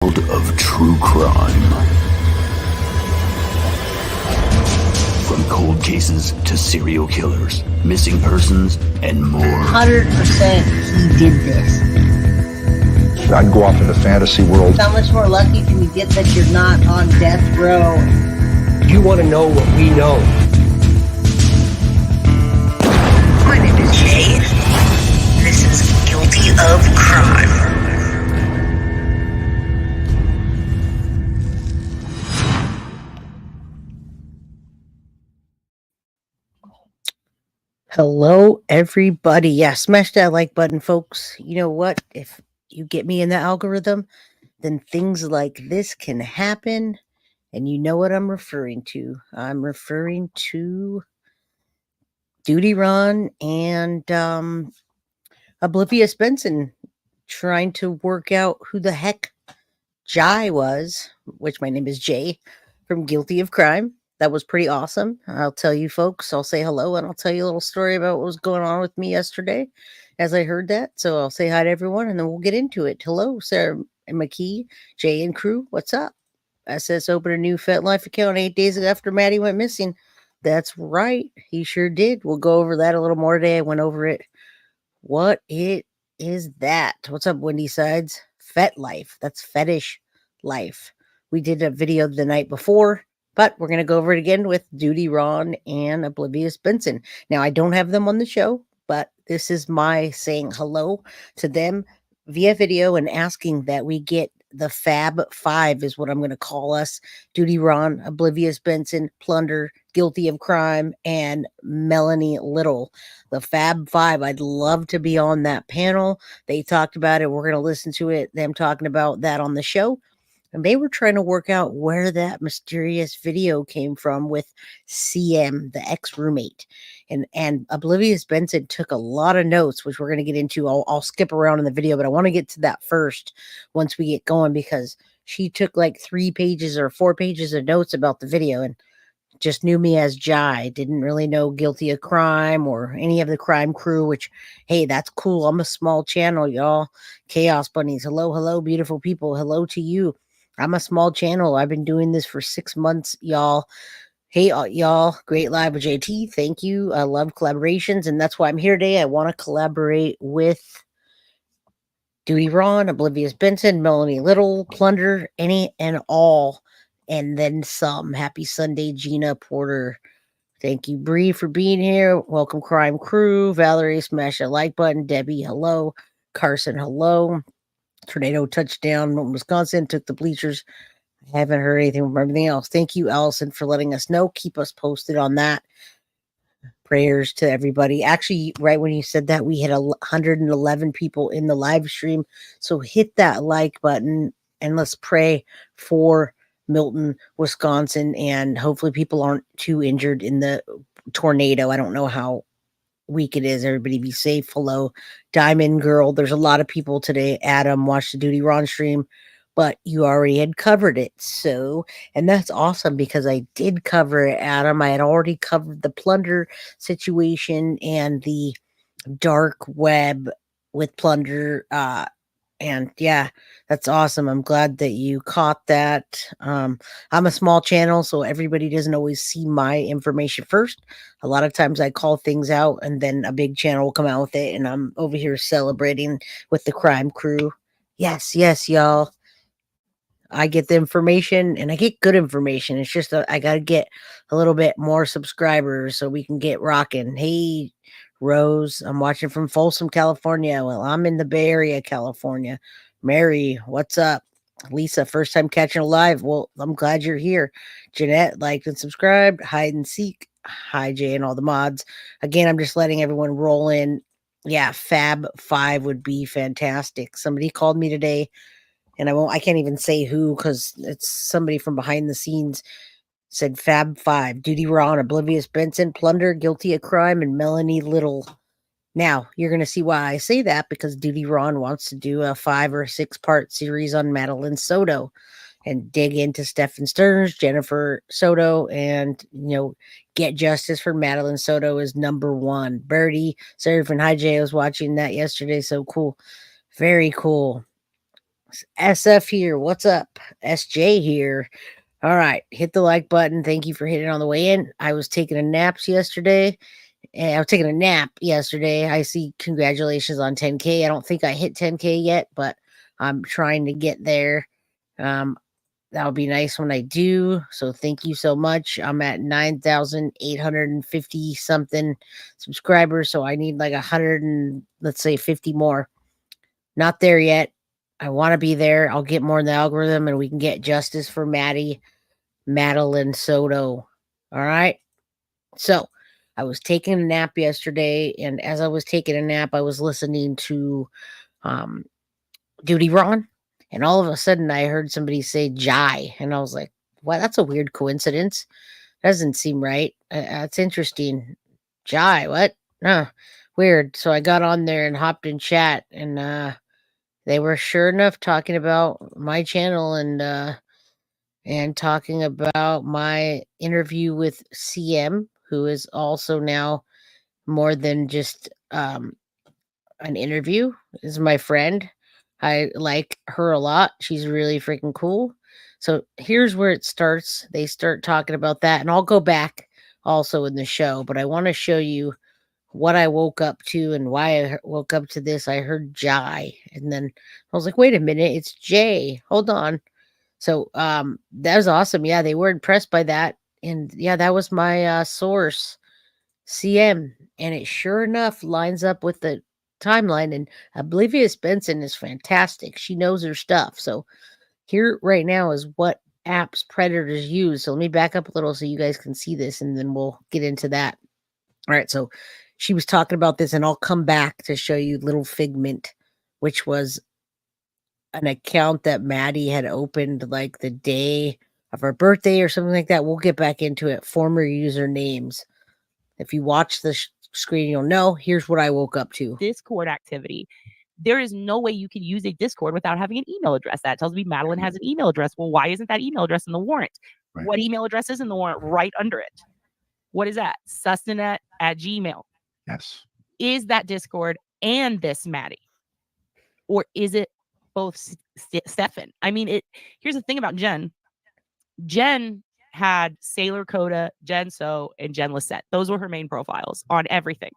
Of true crime. From cold cases to serial killers, missing persons, and more. 100% he did this. I'd go off into fantasy world. How much more lucky can you get that you're not on death row? You want to know what we know. My name is Jay. This is Guilty of Crime. Hello, everybody. Yeah, smash that like button, folks. You know what? If you get me in the algorithm, then things like this can happen. And you know what I'm referring to. I'm referring to Duty Ron and Oblivious Benson trying to work out who the heck Jai was, which my name is Jay from Guilty of Crime. That was pretty awesome. I'll tell you folks, I'll say hello and I'll tell you a little story about what was going on with me yesterday as I heard that. So I'll say hi to everyone and then we'll get into it. Hello, Sarah and McKee, Jay and crew. What's up? SS opened a new FetLife account 8 days after Maddie went missing. That's right. He sure did. We'll go over that a little more today. I went over it. What it is that? What's up, Windy Sides? FetLife. That's fetish life. We did a video the night before, but we're going to go over it again with Duty Ron and Oblivious Benson. Now, I don't have them on the show, but this is my saying hello to them via video and asking that we get the Fab Five is what I'm going to call us. Duty Ron, Oblivious Benson, Plunder, Guilty of Crime, and Melanie Little. The Fab Five. I'd love to be on that panel. They talked about it. We're going to listen to it. Them talking about that on the show. And they were trying to work out where that mysterious video came from with CM, the ex-roommate. And Oblivious Benson took a lot of notes, which we're going to get into. I'll skip around in the video, but I want to get to that first once we get going because she took like 3 pages or 4 pages of notes about the video and just knew me as Jai. Didn't really know Guilty of Crime or any of the crime crew, which, hey, that's cool. I'm a small channel, y'all. Chaos Bunnies. Hello, hello, beautiful people. Hello to you. I'm a small channel. I've been doing this for 6 months, y'all. Hey, y'all. Great live with JT. Thank you. I love collaborations, and that's why I'm here today. I want to collaborate with Duty Ron, Oblivious Benson, Melanie Little, Plunder, any and all, and then some. Happy Sunday, Gina Porter. Thank you, Bree, for being here. Welcome, Crime Crew. Valerie, smash that like button. Debbie, hello. Carson, hello. Tornado touchdown in Wisconsin, took the bleachers. I haven't heard anything from everything else. Thank you, Allison, for letting us know. Keep us posted on that. Prayers to everybody. Actually, right when you said that, we had 111 people in the live stream. So hit that like button and let's pray for Milton, Wisconsin. And hopefully people aren't too injured in the tornado. I don't know how week it is. Everybody be safe. Hello, Diamond Girl. There's a lot of people today. Adam watched the Duty Ron stream, but you already had covered it. So, and that's awesome because I did cover it, Adam. I had already covered the Plunder situation and the dark web with Plunder. And yeah, that's awesome. I'm glad that you caught that. I'm a small channel, so everybody doesn't always see my information first. A lot of times I call things out and then a big channel will come out with it. And I'm over here celebrating with the crime crew. Yes, yes, y'all. I get the information and I get good information. It's just I got to get a little bit more subscribers so we can get rocking. Hey, Rose, I'm watching from Folsom, California. Well, I'm in the Bay Area, California. Mary, what's up? Lisa, first time catching a live. Well, I'm glad you're here. Jeanette, liked and subscribed. Hide and seek. Hi, Jay, and all the mods. Again, I'm just letting everyone roll in. Yeah, Fab 5 would be fantastic. Somebody called me today, and I can't even say who because it's somebody from behind the scenes. Said Fab 5, Duty Ron, Oblivious Benson, Plunder, Guilty of Crime, and Melanie Little. Now, you're going to see why I say that, because Duty Ron wants to do a 5 or 6 part series on Madeline Soto and dig into Stephan STERNS, Jennifer Soto, and, get justice for Madeline Soto is number 1. Birdie, Seraphin, hi Jay, I was watching that yesterday, so cool. Very cool. SF here. What's up? SJ here. All right. Hit the like button. Thank you for hitting on the way in. I was taking a nap yesterday. I see congratulations on 10K. I don't think I hit 10K yet, but I'm trying to get there. That would be nice when I do. So thank you so much. I'm at 9,850 something subscribers. So I need like 100 and let's say 50 more. Not there yet. I want to be there. I'll get more in the algorithm and we can get justice for Madeline Soto. All right. So I was taking a nap yesterday. And as I was taking a nap, I was listening to Duty Ron. And all of a sudden, I heard somebody say Jai. And I was like, wow, that's a weird coincidence. Doesn't seem right. That's interesting. Jai, what? Weird. So I got on there and hopped in chat. And they were sure enough talking about my channel and talking about my interview with CM, who is also now more than just an interview, is my friend. I like her a lot. She's really freaking cool. So here's where it starts. They start talking about that, and I'll go back also in the show, but I want to show you what I woke up to and why I woke up to this. I heard Jai, and then I was like, wait a minute, it's Jay. Hold on. So that was awesome. Yeah, they were impressed by that. And yeah, that was my source, CM. And it sure enough lines up with the timeline. And Oblivious Benson is fantastic. She knows her stuff. So here right now is what apps predators use. So let me back up a little so you guys can see this, and then we'll get into that. All right. So she was talking about this, and I'll come back to show you Little Figment, which was an account that Maddie had opened like the day of her birthday or something like that. We'll get back into it. Former usernames. If you watch the screen, you'll know. Here's what I woke up to. Discord activity. There is no way you can use a Discord without having an email address. That tells me Madeline has an email address. Well, why isn't that email address in the warrant? Right. What email address is in the warrant right under it? What is that? Sustanet@gmail. Yes. Is that Discord and this Maddie? Or is it both Stephan? I mean, here's the thing about Jen. Jen had Sailor Coda, Jen So, and Jen Lisette. Those were her main profiles on everything.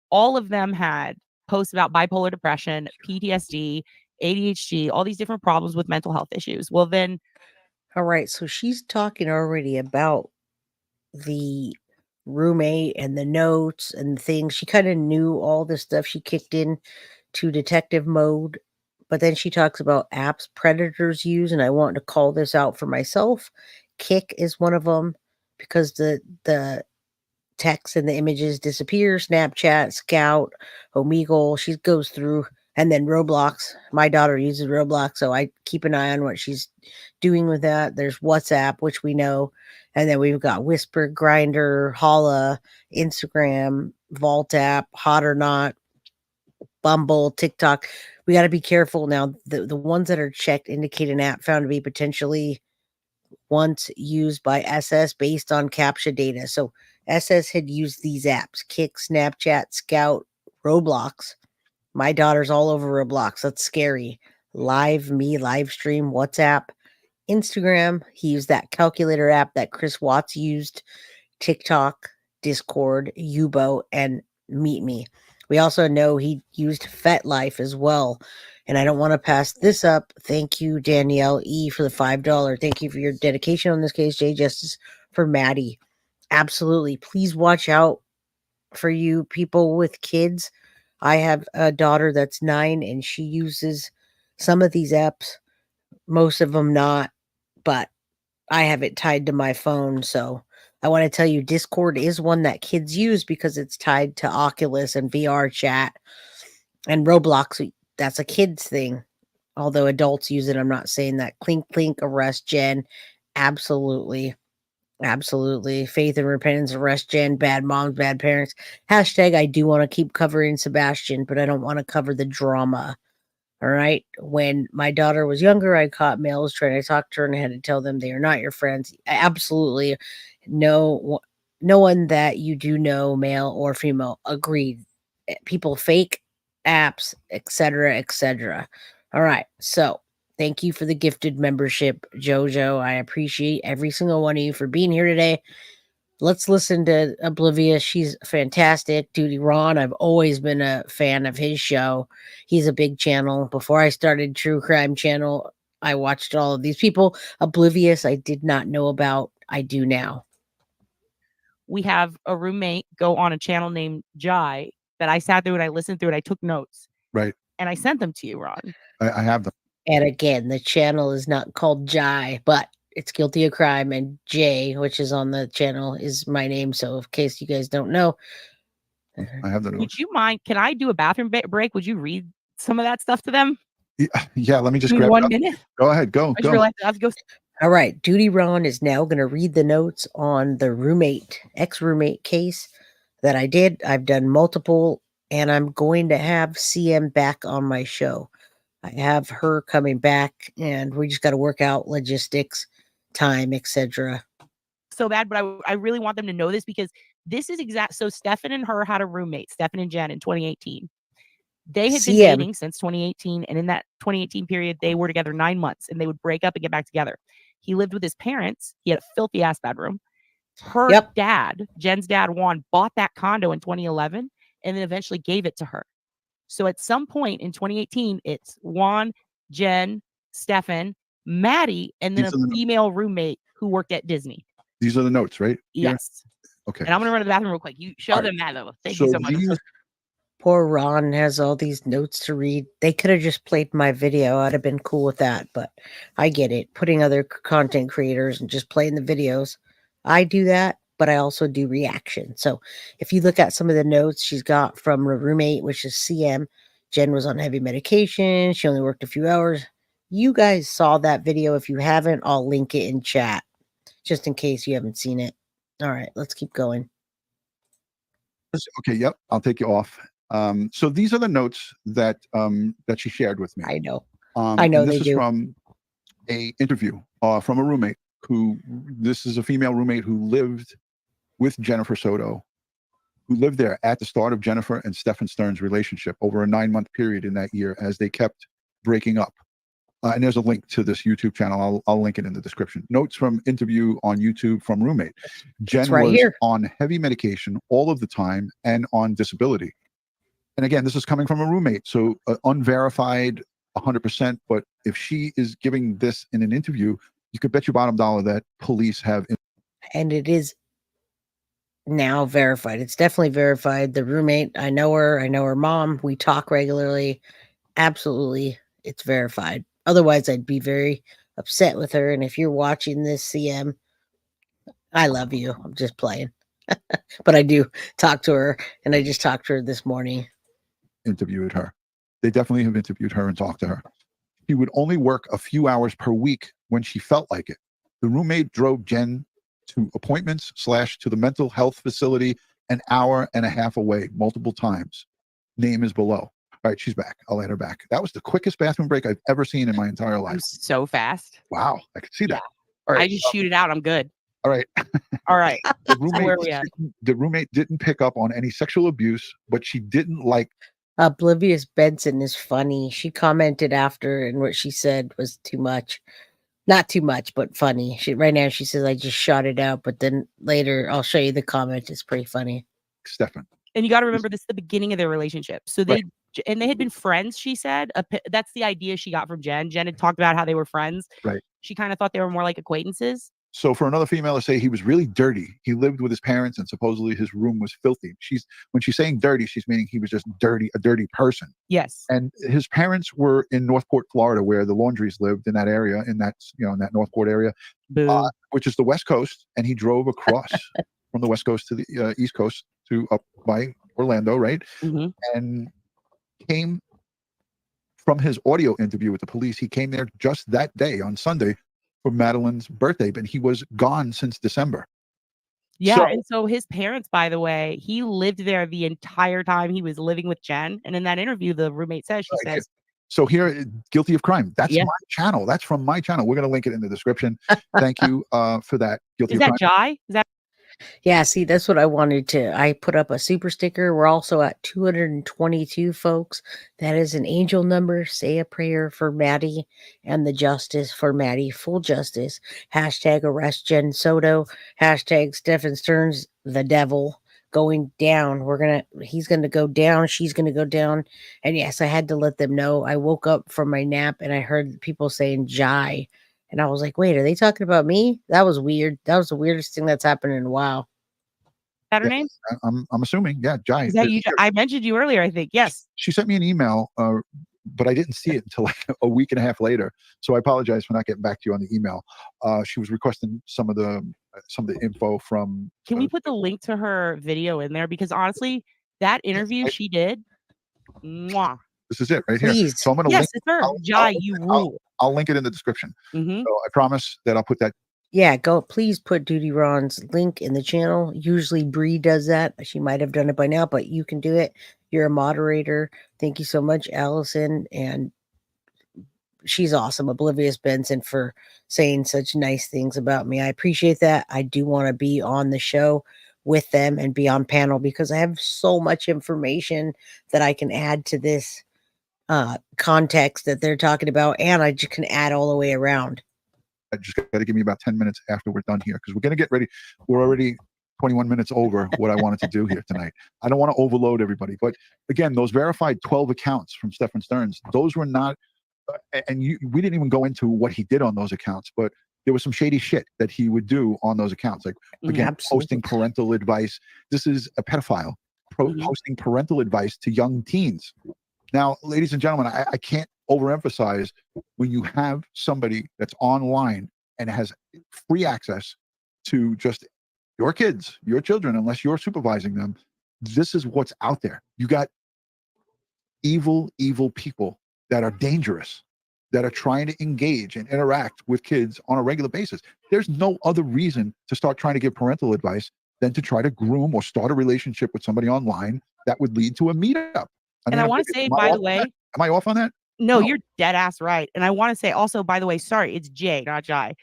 All of them had posts about bipolar depression, PTSD, ADHD, all these different problems with mental health issues. Well, then. All right. So she's talking already about the roommate and the notes and things. She kind of knew all the stuff. She kicked in to detective mode. But then she talks about apps predators use, and I want to call this out for myself. Kick is one of them because the text and the images disappear. Snapchat, Scout, Omegle, she goes through, and then Roblox. My daughter uses Roblox, so I keep an eye on what she's doing with that. There's WhatsApp, which we know, and then we've got Whisper, Grinder, Holla, Instagram, Vault app, Hot or Not, Bumble, TikTok. We got to be careful now. The ones that are checked indicate an app found to be potentially once used by SS based on CAPTCHA data. So SS had used these apps: Kick, Snapchat, Scout, Roblox. My daughter's all over Roblox. That's scary. Live Me, live stream, WhatsApp, Instagram. He used that calculator app that Chris Watts used, TikTok, Discord, Yubo, and Meet Me. We also know he used FetLife as well. And I don't want to pass this up. Thank you, Danielle E., for the $5. Thank you for your dedication on this case, Jay. Justice for Maddie. Absolutely. Please watch out for you people with kids. I have a daughter that's 9, and she uses some of these apps, most of them not, but I have it tied to my phone. So I want to tell you, Discord is one that kids use because it's tied to Oculus and VR chat, and Roblox. That's a kid's thing. Although adults use it, I'm not saying that. Clink, clink, arrest Jen. Absolutely. Absolutely. Faith and repentance, arrest Jen. Bad moms, bad parents. Hashtag I do want to keep covering Sebastian, but I don't want to cover the drama. All right. When my daughter was younger, I caught males trying to talk to her and I had to tell them they are not your friends. Absolutely. No one that you do know, male or female, agreed. People fake apps, etc., etc. All right. So Thank you for the gifted membership, Jojo. I appreciate every single one of you for being here today. Let's listen to Oblivious. She's fantastic. Duty Ron, I've always been a fan of his show. He's a big channel. Before I started True Crime Channel, I watched all of these people. Oblivious, I did not know about. I do now. We have a roommate go on a channel named Jai that I sat through and I listened through and I took notes. Right. And I sent them to you, Ron. I have them. And again, the channel is not called Jai, but it's Guilty of Crime, and Jay, which is on the channel, is my name. So in case you guys don't know, I have the notes. Would you mind? Can I do a bathroom break? Would you read some of that stuff to them? Yeah, let me just Give me grab 1 it up. minute. Go ahead. Go. I just realized I have to go. all right, Duty Ron is now going to read the notes on the ex-roommate case that I did. I've done multiple, and I'm going to have CM back on my show. I have her coming back, and we just got to work out logistics, time, etc. So bad, but I really want them to know this because this is exact. So Stephan and her had a roommate, Stephan and Jen, in 2018. They had been dating since 2018, and in that 2018 period, they were together 9 months, and they would break up and get back together. He lived with his parents. He had a filthy ass bedroom. Her dad, Jen's dad, Juan, bought that condo in 2011, and then eventually gave it to her. So at some point in 2018, it's Juan, Jen, Stephan, Maddie, and then a female roommate who worked at Disney. These are the notes, right? Yes. Okay. And I'm going to run to the bathroom real quick. You show them that, though. Thank you so much. Poor Ron has all these notes to read. They could have just played my video. I'd have been cool with that, but I get it. Putting other content creators and just playing the videos. I do that, but I also do reaction. So if you look at some of the notes she's got from her roommate, which is CM, Jen was on heavy medication. She only worked a few hours. You guys saw that video. If you haven't, I'll link it in chat just in case you haven't seen it. All right, let's keep going. Okay, yep, I'll take you off. So these are the notes that that she shared with me. I know. I know this they is do. from a interview from a roommate this is a female roommate who lived with Jennifer Soto, who lived there at the start of Jennifer and Stephan STERNS' relationship over a 9-month period in that year as they kept breaking up. And there's a link to this YouTube channel. I'll link it in the description. Notes from interview on YouTube from roommate. Jen was on heavy medication all of the time and on disability. And again, this is coming from a roommate, so unverified 100%. But if she is giving this in an interview, you could bet your bottom dollar that police have. And it is now verified. It's definitely verified. The roommate, I know her. I know her mom. We talk regularly. Absolutely, it's verified. Otherwise, I'd be very upset with her. And if you're watching this, CM, I love you. I'm just playing. But I do talk to her, and I just talked to her this morning. Interviewed her. They definitely have interviewed her and talked to her. She would only work a few hours per week when she felt like it. The roommate drove Jen to appointments / to the mental health facility an hour and a half away multiple times. Name is below. All right, she's back. I'll let her back. That was the quickest bathroom break I've ever seen in my entire life. So fast. Wow, I can see that. All right, I just shoot it out. I'm good. All right. All right. The roommate didn't pick up on any sexual abuse, but she didn't like. Oblivious Benson is funny. She commented after, and what she said was too much. Not too much, but funny. Right now she says, I just shot it out, but then later I'll show you the comment. It's pretty funny. Stephan. And you got to remember, this is the beginning of their relationship. So they had been friends, she said. That's the idea she got from Jen. Jen had talked about how they were friends. Right. She kind of thought they were more like acquaintances. So for another female to say he was really dirty, he lived with his parents and supposedly his room was filthy. When she's saying dirty, she's meaning he was just dirty, a dirty person. Yes. And his parents were in Northport, Florida, where the Laundries lived, in that area, in that Northport area, which is the West Coast. And he drove across from the West Coast to the East Coast to up by Orlando, right? Mm-hmm. And came from his audio interview with the police. He came there just that day on Sunday for Madeline's birthday, but he was gone since December. Yeah, and so his parents, by the way, he lived there the entire time he was living with Jen. And in that interview, the roommate says, she says, so here, Guilty of Crime. That's my channel. That's from my channel. We're going to link it in the description. Thank you for that. Guilty is of that Crime. Jai? Is that Yeah, see, that's what I wanted to. I put up a super sticker. We're also at 222 folks. That is an angel number. Say a prayer for Maddie and the justice for Maddie. Full justice. Hashtag arrest Jen Soto. Hashtag Stephan Stearns, the devil. Going down. He's gonna go down. She's gonna go down. And yes, I had to let them know. I woke up from my nap and I heard people saying Jai. And I was like, wait, are they talking about me? That was weird. That was the weirdest thing that's happened in a while. That her Yeah, name? I'm assuming. Yeah, Jai. Is that you? I mentioned you earlier, I think. Yes. She sent me an email, but I didn't see it until like a week and a half later. So I apologize for not getting back to you on the email. She was requesting some of the info from. Can we put the link to her video in there? Because honestly, that interview she did, mwah. This is it right Please. here. So I'm going to Yes, link. it's her. Jai, you rule. I'll link it in the description. Mm-hmm. So I promise that I'll put that. Yeah, please put Duty Ron's link in the channel. Usually Bree does that. She might have done it by now, but you can do it. You're a moderator. Thank you so much, Allison. And she's awesome. Oblivious Benson for saying such nice things about me. I appreciate that. I do want to be on the show with them and be on panel because I have so much information that I can add to this context that they're talking about, and I just can add all the way around. I just got to give me about 10 minutes after we're done here because we're going to get ready. We're already 21 minutes over what I wanted to do here tonight. I don't want to overload everybody, but again, those verified 12 accounts from Stephan Stearns, those were not, we didn't even go into what he did on those accounts, but there was some shady shit that he would do on those accounts. Like again, posting parental advice. This is a pedophile posting parental advice to young teens. Now, ladies and gentlemen, I can't overemphasize when you have somebody that's online and has free access to just your kids, your children, unless you're supervising them. This is what's out there. You got evil people that are dangerous, that are trying to engage and interact with kids on a regular basis. There's no other reason to start trying to give parental advice than to try to groom or start a relationship with somebody online that would lead to a meetup. And I want to say, by the way, am I off on that? No, you're dead ass right. And I want to say also, by the way, sorry, it's Jay, not Jai.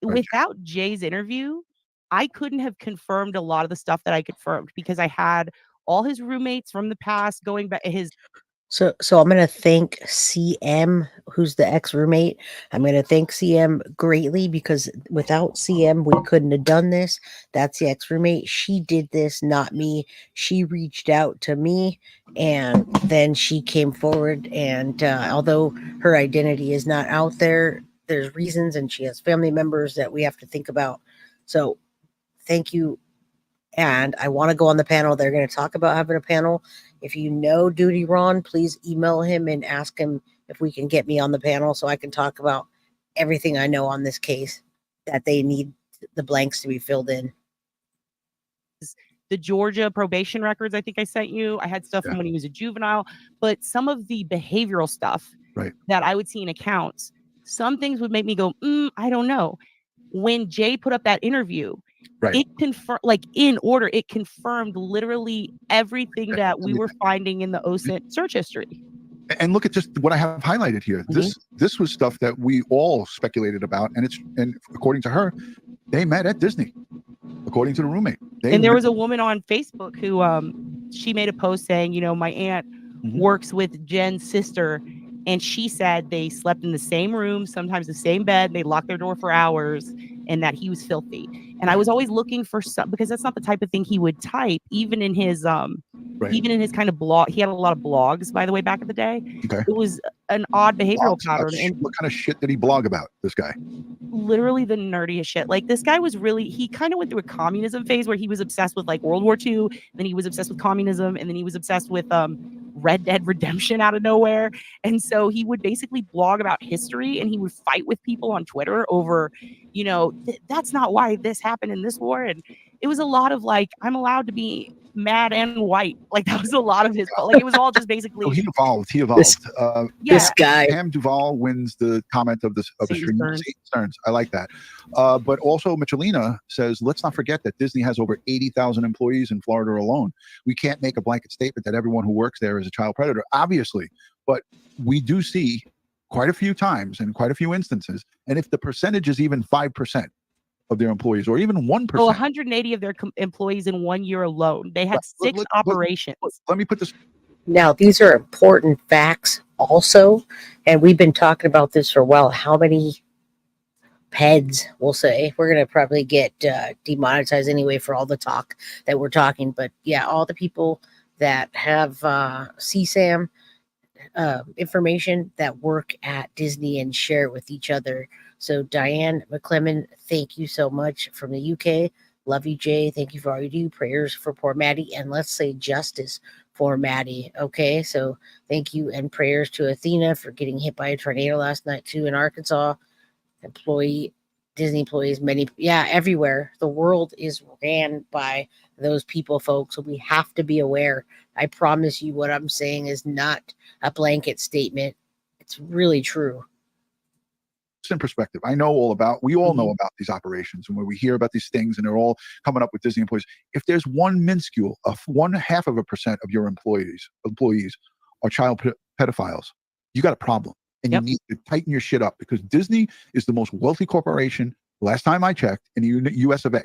Right. Without Jay's interview, I couldn't have confirmed a lot of the stuff that I confirmed because I had all his roommates from the past going back. So I'm going to thank CM, who's the ex-roommate. I'm going to thank CM greatly because without CM, we couldn't have done this. That's the ex-roommate. She did this, not me. She reached out to me and then she came forward. And although her identity is not out there, there's reasons and she has family members that we have to think about. So thank you. And I want to go on the panel. They're going to talk about having a panel. If you know Duty Ron, please email him and ask him if we can get me on the panel so I can talk about everything I know on this case that they need the blanks to be filled in. The Georgia probation records, I think I sent you. I had stuff from when he was a juvenile, but some of the behavioral stuff that I would see in accounts, some things would make me go, I don't know. When Jay put up that interview, it confirmed, like in order, it confirmed literally everything that we were finding in the OSINT search history. And look at just what I have highlighted here. This was stuff that we all speculated about, and according to her, they met at Disney. According to the roommate, and there was a woman on Facebook who she made a post saying, you know, my aunt works with Jen's sister, and she said they slept in the same room, sometimes the same bed. They locked their door for hours, and that he was filthy. And I was always looking for some, because that's not the type of thing he would type, even in his even in his kind of blog. He had a lot of blogs, by the way, back in the day. It was an odd behavioral pattern. And what kind of shit did he blog about, this guy? Literally the nerdiest shit. Like, this guy was really, he kind of went through a communism phase where he was obsessed with like World War II, then he was obsessed with communism, and then he was obsessed with Red Dead Redemption out of nowhere. And so he would basically blog about history, and he would fight with people on Twitter over, you know, that's not why this happened in this war. And it was a lot of like, I'm allowed to be mad and white. Like, that was a lot of his, like, it was all just basically. Oh, he evolved. This guy. Pam Duvall wins the comment of the stream. Stearns. I like that. But also Michelina says, let's not forget that Disney has over 80,000 employees in Florida alone. We can't make a blanket statement that everyone who works there is a child predator, obviously. But we do see quite a few times and quite a few instances. And if the percentage is even 5%, of their employees, or even 1%. Oh, 180 of their employees in 1 year alone. They had Let- 6 let- operations. Let me put this. Now, these are important facts also, and we've been talking about this for a while. How many PEDs, we'll say, we're going to probably get demonetized anyway for all the talk that we're talking. But yeah, all the people that have CSAM information that work at Disney and share it with each other. So Diane McClellan, thank you so much from the UK. Love you, Jay. Thank you for all you do. Prayers for poor Maddie, and let's say justice for Maddie. Okay, so thank you, and prayers to Athena for getting hit by a tornado last night too in Arkansas. Disney employees, everywhere. The world is ran by those people, folks. So we have to be aware. I promise you, what I'm saying is not a blanket statement. It's really true. In perspective, we all know about these operations, and when we hear about these things and they're all coming up with Disney employees, if there's one minuscule of 0.5% of your employees are child pedophiles, you got a problem, and you need to tighten your shit up, because Disney is the most wealthy corporation, last time I checked, in the US of A.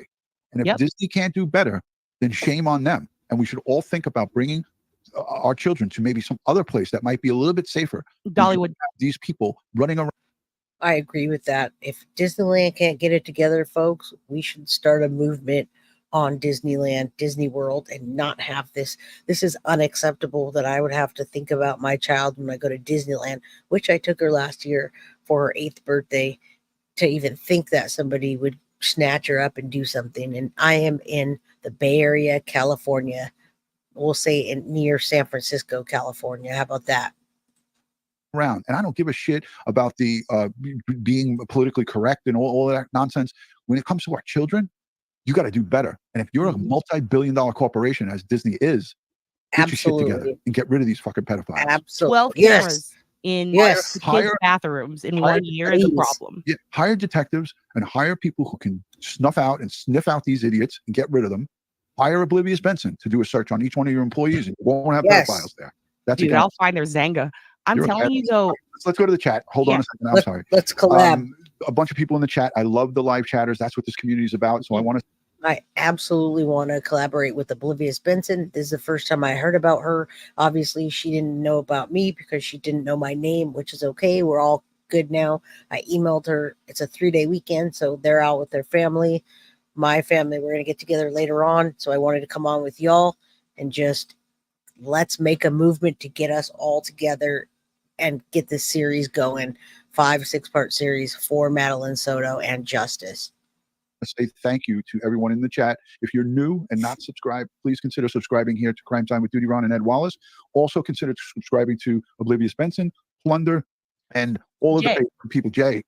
And if Disney can't do better, then shame on them. And we should all think about bringing our children to maybe some other place that might be a little bit safer. Dollywood. These people running around. I agree with that. If Disneyland can't get it together, folks, we should start a movement on Disneyland, Disney World, and not have this. This is unacceptable that I would have to think about my child when I go to Disneyland, which I took her last year for her 8th birthday, to even think that somebody would snatch her up and do something. And I am in the Bay Area, California. We'll say near San Francisco, California. How about that? Around, and I don't give a shit about the being politically correct and all that nonsense. When it comes to our children, you got to do better. And if you're a multi-billion-dollar corporation, as Disney is, get your shit together and get rid of these fucking pedophiles. Absolutely. 12 cameras in kids' Hire bathrooms in 1 year is a problem. Yeah, hire detectives and hire people who can snuff out and sniff out these idiots and get rid of them. Hire Oblivious Benson to do a search on each one of your employees, and you won't have pedophiles there. That's Dude, I'll find their Zanga. I'm telling you though. Let's go to the chat. Hold on a second. I'm sorry. Let's collab. A bunch of people in the chat. I love the live chatters. That's what this community is about. So I absolutely want to collaborate with Oblivious Benson. This is the first time I heard about her. Obviously, she didn't know about me because she didn't know my name, which is okay. We're all good now. I emailed her. It's a 3-day weekend, so they're out with their family. My family, we're going to get together later on. So I wanted to come on with y'all and just let's make a movement to get us all together and get this series going. 5-6-part series for Madeline, Soto, and Justice. Say thank you to everyone in the chat. If you're new and not subscribed, please consider subscribing here to Crime Time with Duty Ron and Ed Wallace. Also consider subscribing to Oblivious Benson, Plunder, and all of the people. Jay,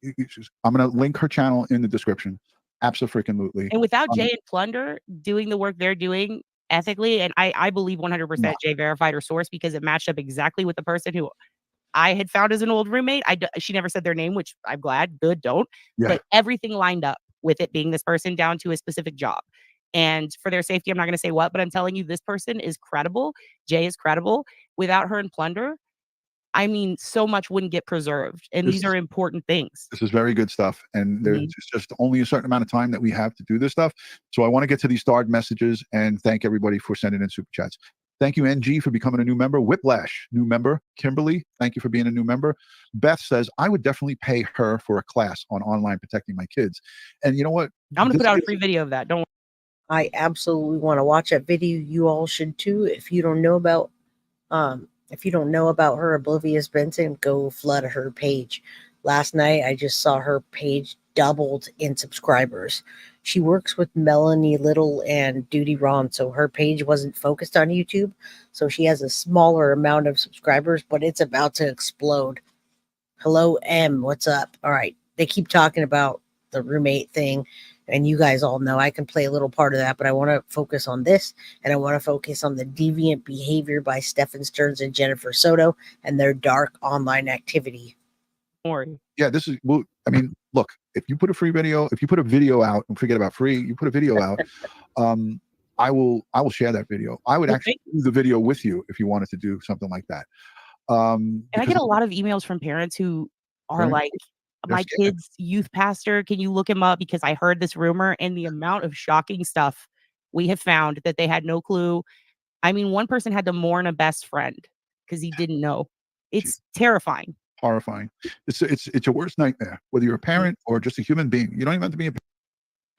I'm going to link her channel in the description. Absolutely. And without Jay and Plunder doing the work they're doing ethically, and I believe 100% Jay verified her source because it matched up exactly with the person who I had found as an old roommate. She never said their name, which I'm glad. Good, don't. Yeah. But everything lined up with it being this person down to a specific job. And for their safety, I'm not going to say what, but I'm telling you, this person is credible. Jay is credible. Without her and Plunder, I mean, so much wouldn't get preserved. And these are important things. This is very good stuff. And there's just only a certain amount of time that we have to do this stuff. So I want to get to these starred messages and thank everybody for sending in super chats. Thank you, NG, for becoming a new member. Whiplash, new member. Kimberly, thank you for being a new member. Beth says, I would definitely pay her for a class on online protecting my kids. And you know what? I'm going to put out a free video of that. Don't worry. I absolutely want to watch that video. You all should too. If you don't know about her, Oblivious Benson, go flood her page. Last night, I just saw her page doubled in subscribers. She works with Melanie Little and Duty Ron, so her page wasn't focused on YouTube. So she has a smaller amount of subscribers, but it's about to explode. Hello, M. What's up? All right. They keep talking about the roommate thing, and you guys all know I can play a little part of that, but I want to focus on this, and I want to focus on the deviant behavior by Stephan STERNS and Jennifer Soto and their dark online activity. Yeah, this is, well, I mean, look, if you put a video out, and forget about free, you put a video out, I will share that video. I would actually do the video with you if you wanted to do something like that. And I get a lot of emails from parents who are like, my kid's youth pastor. Can you look him up? Because I heard this rumor and the amount of shocking stuff we have found that they had no clue. I mean, one person had to mourn a best friend because he didn't know. It's terrifying. Horrifying. It's your worst nightmare, whether you're a parent or just a human being. You don't even have to be a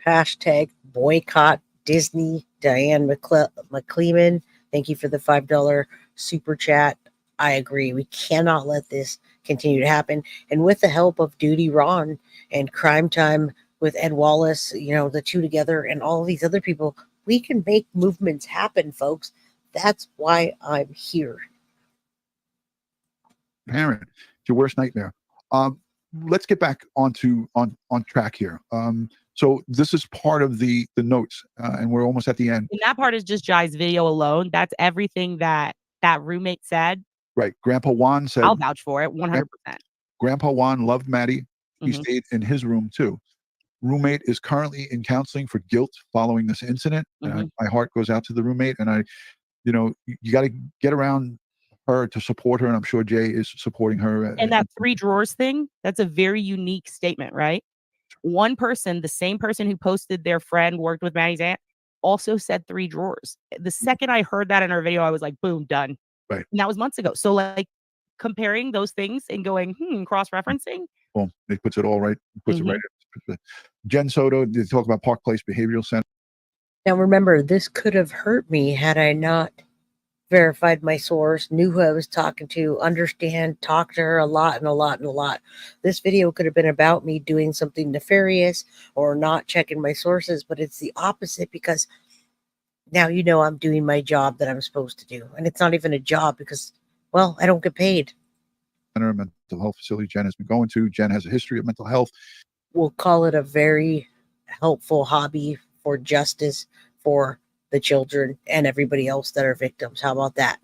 Hashtag boycott Disney. Diane McCleeman, thank you for the $5 super chat. I agree. We cannot let this continue to happen. And with the help of Duty Ron and Crime Time with Ed Wallace, the two together and all of these other people, we can make movements happen, folks. That's why I'm here. parent. It's your worst nightmare. Let's get back on track here. So this is part of the notes, and we're almost at the end. And that part is just Jai's video alone. That's everything that roommate said. Right. Grandpa Juan said, I'll vouch for it 100%. Grandpa Juan loved Maddie. He Mhm. stayed in his room too. Roommate is currently in counseling for guilt following this incident. And my heart goes out to the roommate. And you got to get around her to support her. And I'm sure Jay is supporting her. And that 3 drawers thing, that's a very unique statement, right? One person, the same person who posted their friend worked with Maddie's aunt, also said 3 drawers. The second I heard that in her video, I was like, boom, done. Right. And that was months ago. So like comparing those things and going, cross-referencing. Boom. It puts it all right. Puts it right. Jen Soto, they talk about Park Place Behavioral Center. Now remember, this could have hurt me had I not verified my source, knew who I was talking to, talked to her a lot. This video could have been about me doing something nefarious or not checking my sources, but it's the opposite because now I'm doing my job that I'm supposed to do. And it's not even a job because, well, I don't get paid. Mental health facility Jen has been going to. Jen has a history of mental health. We'll call it a very helpful hobby for justice for the children and everybody else that are victims. How about that?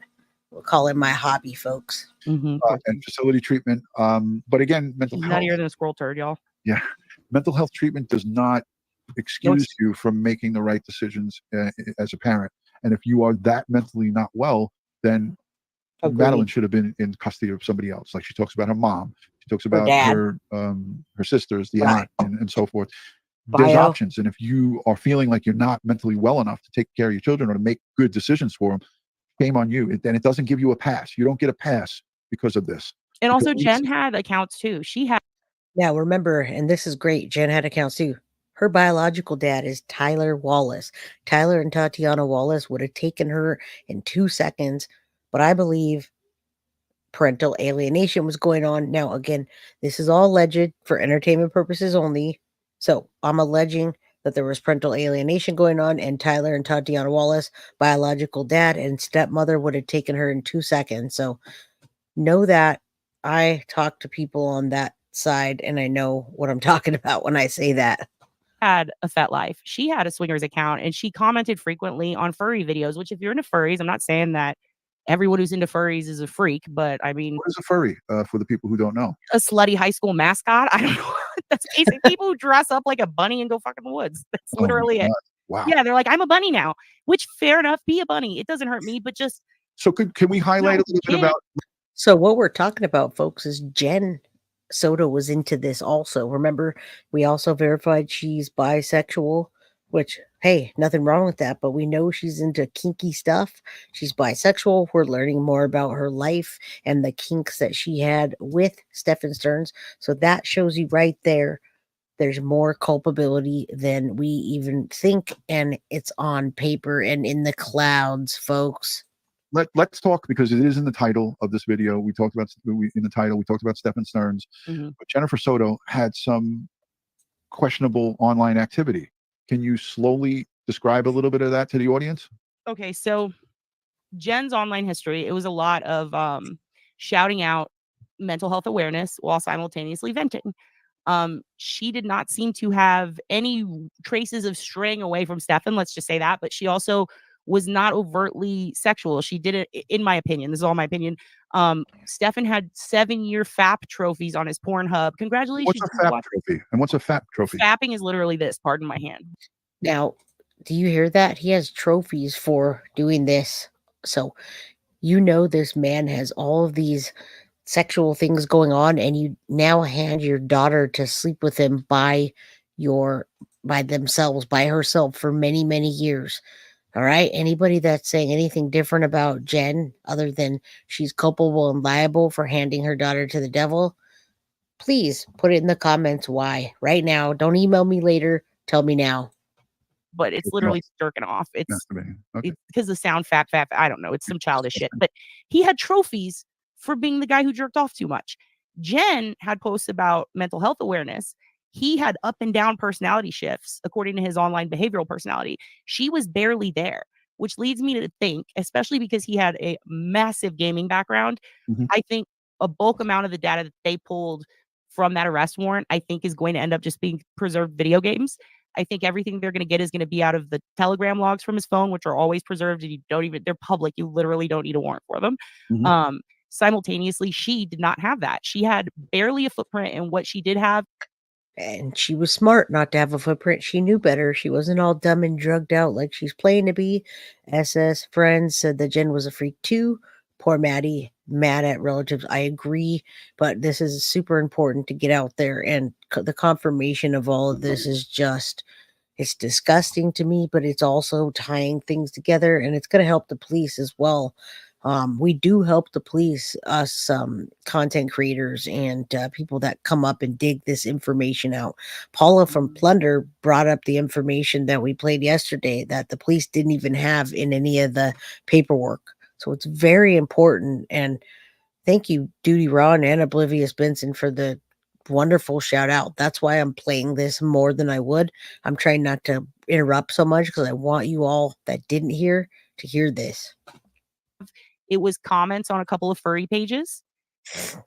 We'll call it my hobby, folks. And facility treatment. But again, mental He's health. nuttier than a squirrel turd, y'all. Yeah. Mental health treatment does not excuse you from making the right decisions as a parent. And if you are that mentally not well, then Madeline should have been in custody of somebody else. Like she talks about her mom. She talks about her sisters, the aunt, and so forth. There's options. And if you are feeling like you're not mentally well enough to take care of your children or to make good decisions for them, shame on you. Then it doesn't give you a pass. You don't get a pass because of this. And also Jen had accounts too. She had. Now remember, and this is great, Jen had accounts too. Her biological dad is Tyler Wallace. Tyler and Tatiana Wallace would have taken her in 2 seconds, but I believe parental alienation was going on. Now, again, this is all alleged for entertainment purposes only. So I'm alleging that there was parental alienation going on, and Tyler and Tatiana Wallace, biological dad and stepmother, would have taken her in 2 seconds. So know that I talk to people on that side, and I know what I'm talking about when I say that. Had a FetLife. She had a swingers account, and she commented frequently on furry videos, which if you're into furries, I'm not saying that everyone who's into furries is a freak, but I mean, what is a furry for the people who don't know? A slutty high school mascot. I don't know. That's basically people who dress up like a bunny and go fuck in the woods. That's literally it. Wow. Yeah, they're like, I'm a bunny now, which fair enough, be a bunny. It doesn't hurt me, but just. So can we highlight a little bit about? So what we're talking about, folks, is Jen Soto was into this also. Remember, we also verified she's bisexual, which, hey, nothing wrong with that, but we know she's into kinky stuff. She's bisexual. We're learning more about her life and the kinks that she had with Stephan STERNS. So that shows you right there, there's more culpability than we even think, and it's on paper and in the clouds, folks. Let's talk, because it is in the title of this video. We talked about Stephan STERNS, but Jennifer Soto had some questionable online activity. Can you slowly describe a little bit of that to the audience? Okay, so Jen's online history, it was a lot of shouting out mental health awareness while simultaneously venting. She did not seem to have any traces of straying away from Stephan, let's just say that, but she also was not overtly sexual. She did it, in my opinion, this is all my opinion. Stephan had 7-year FAP trophies on his Pornhub. Congratulations. What's a FAP trophy? And what's a FAP trophy? Fapping is literally this, pardon my hand. Now, do you hear that? He has trophies for doing this. So, this man has all of these sexual things going on, and you now hand your daughter to sleep with him by herself for many, many years. All right. Anybody that's saying anything different about Jen, other than she's culpable and liable for handing her daughter to the devil, please put it in the comments why. Right now. Don't email me later. Tell me now. But it's literally jerking off. It's Okay. because the sound fat. I don't know. It's some childish shit. But he had trophies for being the guy who jerked off too much. Jen had posts about mental health awareness. He had up and down personality shifts according to his online behavioral personality. She was barely there, which leads me to think, especially because he had a massive gaming background, Mhm. I think a bulk amount of the data that they pulled from that arrest warrant, I think, is going to end up just being preserved video games. I think everything they're going to get is going to be out of the Telegram logs from his phone, which are always preserved, and they're public. You literally don't need a warrant for them. Mhm. Simultaneously, she did not have that. She had barely a footprint, and what she did have, And she was smart not to have a footprint. She knew better. She wasn't all dumb and drugged out like she's playing to be. SS friends said that Jen was a freak too. Poor Maddie, mad at relatives. I agree, but this is super important to get out there. And the confirmation of all of this is just, it's disgusting to me, but it's also tying things together, and it's going to help the police as well. We do help the police, us content creators and people that come up and dig this information out. Paula from Plunder brought up the information that we played yesterday that the police didn't even have in any of the paperwork. So it's very important. And thank you, Duty Ron and Oblivious Benson, for the wonderful shout out. That's why I'm playing this more than I would. I'm trying not to interrupt so much because I want you all that didn't hear to hear this. it was comments on a couple of furry pages.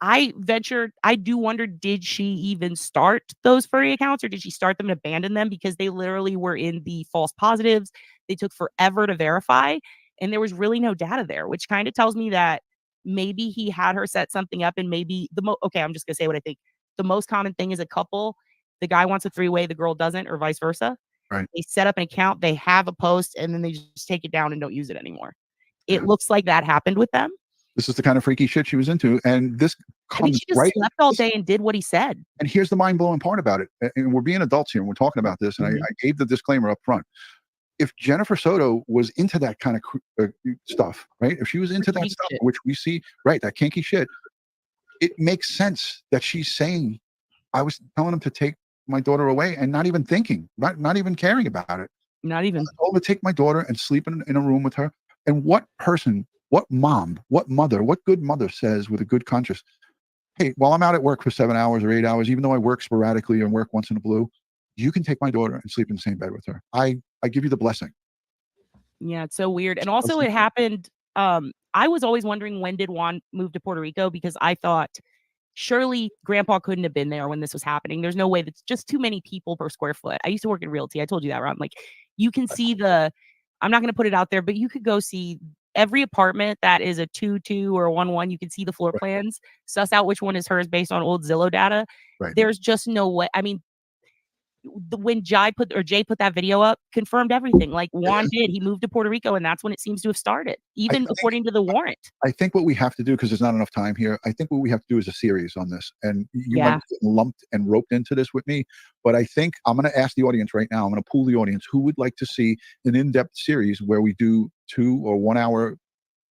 I do wonder, did she even start those furry accounts, or did she start them and abandon them because they literally were in the false positives? They took forever to verify, and there was really no data there, which kind of tells me that maybe he had her set something up, and maybe okay, I'm just gonna say what I think. The most common thing is a couple, the guy wants a three-way, the girl doesn't, or vice versa. Right. They set up an account, they have a post, and then they just take it down and don't use it anymore. It Yeah. looks like that happened with them. This is the kind of freaky shit she was into, and this I think comes she just right. slept all day and did what he said. And here's the mind-blowing part about it. And we're being adults here, and we're talking about this, and Mhm. I gave the disclaimer up front. If Jennifer Soto was into that kind of stuff, right? If she was into that Kinky stuff, shit. which we see, right, that kinky shit, it makes sense that she's saying, I was telling him to take my daughter away and not even thinking, not even caring about it. Not even. I told him to take my daughter and sleep in a room with her. And what person, what mom, what mother, what good mother says with a good conscience, hey, while I'm out at work for 7 hours or 8 hours, even though I work sporadically and work once in a blue, you can take my daughter and sleep in the same bed with her. I give you the blessing. Yeah, it's so weird. And also it happened, I was always wondering, when did Juan move to Puerto Rico? Because I thought surely grandpa couldn't have been there when this was happening. There's no way, that's just too many people per square foot. I used to work in realty. I told you that, Ron. Like, you can see I'm not going to put it out there, but you could go see every apartment that is a 2-2 or a 1-1. You can see the floor Right. plans, suss out which one is hers based on old Zillow data. Right. There's just no way. I mean, when Jay put that video up, confirmed everything. Like Juan did, he moved to Puerto Rico, and that's when it seems to have started, even according to the warrant. I think what we have to do, because there's not enough time here, I think what we have to do is a series on this. And you might Yeah. be getting lumped and roped into this with me, but I think I'm going to ask the audience right now. I'm going to pool the audience who would like to see an in-depth series where we do 2 or 1 hour.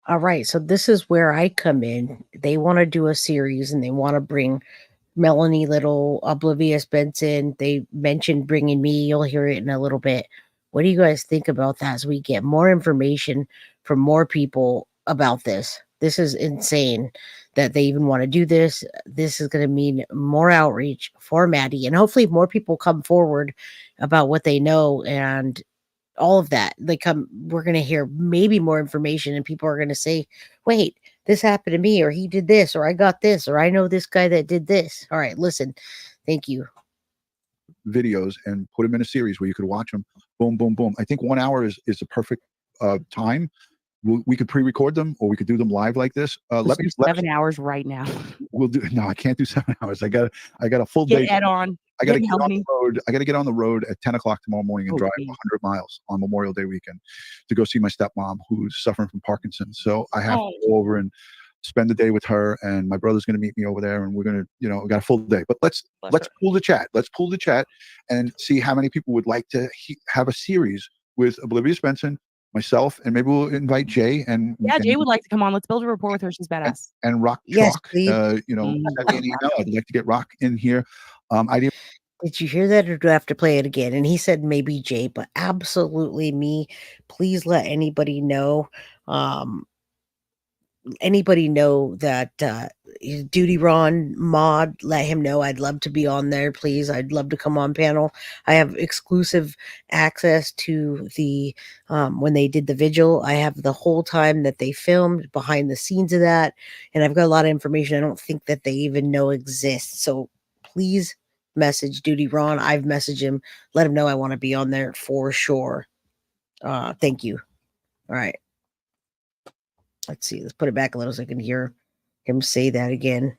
All right. So this is where I come in. They want to do a series and they want to bring Melanie Little, Oblivious Benson. They mentioned bringing me. You'll hear it in a little bit. What do you guys think about that as we get more information from more people about this? This is insane that they even want to do this. This is going to mean more outreach for Maddie, and hopefully more people come forward about what they know and all of that. We're going to hear maybe more information, and people are going to say, wait, this happened to me, or he did this, or I got this, or I know this guy that did this. All right, listen. Thank you. Videos and put them in a series where you could watch them. Boom, boom, boom. I think 1 hour is a perfect time. We could pre-record them, or we could do them live like this. Let's do 7 hours right now. We'll do. No, I can't do 7 hours. I got a full Get day. Ed on. I got to Get get on Melanie. the road. I got to get on the road at 10 o'clock tomorrow morning and drive geez. 100 miles on Memorial Day weekend to go see my stepmom who's suffering from Parkinson's. So I have to go over and spend the day with her, and my brother's going to meet me over there, and we're going to, we got a full day. But let's pull the chat. Let's pull the chat and see how many people would like to have a series with Oblivious Benson, myself, and maybe we'll invite Jay. And Jay would like to come on. Let's build a rapport with her. She's badass. And Rock Yes, Chalk. please. Send me an email. I'd like to get Rock in here. Did you hear that, or do I have to play it again? And he said maybe Jay, but absolutely me. Please let anybody know. Anybody know that Duty Ron mod, let him know. I'd love to be on there, please. I'd love to come on panel. I have exclusive access to the when they did the vigil. I have the whole time that they filmed behind the scenes of that, and I've got a lot of information I don't think that they even know exists. So please message Duty Ron. I've messaged him. Let him know I want to be on there for sure. Thank you. All right. Let's see. Let's put it back a little so I can hear him say that again.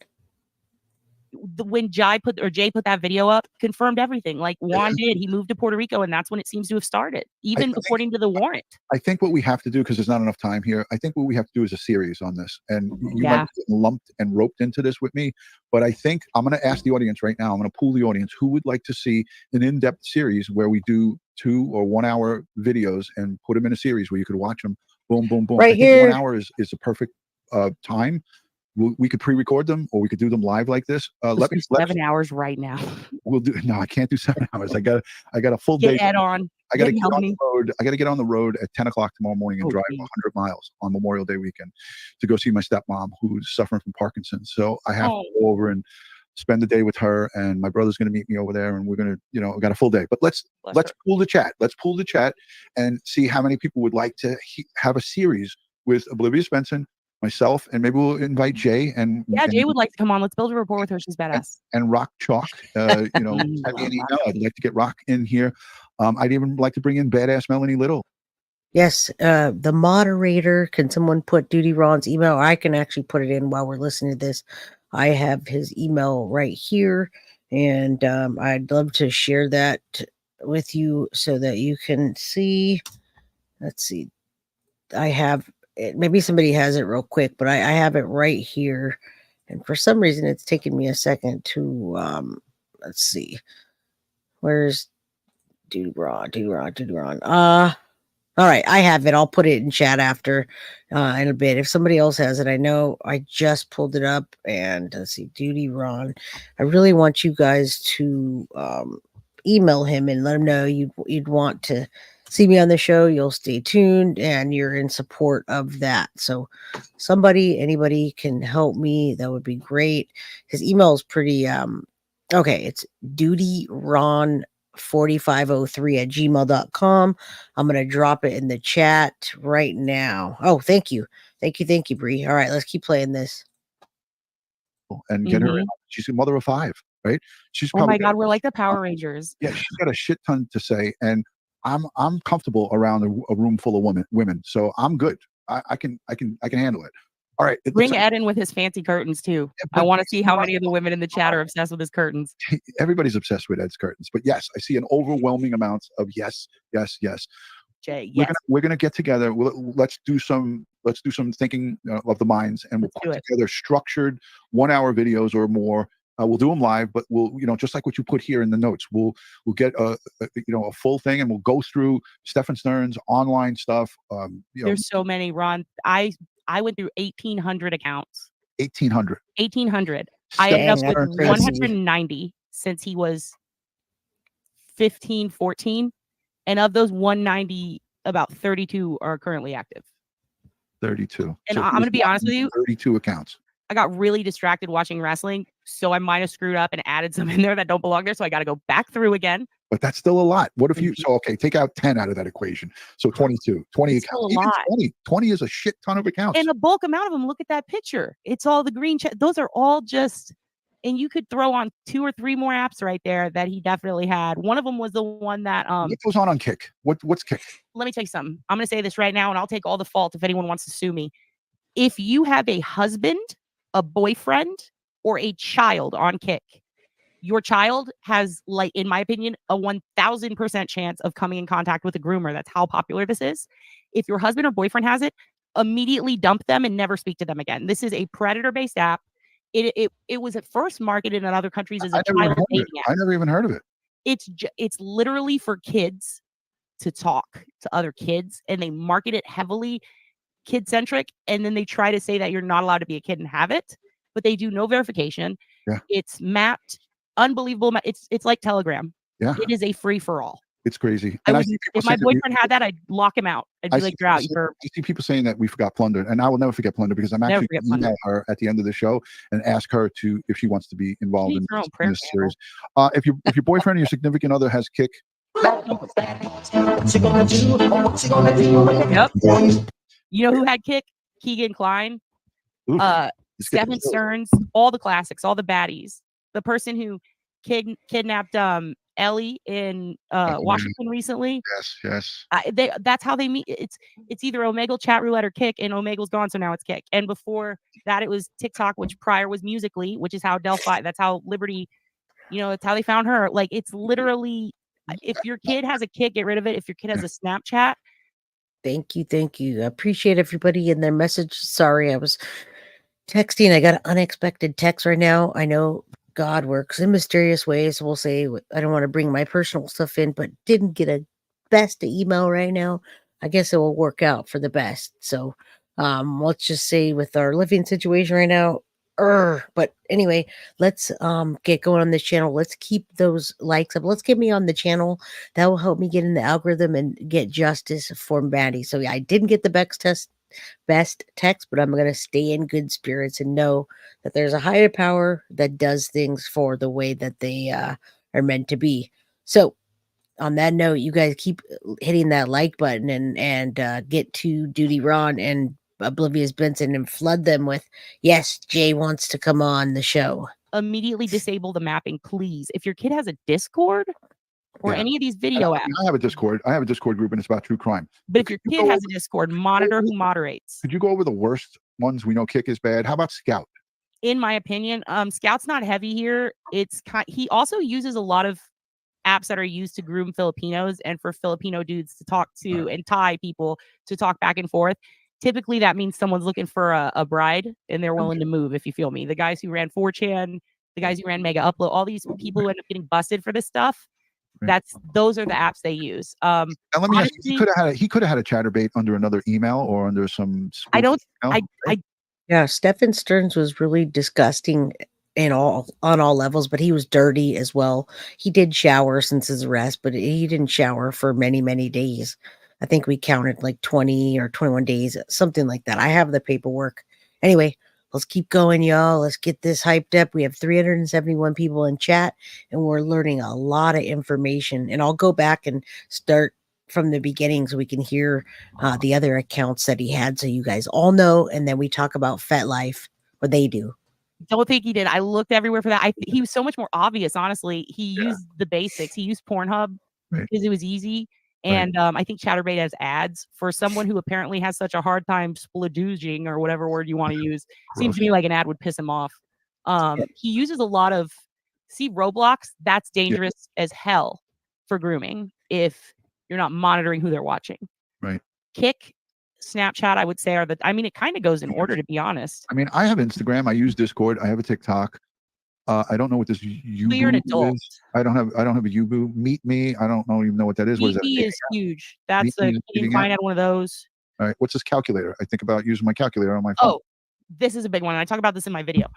When Jay put that video up, confirmed everything. Like Juan did. He moved to Puerto Rico, and that's when it seems to have started, even according to the warrant. I think what we have to do, because there's not enough time here, I think what we have to do is a series on this. And you might get lumped and roped into this with me, but I think I'm going to ask the audience right now. I'm going to pool the audience who would like to see an in-depth series where we do 2 or 1 hour videos and put them in a series where you could watch them. Boom, boom, boom. Right I think here. 1 hour is a perfect time. We could pre-record them, or we could do them live like this. Let's do 7 hours right now. We'll do. No, I can't do 7 hours. I got a full day. Ed on. I got to get on the road. I got to get on the road at 10 o'clock tomorrow morning and drive 100 miles on Memorial Day weekend to go see my stepmom who's suffering from Parkinson's. So I have to go over and spend the day with her, and my brother's going to meet me over there, and we're going to, got a full day. But let's pull the chat. Let's pull the chat and see how many people would like to have a series with Oblivious Benson, myself, and maybe we'll invite Jay. And Jay would like to come on. Let's build a rapport with her. She's badass. And Rock Chalk. Send me an email. I'd like to get Rock in here. I'd even like to bring in Badass Melanie Little. Yes, the moderator, can someone put Duty Ron's email? I can actually put it in while we're listening to this. I have his email right here, and I'd love to share that with you so that you can see. Let's see. I have it. Maybe somebody has it real quick, but I have it right here. And for some reason, it's taken me a second to, let's see. Where's Duty Ron? All right, I have it. I'll put it in chat after in a bit. If somebody else has it, I know I just pulled it up. And let's see, Duty Ron. I really want you guys to email him and let him know you'd want to see me on the show. You'll stay tuned and you're in support of that. So anybody can help me. That would be great. His email is pretty okay. It's dutyron4503 @gmail.com. I'm going to drop it in the chat right now. Oh, thank you, Bree. All right, let's keep playing this. And get her in. She's a mother of 5, right? She's oh my God, we're like the Power Rangers. Yeah, she's got a shit ton to say, and I'm comfortable around a room full of women, so I'm good. I can handle it. All right, bring Ed in with his fancy curtains too. Yeah, I want to see how many of the women in the chat are obsessed with his curtains. Everybody's obsessed with Ed's curtains, but yes, I see an overwhelming amount of yes. Jay, yes. We're gonna get together. Let's do some thinking of the minds, and we'll put together structured 1 hour videos or more. We'll do them live, but we'll, just like what you put here in the notes, we'll get a full thing, and we'll go through Stephan STERNS online stuff. There's so many, Ron. I went through 1,800 accounts. 1,800. I ended up with 190 since he was 15, 14. And of those 190, about 32 are currently active. 32. And so I'm going to be honest with you. 32 accounts. I got really distracted watching wrestling, so I might have screwed up and added some in there that don't belong there. So I got to go back through again. But that's still a lot. What if you? So okay, take out 10 out of that equation. So 22, 20 it's accounts. Even 20 is a shit ton of accounts. And a bulk amount of them. Look at that picture. It's all the green. Those are all just. And you could throw on 2 or 3 more apps right there that he definitely had. One of them was the one that what goes on Kick? What's Kick? Let me tell you something. I'm going to say this right now, and I'll take all the fault if anyone wants to sue me. If you have a husband, a boyfriend, or a child on Kick, your child has, like, in my opinion, a 1,000% chance of coming in contact with a groomer. That's how popular this is. If your husband or boyfriend has it, immediately dump them and never speak to them again. This is a predator-based app. It was at first marketed in other countries as a child dating app. I never even heard of it. It's literally for kids to talk to other kids, and they market it heavily kid-centric, and then they try to say that you're not allowed to be a kid and have it, but they do no verification. Yeah. It's mapped, unbelievable. It's like Telegram. Yeah. It is a free-for-all. It's crazy. If my boyfriend had that, I'd lock him out. I'd be like, you're out. I see people saying that we forgot Plunder, and I will never forget Plunder because I'm actually going to email her at the end of the show and ask her if she wants to be involved in this series. If your boyfriend or your significant other has Kick, Yep. You know who had Kick? Keegan Kline, Stephan STERNS, all the classics, all the baddies. The person who kidnapped Ellie in Washington recently. Yes. That's how they meet. It's either Omegle Chat Roulette or Kick, and Omegle's gone, so now it's Kick. And before that, it was TikTok, which prior was Musically, which is how Delphi. That's how Liberty. It's how they found her. Like, it's literally, if your kid has a Kick, get rid of it. If your kid has a Snapchat. Thank you. I appreciate everybody in their message. Sorry, I was texting. I got an unexpected text right now. I know God works in mysterious ways. We'll say I don't want to bring my personal stuff in, but didn't get a best email right now. I guess it will work out for the best. So let's just say with our living situation right now. But anyway, let's get going on this channel. Let's keep those likes up. Let's get me on the channel. That will help me get in the algorithm and get justice for Maddie. So yeah, I didn't get the best text, but I'm going to stay in good spirits and know that there's a higher power that does things for the way that they are meant to be. So on that note, you guys keep hitting that like button and get to Duty Ron and Oblivious Benson and flood them with, yes, Jay wants to come on the show. Immediately disable the mapping, please. If your kid has a Discord or any of these video apps. I have a Discord. I have a Discord group, and it's about true crime. But if your kid has a Discord, monitor who moderates. Could you go over the worst ones? We know Kick is bad. How about Scout? In my opinion, Scout's not heavy here. He also uses a lot of apps that are used to groom Filipinos and for Filipino dudes to talk to and Thai people to talk back and forth. Typically, that means someone's looking for a bride and they're willing to move, if you feel me. The guys who ran 4chan, the guys who ran Mega Upload, all these people who end up getting busted for this stuff, those are the apps they use. And let me ask you, he could have had a chatterbait under another email or under some Yeah, Stephan STERNS was really disgusting on all levels, but he was dirty as well. He did shower since his arrest, but he didn't shower for many days. I think we counted like 20 or 21 days, something like that. I have the paperwork. Anyway, let's keep going, y'all. Let's get this hyped up. We have 371 people in chat, and we're learning a lot of information. And I'll go back and start from the beginning so we can hear the other accounts that he had, so you guys all know. And then we talk about FetLife, what they do. Don't think he did. I looked everywhere for that. He was so much more obvious, honestly. He used the basics. He used Pornhub because it was easy. And I think Chatterbait has ads for someone who apparently has such a hard time spladooging or whatever word you want to use. Seems to me like an ad would piss him off. He uses a lot of Roblox. That's dangerous as hell for grooming if you're not monitoring who they're watching. Right. Kick, Snapchat, I would say it kind of goes in order, to be honest. I mean, I have Instagram. I use Discord. I have a TikTok. I don't know what this you're an adult. is. I don't have a Yubu. Meet Me. I don't even know what that is. What is that? Meet Me is huge. That's you can find out one of those. All right. What's this calculator? I think about using my calculator on my phone. Oh, this is a big one. I talk about this in my video.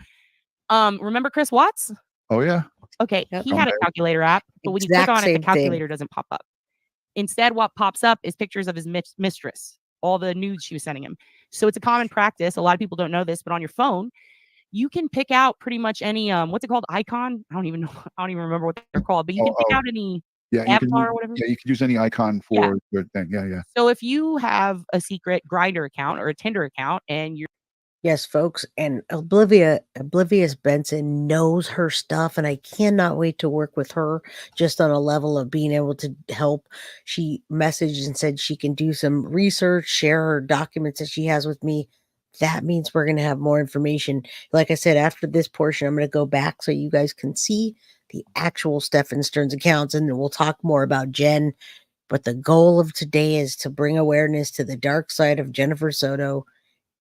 Remember Chris Watts? Oh yeah. Okay. He had a calculator app, but when you click on it, the calculator doesn't pop up. Instead, what pops up is pictures of his mistress, all the nudes she was sending him. So it's a common practice. A lot of people don't know this, but on your phone, you can pick out pretty much any what's it called, icon? I don't even know. I don't even remember what they're called, but you can pick out any avatar or whatever. Yeah, you can use any icon for your thing. Yeah. So if you have a secret Grindr account or a Tinder account and you're Yes, folks, and Oblivious Benson knows her stuff, and I cannot wait to work with her just on a level of being able to help. She messaged and said she can do some research, share her documents that she has with me. That means we're going to have more information. Like I said, after this portion, I'm going to go back so you guys can see the actual Stephan STERNS accounts, and we'll talk more about Jen But the goal of today is to bring awareness to the dark side of Jennifer Soto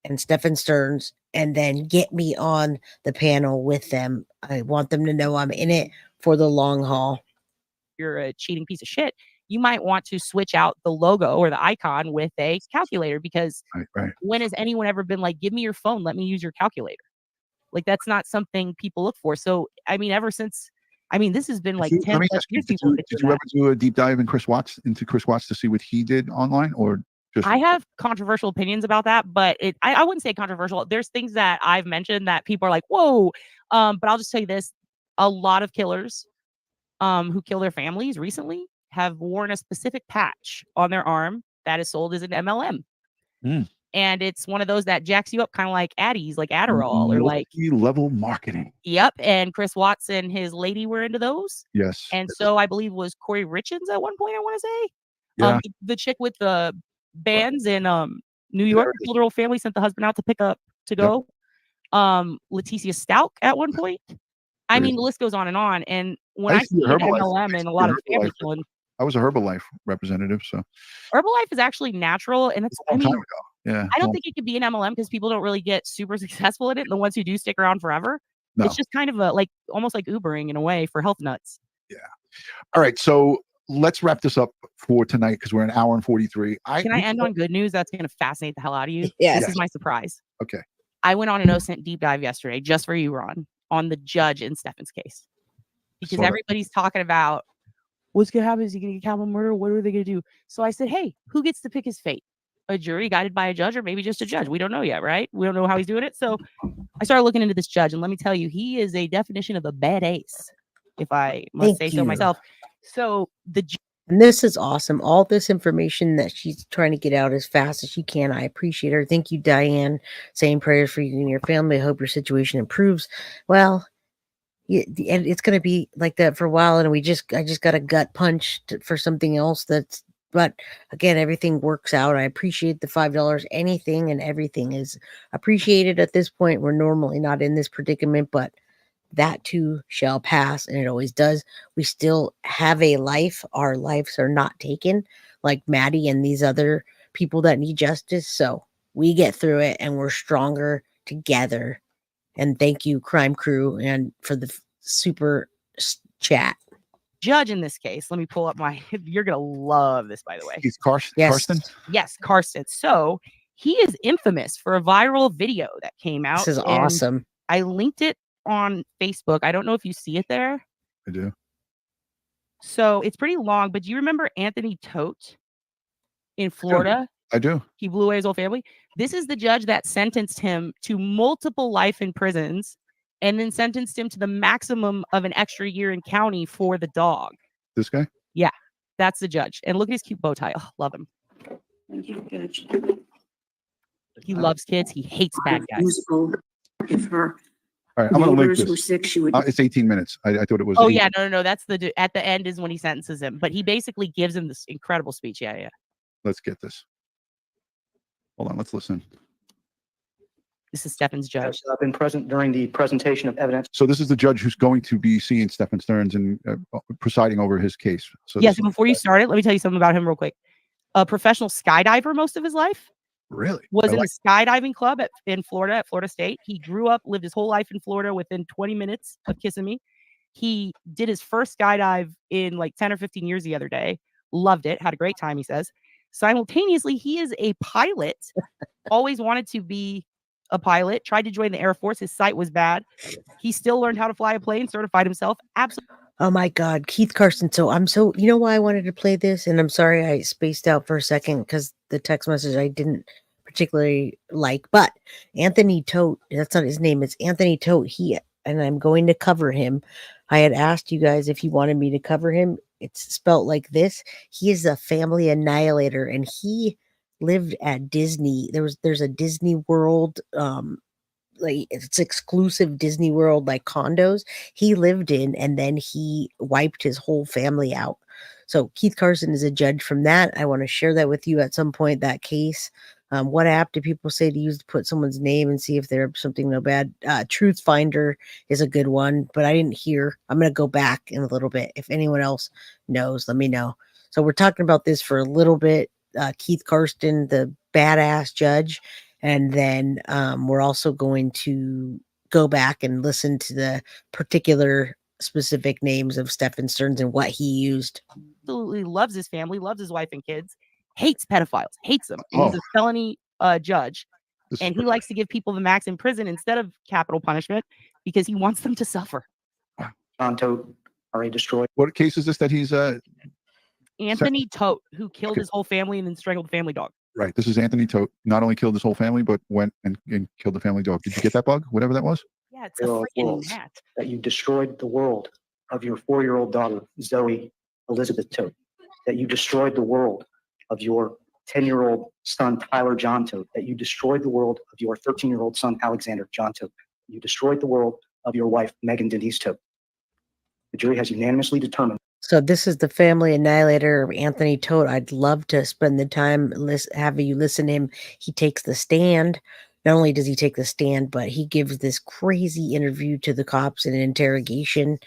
and Stephan STERNS, and then get me on the panel with them. I want them to know I'm in it for the long haul. You're a cheating piece of shit. You might want to switch out the logo or the icon with a calculator, because Right. when has anyone ever been like, give me your phone, let me use your calculator? Like, that's not something people look for. So, I mean, ever since, I mean, this has been like 10 Let me plus ask you, years. did People have you, been did doing you ever do a deep dive into Chris Watts to see what he did online, or just? I have controversial opinions about that, but I wouldn't say controversial. There's things that I've mentioned that people are like, whoa. But I'll just tell you this. A lot of killers who kill their families recently have worn a specific patch on their arm that is sold as an MLM. Mm. And it's one of those that jacks you up, kind of like Addies, like Adderall, or like multi-level marketing. Yep. And Chris Watts and his lady were into those. Yes. And so I believe was Corey Richards at one point, I want to say. Yeah. The chick with the bands in New York, killed her whole family, sent the husband out to go. Leticia Stout at one point. I mean, the list goes on. And when I see an MLM and a lot of family killing, I was a Herbalife representative, so Herbalife is actually natural, and it's, I mean, yeah, I don't think it could be an MLM because people don't really get super successful in it. And the ones who do stick around forever, No. it's just kind of a like almost like Ubering in a way for health nuts. Yeah. All right, so let's wrap this up for tonight because we're an hour and 43. Can I end on good news? That's going to fascinate the hell out of you. Yes. This is my surprise. Okay. I went on an OSINT deep dive yesterday just for you, Ron, on the judge in Stephan's case. Because everybody's talking about what's going to happen. Is he going to get capital murder? What are they going to do? So I said, hey, who gets to pick his fate? A jury guided by a judge, or maybe just a judge? We don't know yet, right? We don't know how he's doing it. So I started looking into this judge, and let me tell you, he is a definition of a bad ace, if I must say so myself. So and this is awesome. All this information that she's trying to get out as fast as she can. I appreciate her. Thank you, Diane. Saying prayers for you and your family. I hope your situation improves. Well, and it's going to be like that for a while. And I just got a gut punch for something else. But again, everything works out. I appreciate the $5. Anything and everything is appreciated at this point. We're normally not in this predicament, but that too shall pass, and it always does. We still have a life. Our lives are not taken like Maddie and these other people that need justice. So we get through it, and we're stronger together. And thank you, Crime Crew, and for the super chat. Judge in this case, let me pull up my, you're going to love this, by the way. He's Karsten? Yes. Karsten? Yes, Karsten. So he is infamous for a viral video that came out. This is awesome. I linked it on Facebook. I don't know if you see it there. I do. So it's pretty long, but do you remember Anthony Tote in Florida? I do. He blew away his whole family. This is the judge that sentenced him to multiple life in prisons and then sentenced him to the maximum of an extra year in county for the dog. This guy? Yeah, that's the judge. And look at his cute bow tie. Oh, love him. Thank you, Judge. He loves kids. He hates bad guys. If her All right, I'm going to link neighbors were this. sick, she would. It's 18 minutes. I thought it was. Oh, 8. yeah. No. That's at the end is when he sentences him. But he basically gives him this incredible speech. Yeah. Let's get this. Hold on. Let's listen. This is Stephan's judge. Has been present during the presentation of evidence. So this is the judge who's going to be seeing Stephan STERNS and presiding over his case. So yes. And before you start it, let me tell you something about him real quick. A professional skydiver most of his life. Really? Was in a skydiving club in Florida, at Florida State. He grew up, lived his whole life in Florida within 20 minutes of Kissimmee. He did his first skydive in like 10 or 15 years the other day. Loved it. Had a great time, he says. Simultaneously, he is a pilot. Always wanted to be a pilot. Tried to join the Air Force. His sight was bad. He still learned how to fly a plane, certified himself. Absolutely. Oh my God, Keith Karsten. So you know why I wanted to play this? And I'm sorry I spaced out for a second because the text message I didn't particularly like, but Anthony Tote, that's not his name. It's Anthony Tote. And I'm going to cover him. I had asked you guys if you wanted me to cover him. It's spelt like this. He is a family annihilator, and he lived at Disney. There's a Disney World, like it's exclusive Disney World like condos he lived in, and then he wiped his whole family out. So Keith Karsten is a judge from that. I want to share that with you at some point, that case. What app do people say to use to put someone's name and see if they're something no bad? Truth Finder is a good one, but I didn't hear. I'm going to go back in a little bit. If anyone else knows, let me know. So we're talking about this for a little bit. Keith Karsten, the badass judge, and then we're also going to go back and listen to the particular specific names of Stephan Sterns and what he used. Absolutely loves his family, loves his wife and kids, hates pedophiles, hates them. And he's a felony judge. And he likes to give people the max in prison instead of capital punishment because he wants them to suffer. Soto already destroyed. What case is this that he's Anthony Tote, who killed his whole family and then strangled the family dog. Right. This is Anthony Tote. Not only killed his whole family, but went and killed the family dog. Did you get that bug? Whatever that was? Yeah, it's a freaking gnat. That you destroyed the world of your 4-year-old daughter, Zoe Elizabeth Tote. That you destroyed the world of your 10-year-old son, Tyler John Tote. That you destroyed the world of your 13-year-old son, Alexander John Tote. You destroyed the world of your wife, Megan Denise Tote. The jury has unanimously determined. So this is the family annihilator of Anthony Tote. I'd love to spend the time having you listen to him. He takes the stand. Not only does he take the stand, but he gives this crazy interview to the cops in an interrogation.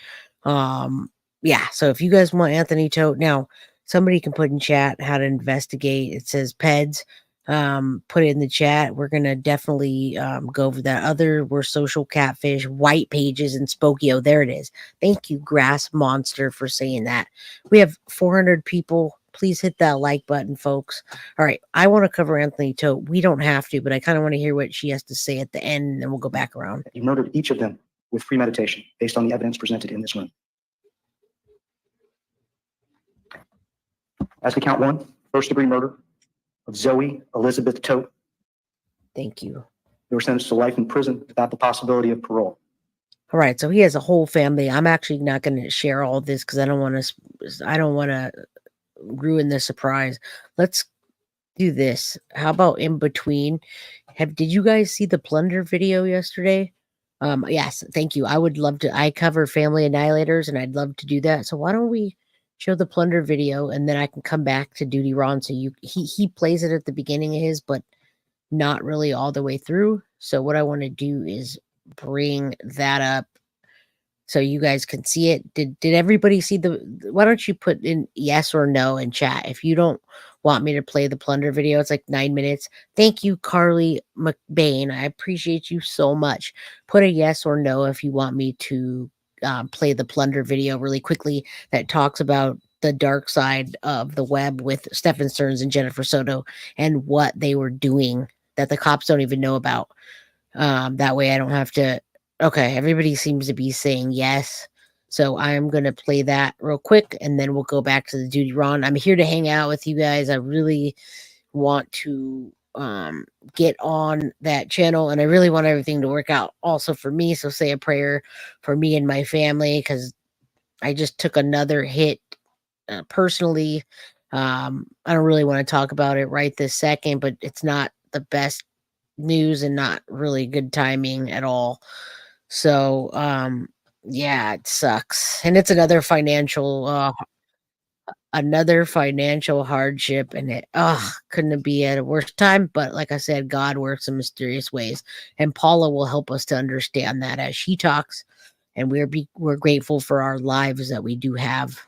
Yeah, so if you guys want Anthony Tote, now somebody can put in chat how to investigate. It says PEDS. Put it in the chat. We're gonna definitely go over that. We're social catfish, white pages, and Spokio. There it is. Thank you, Grass Monster, for saying that. We have 400 people. Please hit that like button, folks. All right, I want to cover Anthony Tote. We don't have to, but I kind of want to hear what she has to say at the end, and then we'll go back around. You murdered each of them with premeditation based on the evidence presented in this room. As to count 1, first-degree murder of Zoe Elizabeth Tote. Thank you. They were sentenced to life in prison without the possibility of parole. All right, so he has a whole family. I'm actually not going to share all this because I don't want to ruin the surprise. Let's do this. How about in between? Did you guys see the Plunder video yesterday? Yes, thank you. I would love to. I cover family annihilators, and I'd love to do that. So why don't we show the Plunder video, and then I can come back to Duty Ron. So he plays it at the beginning of his, but not really all the way through. So what I want to do is bring that up so you guys can see it. Did everybody see why don't you put in yes or no in chat if you don't want me to play the Plunder video? It's like 9 minutes. Thank you, Carly McBain. I appreciate you so much. Put a yes or no if you want me to play the Plunder video really quickly that talks about the dark side of the web with Stephan Sterns and Jennifer Soto and what they were doing that the cops don't even know about. That way I don't have to. Okay, everybody seems to be saying yes. So I'm going to play that real quick and then we'll go back to the Duty Ron. I'm here to hang out with you guys. I really want to get on that channel and I really want everything to work out also for me. So say a prayer for me and my family because I just took another hit personally. I don't really want to talk about it right this second, but it's not the best news and not really good timing at all. So yeah, it sucks. And it's another financial hardship, and it couldn't it be at a worse time. But like I said, God works in mysterious ways, and Paula will help us to understand that as she talks, and we're grateful for our lives that we do have.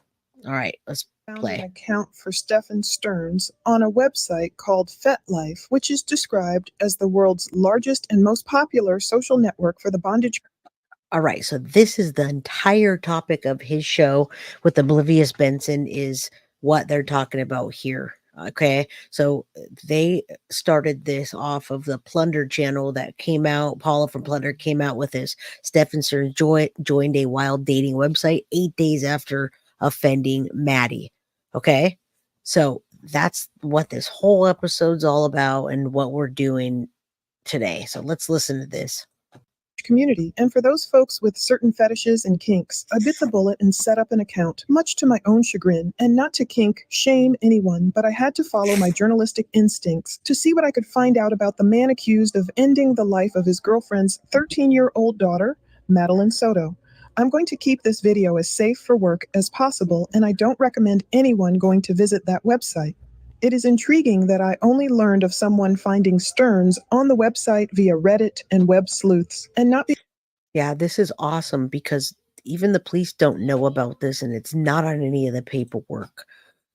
All right, let's play. An account for Stephan Sterns on a website called FetLife, which is described as the world's largest and most popular social network for the bondage. All right, so this is the entire topic of his show with Oblivious Benson is what they're talking about here. Okay, so they started this off of the Plunder channel that came out. Paula from Plunder came out with this. Stephan Sterns joined a wild dating website 8 days after offending Maddie. Okay, so that's what this whole episode's all about and what we're doing today. So let's listen to this. Community, and for those folks with certain fetishes and kinks, I bit the bullet and set up an account, much to my own chagrin, and not to shame anyone, but I had to follow my journalistic instincts to see what I could find out about the man accused of ending the life of his girlfriend's 13-year-old daughter, Madeline Soto. I'm going to keep this video as safe for work as possible, and I don't recommend anyone going to visit that website. It is intriguing that I only learned of someone finding Sterns on the website via Reddit and web sleuths, and not. Yeah, this is awesome because even the police don't know about this, and it's not on any of the paperwork.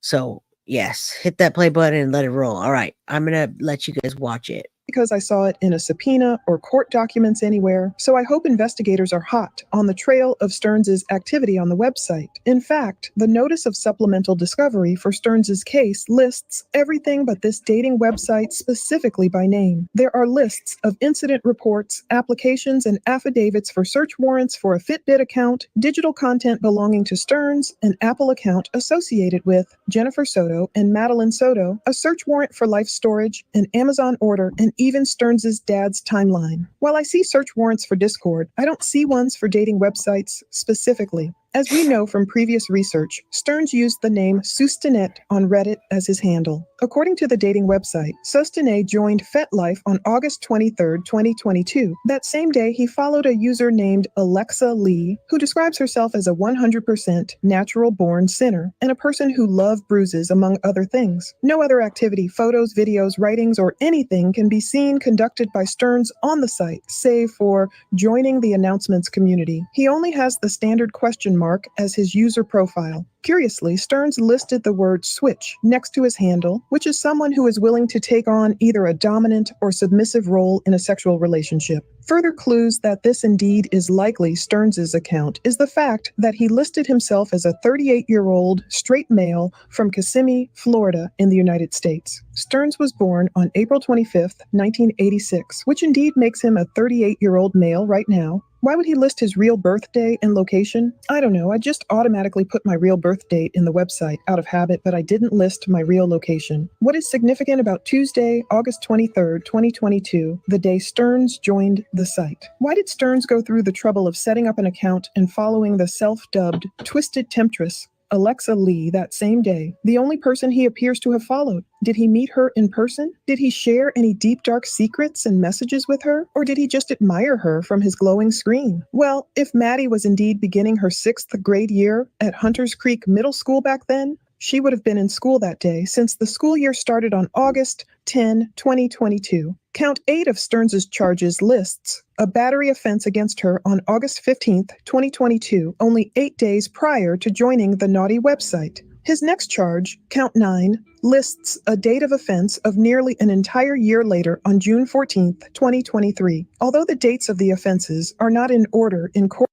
So yes, hit that play button and let it roll. All right, I'm gonna let you guys watch it. Because I saw it in a subpoena or court documents anywhere, so I hope investigators are hot on the trail of Stearns' activity on the website. In fact, the notice of supplemental discovery for Stearns' case lists everything but this dating website specifically by name. There are lists of incident reports, applications, and affidavits for search warrants for a Fitbit account, digital content belonging to Stearns, an Apple account associated with Jennifer Soto and Madeline Soto, a search warrant for life storage, an Amazon order, and even Stearns' dad's timeline. While I see search warrants for Discord, I don't see ones for dating websites specifically. As we know from previous research, Stearns used the name Sustanet on Reddit as his handle. According to the dating website, Sustanet joined FetLife on August 23, 2022. That same day, he followed a user named Alexa Lee, who describes herself as a 100% natural-born sinner and a person who loved bruises, among other things. No other activity, photos, videos, writings, or anything can be seen conducted by Stearns on the site, save for joining the announcements community. He only has the standard question mark as his user profile. Curiously, Stearns listed the word switch next to his handle, which is someone who is willing to take on either a dominant or submissive role in a sexual relationship. Further clues that this indeed is likely Stearns' account is the fact that he listed himself as a 38-year-old straight male from Kissimmee, Florida, in the United States. Stearns was born on April 25, 1986, which indeed makes him a 38-year-old male right now. Why would he list his real birthday and location? I don't know. I just automatically put my real birth date in the website out of habit, but I didn't list my real location. What is significant about Tuesday, August 23rd, 2022, the day Stearns joined the site? Why did Stearns go through the trouble of setting up an account and following the self-dubbed Twisted Temptress Alexa Lee that same day, the only person he appears to have followed? Did he meet her in person? Did he share any deep, dark secrets and messages with her? Or did he just admire her from his glowing screen? Well, if Maddie was indeed beginning her 6th grade year at Hunters Creek Middle School back then, she would have been in school that day since the school year started on August 10, 2022. Count 8 of Stearns' charges lists a battery offense against her on August 15, 2022, only 8 days prior to joining the naughty website. His next charge, count 9, lists a date of offense of nearly an entire year later on June 14, 2023. Although the dates of the offenses are not in order in court.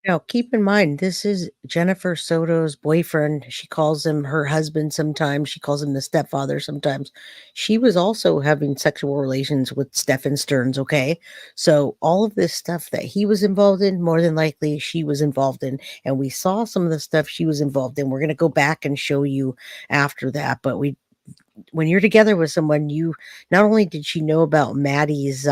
Now, keep in mind, this is Jennifer Soto's boyfriend. She calls him her husband sometimes. She calls him the stepfather sometimes. She was also having sexual relations with Stephan Stearns, okay? So all of this stuff that he was involved in, more than likely she was involved in. And we saw some of the stuff she was involved in. We're going to go back and show you after that. But when you're together with someone, you not only did she know about Maddie's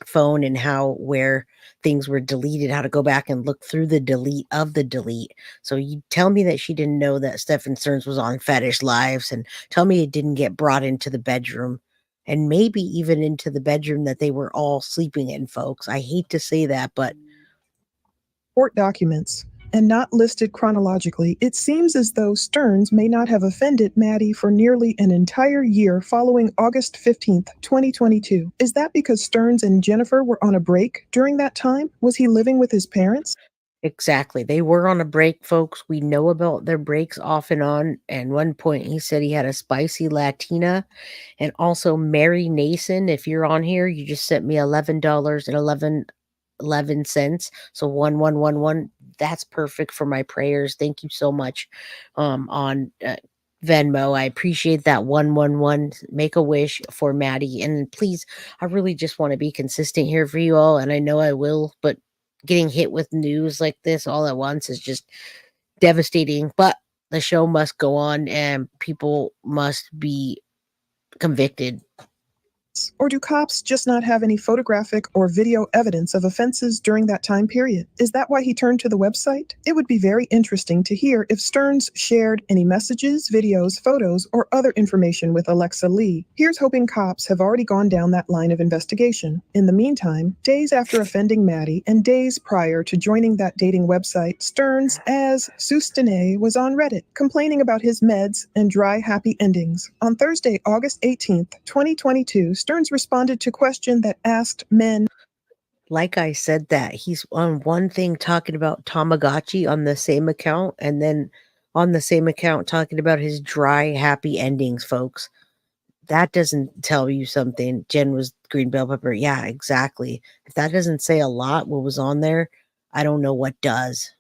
phone and where things were deleted, how to go back and look through the delete of the delete. So you tell me that she didn't know that Stephan Stearns was on Fetish Lives, and tell me it didn't get brought into the bedroom, and maybe even into the bedroom that they were all sleeping in, folks. I hate to say that, but Court documents and not listed chronologically, it seems as though Stearns may not have offended Maddie for nearly an entire year following August 15th, 2022. Is that because Stearns and Jennifer were on a break during that time? Was he living with his parents? exactly. They were on a break, folks. We know about their breaks off and on. And one point he said he had a spicy Latina, and also Mary Nason. If you're on here, you just sent me $11.11. So 1111. That's perfect for my prayers. Thank you so much. On Venmo, I appreciate that 111. Make a wish for Maddie, and please, I really just want to be consistent here for you all, and I know I will. But getting hit with news like this all at once is just devastating. But the show must go on, and people must be convicted. Or do cops just not have any photographic or video evidence of offenses during that time period? Is that why he turned to the website? It would be very interesting to hear if Stearns shared any messages, videos, photos, or other information with Alexa Lee. Here's hoping cops have already gone down that line of investigation. In the meantime, days after offending Maddie and days prior to joining that dating website, Stearns, as Sustene, was on Reddit, complaining about his meds and dry, happy endings. On Thursday, August 18th, 2022, Stearns responded to a question that asked men. Like I said, that he's on one thing talking about Tamagotchi on the same account, and then on the same account talking about his dry, happy endings, folks. That doesn't tell you something. Jen was green bell pepper. Yeah, exactly. If that doesn't say a lot, what was on there, I don't know what does.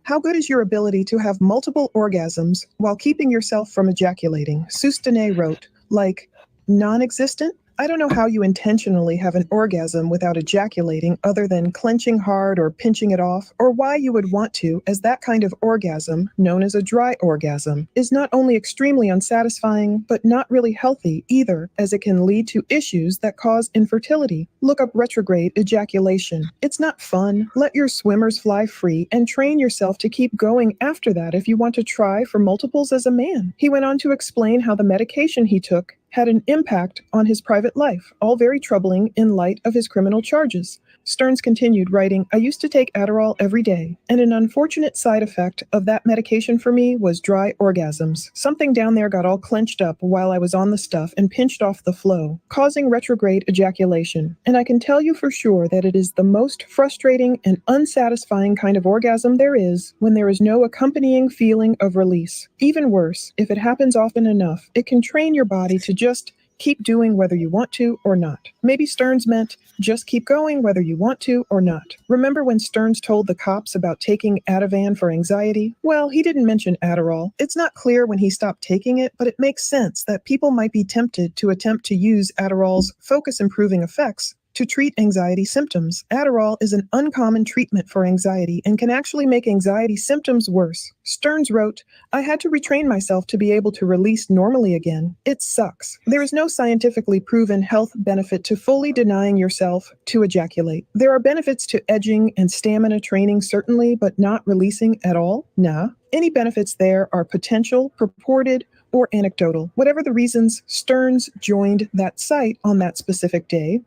How good is your ability to have multiple orgasms while keeping yourself from ejaculating? Sustene wrote, like, non-existent? I don't know how you intentionally have an orgasm without ejaculating other than clenching hard or pinching it off, or why you would want to, as that kind of orgasm, known as a dry orgasm, is not only extremely unsatisfying, but not really healthy either, as it can lead to issues that cause infertility. Look up retrograde ejaculation. It's not fun. Let your swimmers fly free and train yourself to keep going after that if you want to try for multiples as a man. He went on to explain how the medication he took had an impact on his private life, all very troubling in light of his criminal charges. Stearns continued, writing, I used to take Adderall every day, and an unfortunate side effect of that medication for me was dry orgasms. Something down there got all clenched up while I was on the stuff and pinched off the flow, causing retrograde ejaculation. And I can tell you for sure that it is the most frustrating and unsatisfying kind of orgasm there is when there is no accompanying feeling of release. Even worse, if it happens often enough, it can train your body to just keep doing whether you want to or not. Maybe Stearns meant just keep going whether you want to or not. Remember when Stearns told the cops about taking Ativan for anxiety? Well, he didn't mention Adderall. It's not clear when he stopped taking it, but it makes sense that people might be tempted to attempt to use Adderall's focus-improving effects to treat anxiety symptoms. Adderall is an uncommon treatment for anxiety and can actually make anxiety symptoms worse. Stearns wrote, I had to retrain myself to be able to release normally again. It sucks. There is no scientifically proven health benefit to fully denying yourself to ejaculate. There are benefits to edging and stamina training, certainly, but not releasing at all? Nah. Any benefits there are potential, purported, or anecdotal. Whatever the reasons, Stearns joined that site on that specific day.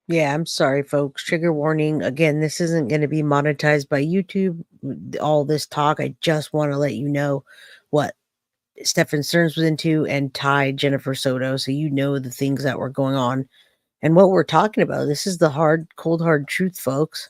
Yeah, I'm sorry, folks. Trigger warning. Again, this isn't going to be monetized by YouTube. All this talk, I just want to let you know what Stephan Stearns was into and tied Jennifer Soto, so you know the things that were going on and what we're talking about. This is the cold, hard truth, folks.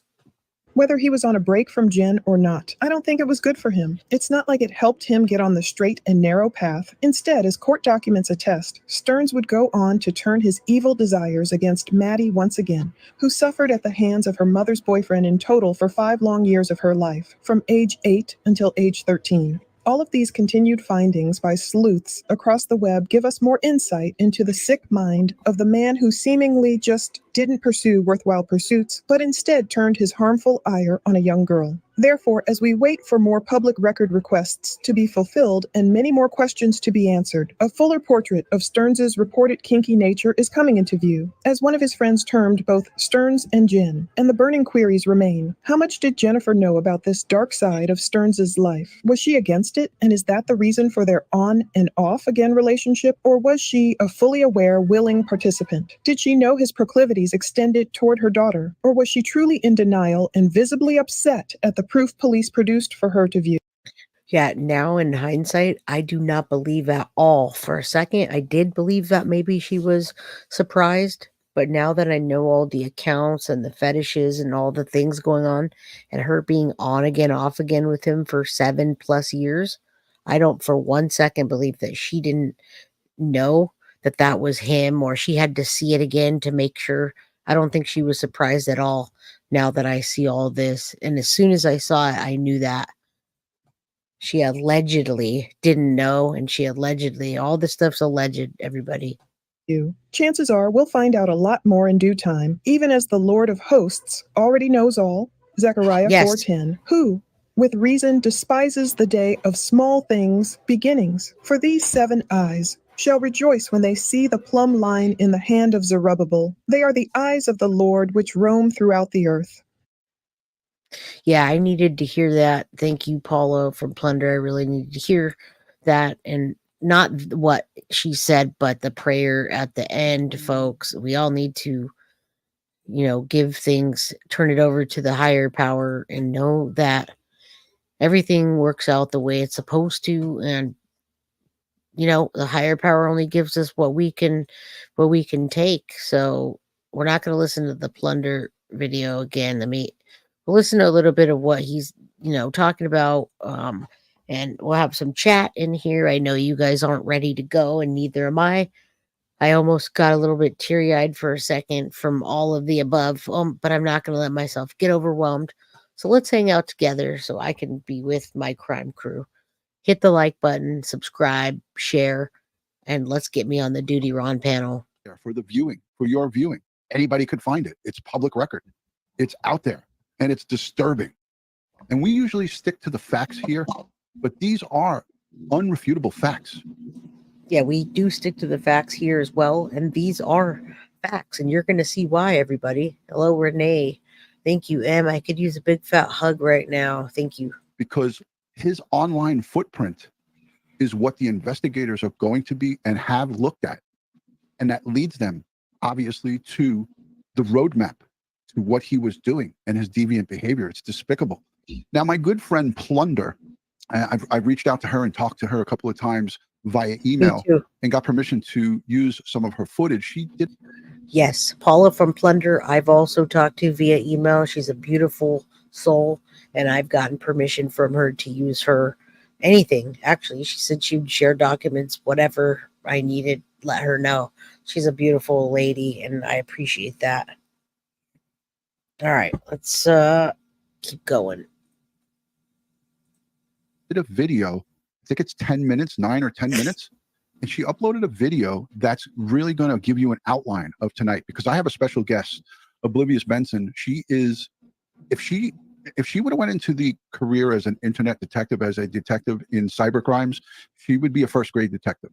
Whether he was on a break from Jen or not, I don't think it was good for him. It's not like it helped him get on the straight and narrow path. Instead, as court documents attest, Stearns would go on to turn his evil desires against Maddie once again, who suffered at the hands of her mother's boyfriend in total for 5 long years of her life, from age 8 until age 13. All of these continued findings by sleuths across the web give us more insight into the sick mind of the man who seemingly just didn't pursue worthwhile pursuits, but instead turned his harmful ire on a young girl. Therefore, as we wait for more public record requests to be fulfilled and many more questions to be answered, a fuller portrait of Stearns's reported kinky nature is coming into view, as one of his friends termed both Stearns and Jen, and the burning queries remain. How much did Jennifer know about this dark side of Stearns's life? Was she against it, and is that the reason for their on and off again relationship, or was she a fully aware, willing participant? Did she know his proclivities extended toward her daughter, or was she truly in denial and visibly upset at the proof police produced for her to view? Yeah, now in hindsight, I do not believe at all. For a second, I did believe that maybe she was surprised, but now that I know all the accounts and the fetishes and all the things going on, and her being on again, off again with him for 7+ years, I don't for 1 second believe that she didn't know that that was him, or she had to see it again to make sure. I don't think she was surprised at all now that I see all this. And as soon as I saw it, I knew that she allegedly didn't know, and she allegedly, all this stuff's alleged, everybody. Chances are we'll find out a lot more in due time, even as the Lord of Hosts already knows all, Zechariah Yes. 4:10, who, with reason, despises the day of small things, beginnings. For these 7 eyes shall rejoice when they see the plumb line in the hand of Zerubbabel. They are the eyes of the Lord which roam throughout the earth. Yeah, I needed to hear that. Thank you, Paula from Plunder. I really needed to hear that, and not what she said, but the prayer at the end, folks. We all need to, give things, turn it over to the higher power, and know that everything works out the way it's supposed to. And the higher power only gives us what we can take. So we're not going to listen to the Plunder video again. We'll listen to a little bit of what he's talking about, and we'll have some chat in here. I know you guys aren't ready to go, and neither am I. I almost got a little bit teary-eyed for a second from all of the above, but I'm not going to let myself get overwhelmed. So let's hang out together so I can be with my crime crew. Hit the like button, subscribe, share, and let's get me on the Duty Ron panel. For the viewing, for your viewing. Anybody could find it. It's public record. It's out there, and it's disturbing. And we usually stick to the facts here, but these are unrefutable facts. Yeah, we do stick to the facts here as well, and these are facts, and you're going to see why, everybody. Hello, Renee. Thank you, Em. I could use a big fat hug right now. Thank you. Because his online footprint is what the investigators are going to be and have looked at. And that leads them, obviously, to the roadmap to what he was doing and his deviant behavior. It's despicable. Now, my good friend Plunder, I've reached out to her and talked to her a couple of times via email and got permission to use some of her footage. She did. Yes, Paula from Plunder, I've also talked to via email. She's a beautiful soul, and I've gotten permission from her to use her anything. Actually, she said she would share documents, whatever I needed, let her know. She's a beautiful lady, and I appreciate that. All right, let's keep going. Did a video, I think it's 10 minutes, 9 or 10 minutes. And she uploaded a video that's really going to give you an outline of tonight, because I have a special guest, Oblivious Benson. She is, if she would have went into the career as an internet detective, as a detective in cyber crimes, she would be a first grade detective.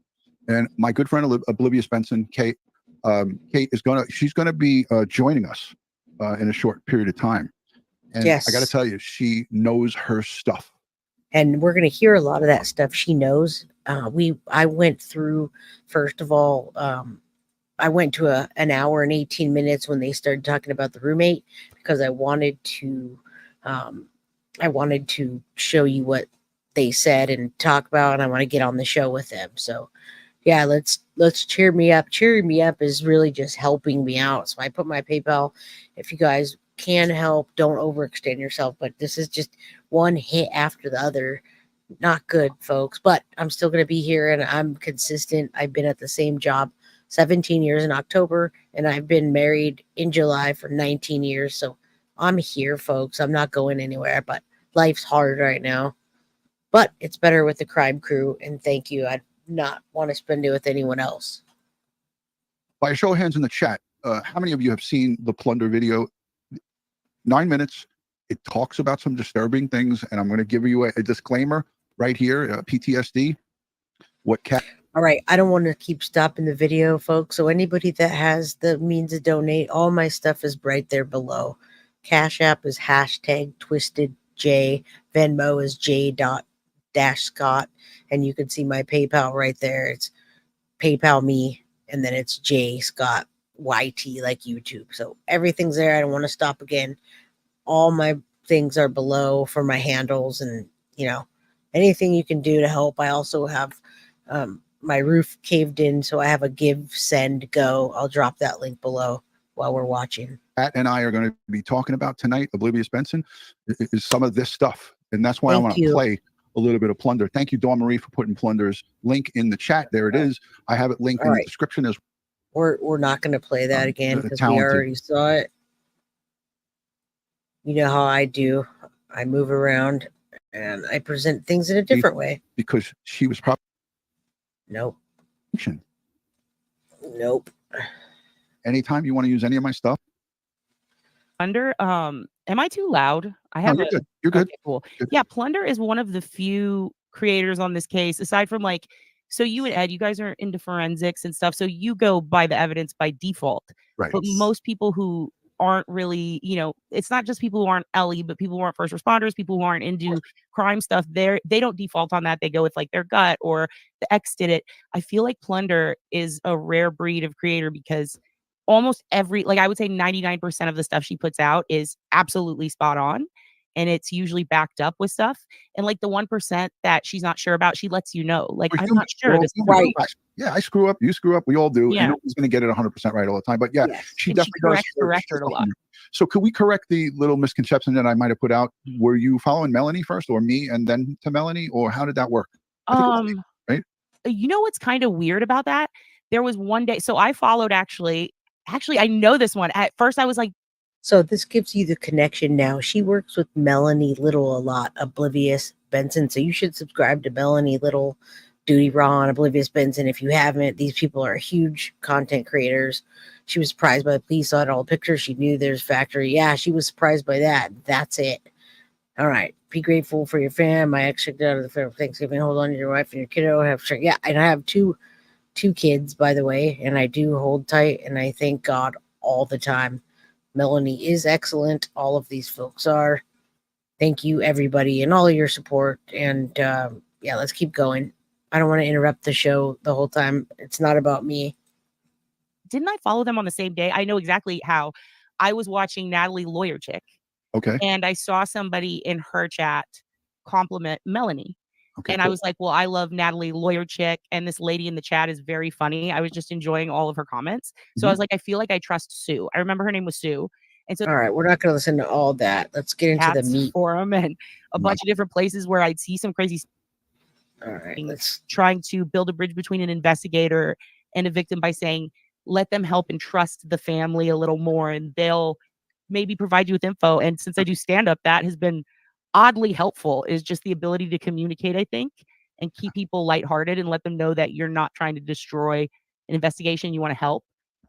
And my good friend Oblivious Benson, Kate is she's gonna be joining us in a short period of time. And yes, I got to tell you, she knows her stuff. And we're going to hear a lot of that stuff she knows. I went through, first of all, I went to an hour and 18 minutes when they started talking about the roommate, because I wanted to show you what they said and talk about, and I want to get on the show with them. So yeah, let's cheer me up. Cheering me up is really just helping me out. So I put my PayPal. If you guys can help, don't overextend yourself, but this is just one hit after the other. Not good, folks, but I'm still going to be here, and I'm consistent. I've been at the same job 17 years in October, and I've been married in July for 19 years. So I'm here, folks. I'm not going anywhere, but life's hard right now, but it's better with the crime crew. And thank you. I'd not want to spend it with anyone else. By a show of hands in the chat, how many of you have seen the Plunder video? 9 minutes. It talks about some disturbing things, and I'm going to give you a disclaimer right here. PTSD. All right, I don't want to keep stopping the video, folks. So anybody that has the means to donate, all my stuff is right there below. Cash App is #TwistedJ. Venmo is J.Scott, and you can see my PayPal right there. It's PayPal me, and then it's J Scott YT, like YouTube. So everything's there. I don't want to stop again. All my things are below for my handles, and anything you can do to help. I also have my roof caved in, so I have a give, send, go. I'll drop that link below while we're watching. Pat and I are going to be talking about tonight, Oblivious Benson, is some of this stuff, and that's why I want to play a little bit of Plunder. Thank you, Dawn Marie, for putting Plunder's link in the chat. There it is. I have it linked in the description as well. We're not going to play that again because we already saw it. You know how I do. I move around and I present things in a different way. Because she was probably... Nope. Anytime you want to use any of my stuff. Plunder, am I too loud? I have no, you're good. Okay, cool. Yeah, Plunder is one of the few creators on this case, aside from so you and Ed, you guys are into forensics and stuff, so you go by the evidence by default. Right. But most people who aren't really, it's not just people who aren't Ellie, but people who aren't first responders, people who aren't into crime stuff, they don't default on that. They go with their gut, or the X did it. I feel like Plunder is a rare breed of creator, because almost every, I would say 99% of the stuff she puts out is absolutely spot on, and it's usually backed up with stuff. And the 1% that she's not sure about, she lets you know. I'm not sure. This right. Yeah, I screw up. You screw up. We all do. Yeah. And nobody's going to get it 100% right all the time. But yeah, Yes. she And definitely corrects the does. record a lot. So could we correct the little misconception that I might have put out? Were you following Melanie first, or me and then to Melanie, or how did that work? I think it was me, right? You know what's kind of weird about that? There was one day, so I followed actually I know this one. At first I was like, So this gives you the connection now. She works with Melanie Little a lot, Oblivious, Benson. So you should subscribe to Melanie Little, Duty Ron, Oblivious, Benson. If you haven't, these people are huge content creators. She was surprised by the police, saw all the pictures. She knew there's factory. Yeah, she was surprised by that. That's it. All right. Be grateful for your fam. I actually got out of the fair Thanksgiving. Hold on to your wife and your kiddo. Yeah, and I have two kids, by the way, and I do hold tight, and I thank God all the time. Melanie is excellent. All of these folks are. Thank you, everybody, and all of your support. And yeah, let's keep going. I don't want to interrupt the show the whole time. It's not about me. didn't I follow them on the same day? I know exactly how. I was watching Natalie Lawyer Chick, Okay. and I saw somebody in her chat compliment Melanie. Okay. And I was like, well, I love Natalie Lawyer Chick, and this lady in the chat is very funny. I was just enjoying all of her comments. So I was like, I feel like I trust Sue. I remember her name was Sue. And so All right, we're not going to listen to all that. Let's get into the Cats meat. forum and a bunch of different places where I'd see some crazy All right, let's. trying to build a bridge between an investigator and a victim by saying, let them help and trust the family a little more, and they'll maybe provide you with info. And since I do stand up, that has been oddly helpful, is just the ability to communicate, I think, and keep people lighthearted and let them know that you're not trying to destroy an investigation. You want to help.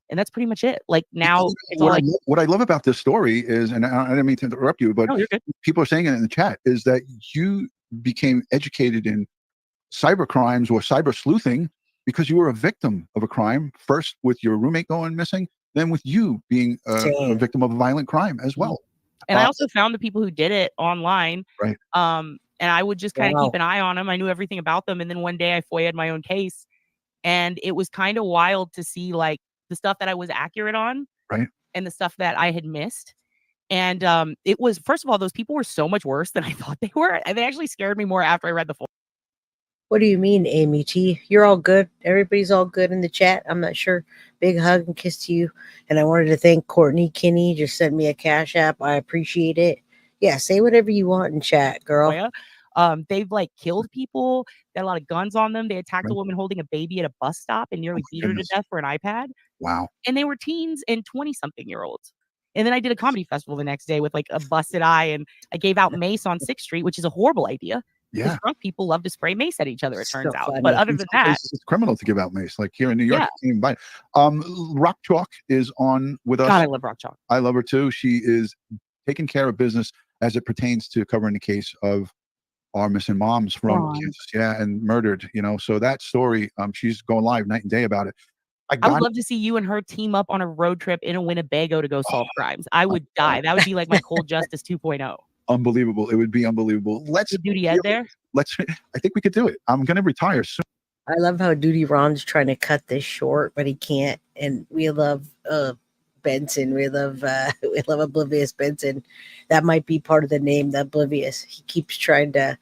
And that's pretty much it. Like now, it's all like, What I love about this story is, and I didn't mean to interrupt you, but no, you're good. people are saying it in the chat, is that you became educated in cyber crimes or cyber sleuthing because you were a victim of a crime, first with your roommate going missing, then with you being a victim of a violent crime as well. And I also found the people who did it online. Right. And I would just kind of keep an eye on them. I knew everything about them. And then one day I FOIA'd my own case, and it was kind of wild to see like the stuff that I was accurate on, right, and the stuff that I had missed. And it was, first of all, those people were so much worse than I thought they were. And they actually scared me more after I read the full. What do you mean, Amy T? You're all good. Everybody's all good in the chat. I'm not sure. Big hug and kiss to you. And I wanted to thank Courtney Kinney. Just sent me a Cash App. I appreciate it. Yeah, say whatever you want in chat, girl. They've like killed people. They had a lot of guns on them. They attacked a woman holding a baby at a bus stop and nearly beat her to death for an iPad. Wow. And they were teens and 20-something-year-olds. And then I did a comedy festival the next day with like a busted eye, and I gave out mace on 6th Street, which is a horrible idea. Yeah. Drunk people love to spray mace at each other, it turns out. funny. But other than that, it's criminal to give out mace. Like here in New York, you can't even buy it. Rock Chalk is on with us. God, I love Rock Chalk. I love her too. She is taking care of business as it pertains to covering the case of our missing moms from Kansas, and murdered. So that story, she's going live night and day about it. I would love to see you and her team up on a road trip in a Winnebago to go solve crimes. I would die. That would be like my Cold Justice 2.0. Unbelievable. It would be unbelievable. Let's Duty Ed there. I think we could do it. I'm going to retire soon. I love how Duty Ron's trying to cut this short, but he can't. And we love Benson. We love Oblivious Benson. That might be part of the name, the Oblivious. He keeps trying to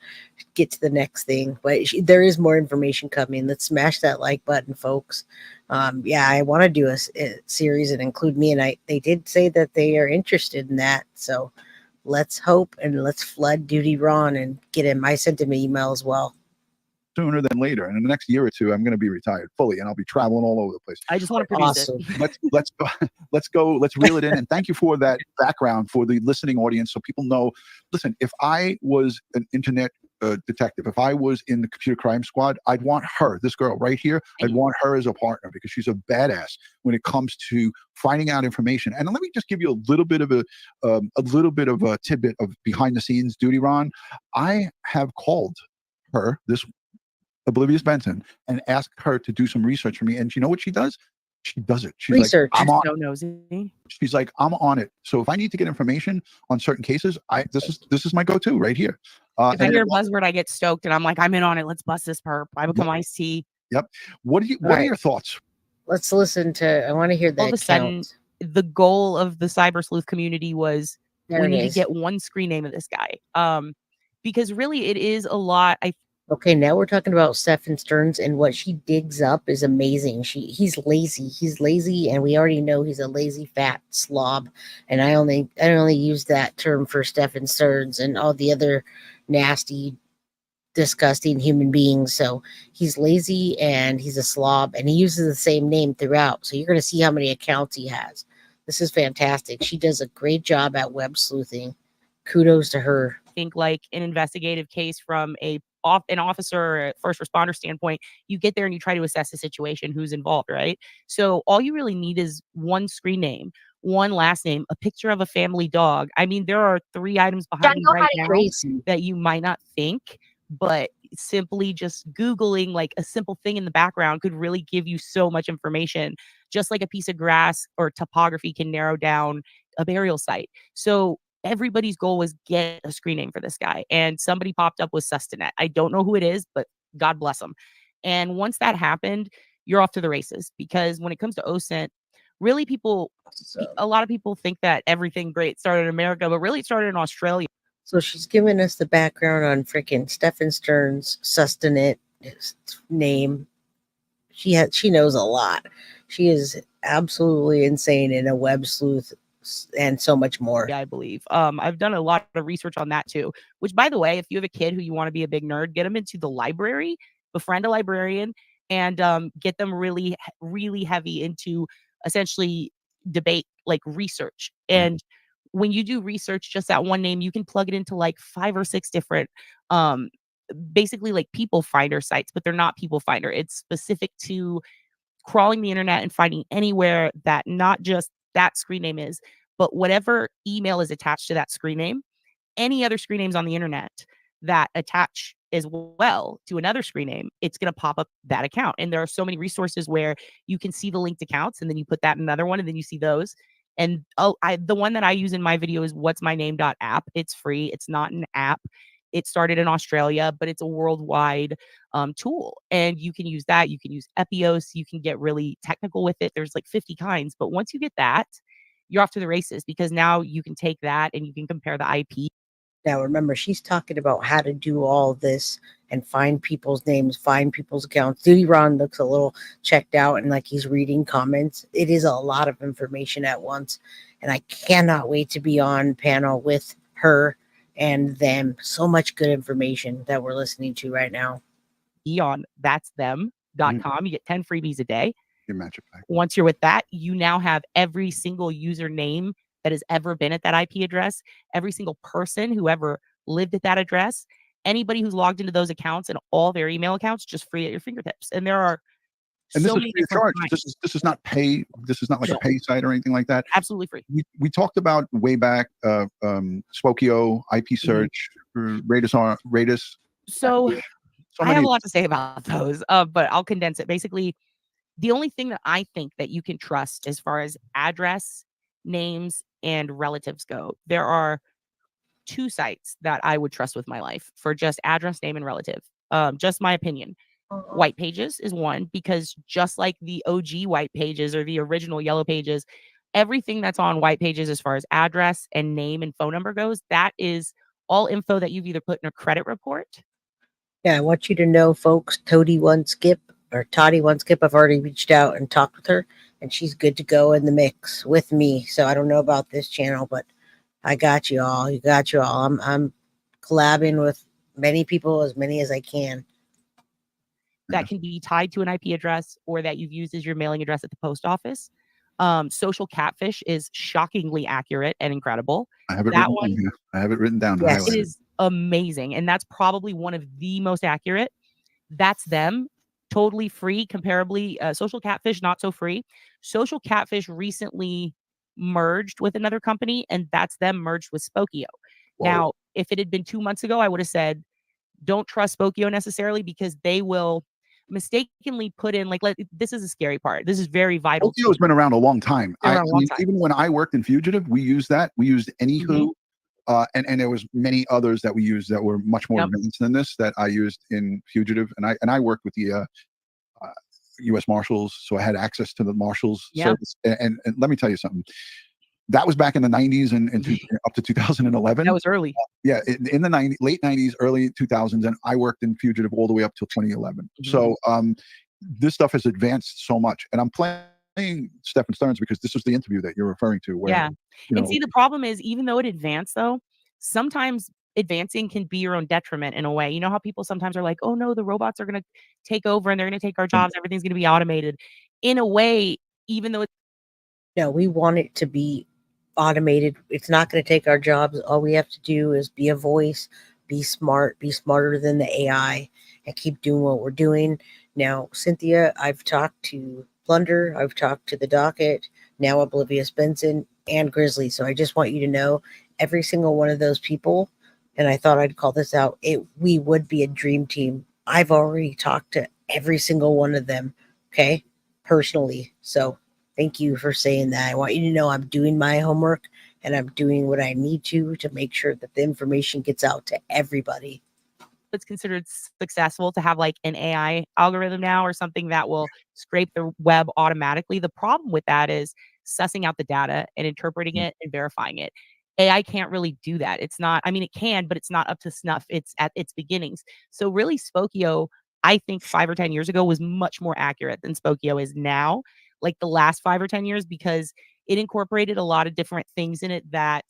get to the next thing, but there is more information coming. Let's smash that like button, folks. I want to do a series and include me, and they did say that they are interested in that. So let's hope, and let's flood Duty Ron and get him. I sent him an email as well. Sooner than later. And in the next year or two, I'm going to be retired fully, and I'll be traveling all over the place. I just want to produce it. Let's go. Let's reel it in. And thank you for that background for the listening audience, so people know. Listen, if I was an internet detective, if I was in the computer crime squad, I'd want her, this girl right here. I'd want her as a partner because she's a badass when it comes to finding out information. And let me just give you a little bit of a tidbit of behind the scenes, Duty Ron. I have called her, this Oblivious Benson, and asked her to do some research for me. And you know what she does? She does it. She's research. Like, I'm on. So nosy. She's like, I'm on it. So if I need to get information on certain cases, this is my go-to right here. If I hear a buzzword, I get stoked, and I'm like, I'm in on it. Let's bust this perp. I become IC. Yep. What are your thoughts? Let's listen to. I want to hear that. All of a sudden, the goal of the cyber sleuth community was we need to get one screen name of this guy. Because really, it is a lot. Okay, now we're talking about Stephan Stearns, and what she digs up is amazing. He's lazy. He's lazy, and we already know he's a lazy fat slob. And I only use that term for Stephan Stearns and all the other nasty, disgusting human beings. So he's lazy and he's a slob, and he uses the same name throughout. So you're going to see how many accounts he has. This is fantastic. She does a great job at web sleuthing. Kudos to her. Think like an investigative case from an officer or a first responder standpoint, you get there and you try to assess the situation, who's involved, right? So all you really need is one screen name, one last name, a picture of a family dog. I mean, there are 3 items behind me right now Crazy. that you might not think, but simply just Googling like a simple thing in the background could really give you so much information. Just like a piece of grass or topography can narrow down a burial site. So everybody's goal was get a screen name for this guy. And somebody popped up with Sustanet. I don't know who it is, but God bless them. And once that happened, you're off to the races, because when it comes to OSINT, really a lot of people think that everything great started in America, but really it started in Australia. So she's giving us the background on freaking Stephan Stearns, Sustanet, his name. She knows a lot. She is absolutely insane in a web sleuth and so much more. I believe. I've done a lot of research on that too, which, by the way, if you have a kid who you want to be a big nerd, get them into the library, befriend a librarian, and get them really, really heavy into essentially debate, like research. And when you do research, just that one name, you can plug it into like 5 or 6 different, basically like people finder sites, but they're not people finder. It's specific to crawling the internet and finding anywhere that not just that screen name is, but whatever email is attached to that screen name, any other screen names on the internet that attach as well to another screen name, it's going to pop up that account. And there are so many resources where you can see the linked accounts, and then you put that in another one, and then you see those. And the one that I use in my video is what's my name.app. It's free. It's not an app. It started in Australia, but it's a worldwide tool. And you can use that. You can use Epios. You can get really technical with it. There's like 50 kinds. But once you get that, you're off to the races, because now you can take that and you can compare the IP. Now, remember, she's talking about how to do all this and find people's names, find people's accounts. Duty Ron looks a little checked out and like he's reading comments. It is a lot of information at once. And I cannot wait to be on panel with her and them. So much good information that we're listening to right now. On that'sthem.com. You get 10 freebies a day. Your magic pack. Once you're with that, you now have every single username that has ever been at that IP address, every single person who ever lived at that address, anybody who's logged into those accounts and all their email accounts, just free at your fingertips. And there are And this so is many free of different charge. kinds. This is not pay. This is not like No. a pay site or anything like that. Absolutely free. We talked about way back Spokio, IP search, Radis. So So I have many. a lot to say about those, but I'll condense it. Basically, the only thing that I think that you can trust as far as address, names, and relatives go, there are 2 sites that I would trust with my life for just address, name, and relative. Just my opinion. White Pages is one, because just like the OG White Pages or the original Yellow Pages, everything that's on White Pages as far as address and name and phone number goes, that is all info that you've either put in a credit report. Yeah, I want you to know, folks, Toddy One Skip or Toddy One Skip, I've already reached out and talked with her, and she's good to go in the mix with me. So I don't know about this channel, but I got you all. You got you all. I'm collabing with many people, as many as I can. That can be tied to an IP address or that you've used as your mailing address at the post office. Social Catfish is shockingly accurate and incredible. I have it That written one, down here. I have it written down. Yes. it Highlighted. is amazing. And that's probably one of the most accurate. That's them. Totally free, comparably. Social Catfish, not so free. Social Catfish recently merged with another company, and that's them merged with Spokio. Whoa. Now, if it had been 2 months ago, I would have said, don't trust Spokio necessarily, because they will mistakenly put in, like, this is a scary part. This is very vital. Spokio has been around a long time. Been around a long time. Even when I worked in Fugitive, we used that. We used Anywho. And there was many others that we used that were much more advanced than this that I used in Fugitive, and I worked with the U.S. Marshals, so I had access to the Marshals service. And let me tell you something: that was back in the 90s and up to 2011. That was early. Yeah, in the late 90s, early 2000s, and I worked in Fugitive all the way up till 2011. So this stuff has advanced so much, and I'm playing Stephan Sterns because this was the interview that you're referring to. Where, Yeah, and see, the problem is, even though it advanced, though, sometimes advancing can be your own detriment in a way. You know how people sometimes are like, "Oh no, the robots are going to take over and they're going to take our jobs. Everything's going to be automated." In a way, even though it's No, we want it to be automated. It's not going to take our jobs. All we have to do is be a voice, be smart, be smarter than the AI, and keep doing what we're doing. Now, Cynthia, I've talked to Plunder, I've talked to the docket, now Oblivious, Benson, and Grizzly. So I just want you to know every single one of those people, and I thought I'd call this out, we would be a dream team. I've already talked to every single one of them, okay, personally. So thank you for saying that. I want you to know I'm doing my homework and I'm doing what I need to make sure that the information gets out to everybody. it's considered successful to have like an AI algorithm now or something that will scrape the web automatically. The problem with that is sussing out the data and interpreting it and verifying it. AI can't really do that. It's not, I mean, it can, but it's not up to snuff. It's at its beginnings. So really Spokio, I think 5 or 10 years ago was much more accurate than Spokio is now, like the last 5 or 10 years, because it incorporated a lot of different things in it that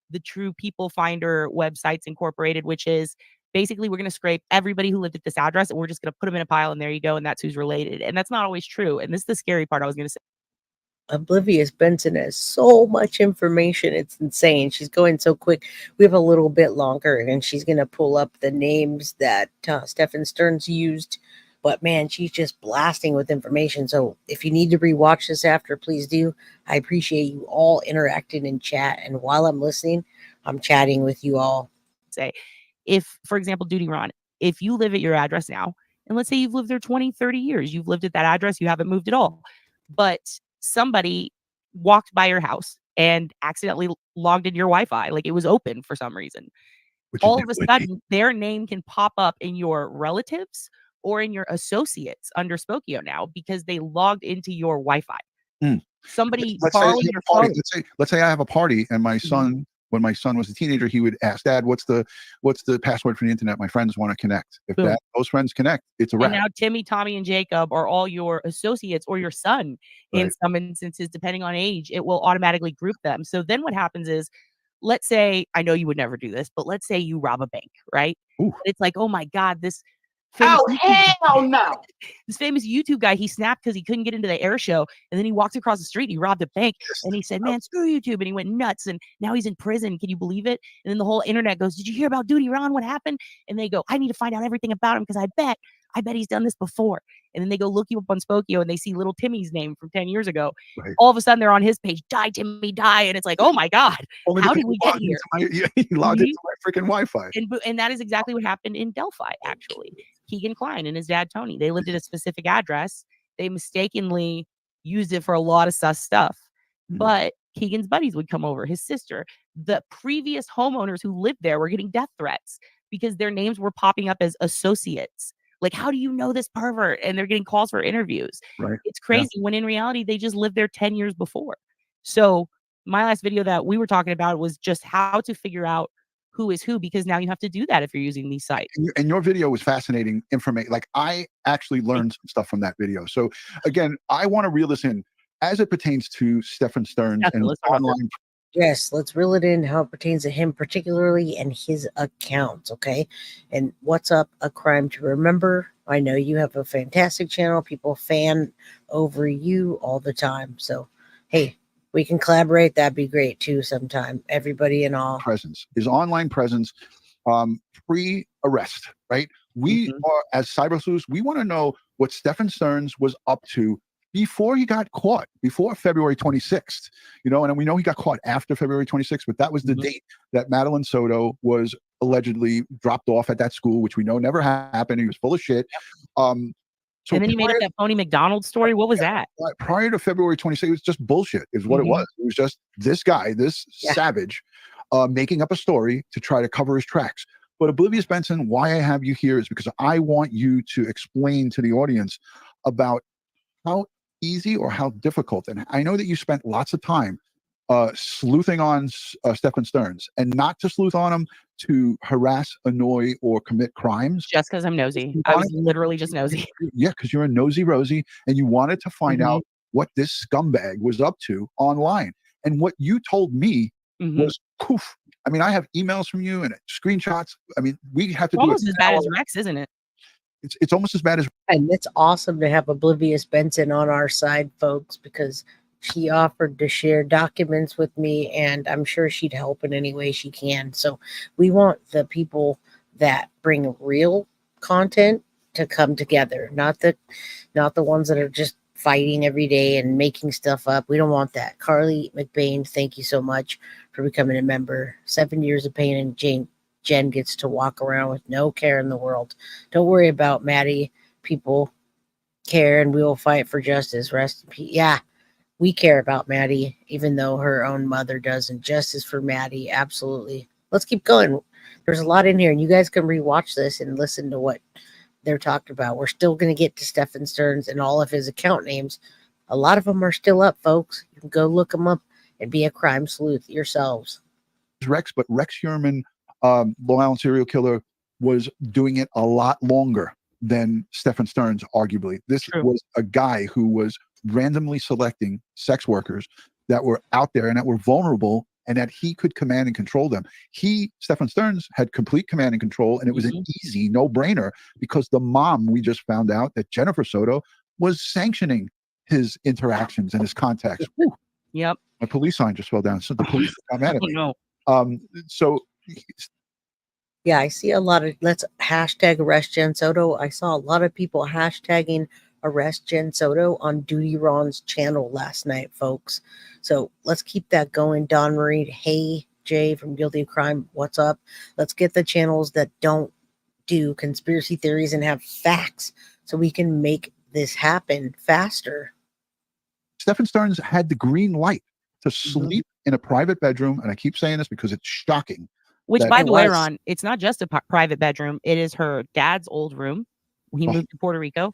the True People Finder websites incorporated, which is basically we're going to scrape everybody who lived at this address and we're just going to put them in a pile and there you go. And that's who's related. And that's not always true. And this is the scary part I was going to say. Oblivious Benson has so much information. It's insane. She's going so quick. We have a little bit longer and she's going to pull up the names that Stephan Sterns used. But man, she's just blasting with information. So if you need to rewatch this after, please do. I appreciate you all interacting in chat. And while I'm listening, I'm chatting with you all. Say, if, for example, Duty Ron, if you live at your address now, and let's say you've lived there 20, 30 years, you've lived at that address, you haven't moved at all, but somebody walked by your house and accidentally logged in your Wi-Fi, like it was open for some reason. All of a sudden, their name can pop up in your relatives or in your associates under Spokio now because they logged into your Wi-Fi. Somebody borrowed your phone. Let's say I have a party and my son, when my son was a teenager, he would ask, Dad, what's the password for the internet? My friends want to connect. If those friends connect, it's a wrap. And now Timmy, Tommy, and Jacob are all your associates or your son in some instances, depending on age, it will automatically group them. So then what happens is, let's say, I know you would never do this, but let's say you rob a bank, right? It's like, oh my God, this famous this famous YouTube guy, he snapped because he couldn't get into the air show. And then he walked across the street, he robbed a bank and he said, man, screw YouTube. And he went nuts. And now he's in prison. Can you believe it? And then the whole internet goes, did you hear about Duty Ron? What happened? And they go, I need to find out everything about him because I bet he's done this before. And then they go look you up on Spokio and they see little Timmy's name from 10 years ago. All of a sudden they're on his page, die Timmy, die. And it's like, oh my God, how did we get here? He logged into my freaking Wi-Fi. And that is exactly what happened in Delphi, actually. Keegan Klein and his dad, Tony, they lived at a specific address. They mistakenly used it for a lot of sus stuff. But Keegan's buddies would come over, his sister. The previous homeowners who lived there were getting death threats because their names were popping up as associates. Like, how do you know this pervert? And they're getting calls for interviews. It's crazy when in reality, they just lived there 10 years before. So my last video that we were talking about was just how to figure out who is who, because now you have to do that if you're using these sites. And your video was fascinating information. Like, I actually learned some stuff from that video. So again, I want to reel this in as it pertains to Stephan Sterns and online. Yes, let's reel it in how it pertains to him particularly and his accounts, okay? And what's up, a crime to remember. I know you have a fantastic channel. People fan over you all the time. So, hey, we can collaborate. That'd be great too sometime. Everybody and all. His online presence, pre-arrest, right? We are, as cyber sleuths, we want to know what Stephan Sterns was up to before he got caught, before February 26th, and we know he got caught after February 26th, but that was the date that Madeline Soto was allegedly dropped off at that school, which we know never happened. He was full of shit. So and then he made up that phony McDonald's story. What was that? Prior to February 26th, it was just bullshit, is what it was. It was just this guy, this savage, making up a story to try to cover his tracks. But Oblivious Benson, why I have you here is because I want you to explain to the audience about how easy or how difficult, and I know that you spent lots of time sleuthing on Stephan Sterns, and not to sleuth on him to harass, annoy, or commit crimes. Just because I'm nosy. I was literally just nosy. Yeah, because you're a nosy Rosie, and you wanted to find out what this scumbag was up to online. And what you told me was poof. I mean, I have emails from you and screenshots. I mean, we have to do almost as bad as Rex, isn't it? It's almost as bad as. And it's awesome to have Oblivious Benson on our side, folks, because she offered to share documents with me, and I'm sure she'd help in any way she can. So we want the people that bring real content to come together, not the ones that are just fighting every day and making stuff up. We don't want that. Carly McBain, thank you so much for becoming a member. 7 years of pain, and Jen gets to walk around with no care in the world. Don't worry about Maddie. People care, and we will fight for justice. Rest in peace. Yeah, we care about Maddie, even though her own mother doesn't. Justice for Maddie, absolutely. Let's keep going. There's a lot in here, and you guys can rewatch this and listen to what they're talking about. We're still going to get to Stephan Sterns and all of his account names. A lot of them are still up, folks. You can go look them up and be a crime sleuth yourselves. Rex, but Rex Heuermann, Long Island serial killer, was doing it a lot longer than Stephan Sterns, arguably. This was a guy who was randomly selecting sex workers that were out there and that were vulnerable, and that he could command and control them. Stephan Sterns, had complete command and control, and it was an easy no-brainer because the mom, we just found out that Jennifer Soto was sanctioning his interactions and his contacts. Whew. Yep. My police sign just fell down, so the police got mad at me. No. So yeah, I see a lot of let's hashtag arrest Jen Soto. I saw a lot of people hashtagging arrest Jen Soto on Duty Ron's channel last night, folks. So let's keep that going. Don Marie, hey Jay from Guilty of Crime, what's up? Let's get the channels that don't do conspiracy theories and have facts so we can make this happen faster. Stephan Sterns had the green light to sleep in a private bedroom, and I keep saying this because it's shocking. Which, by the way, Ron, it's not just a private bedroom. It is her dad's old room. He moved to Puerto Rico.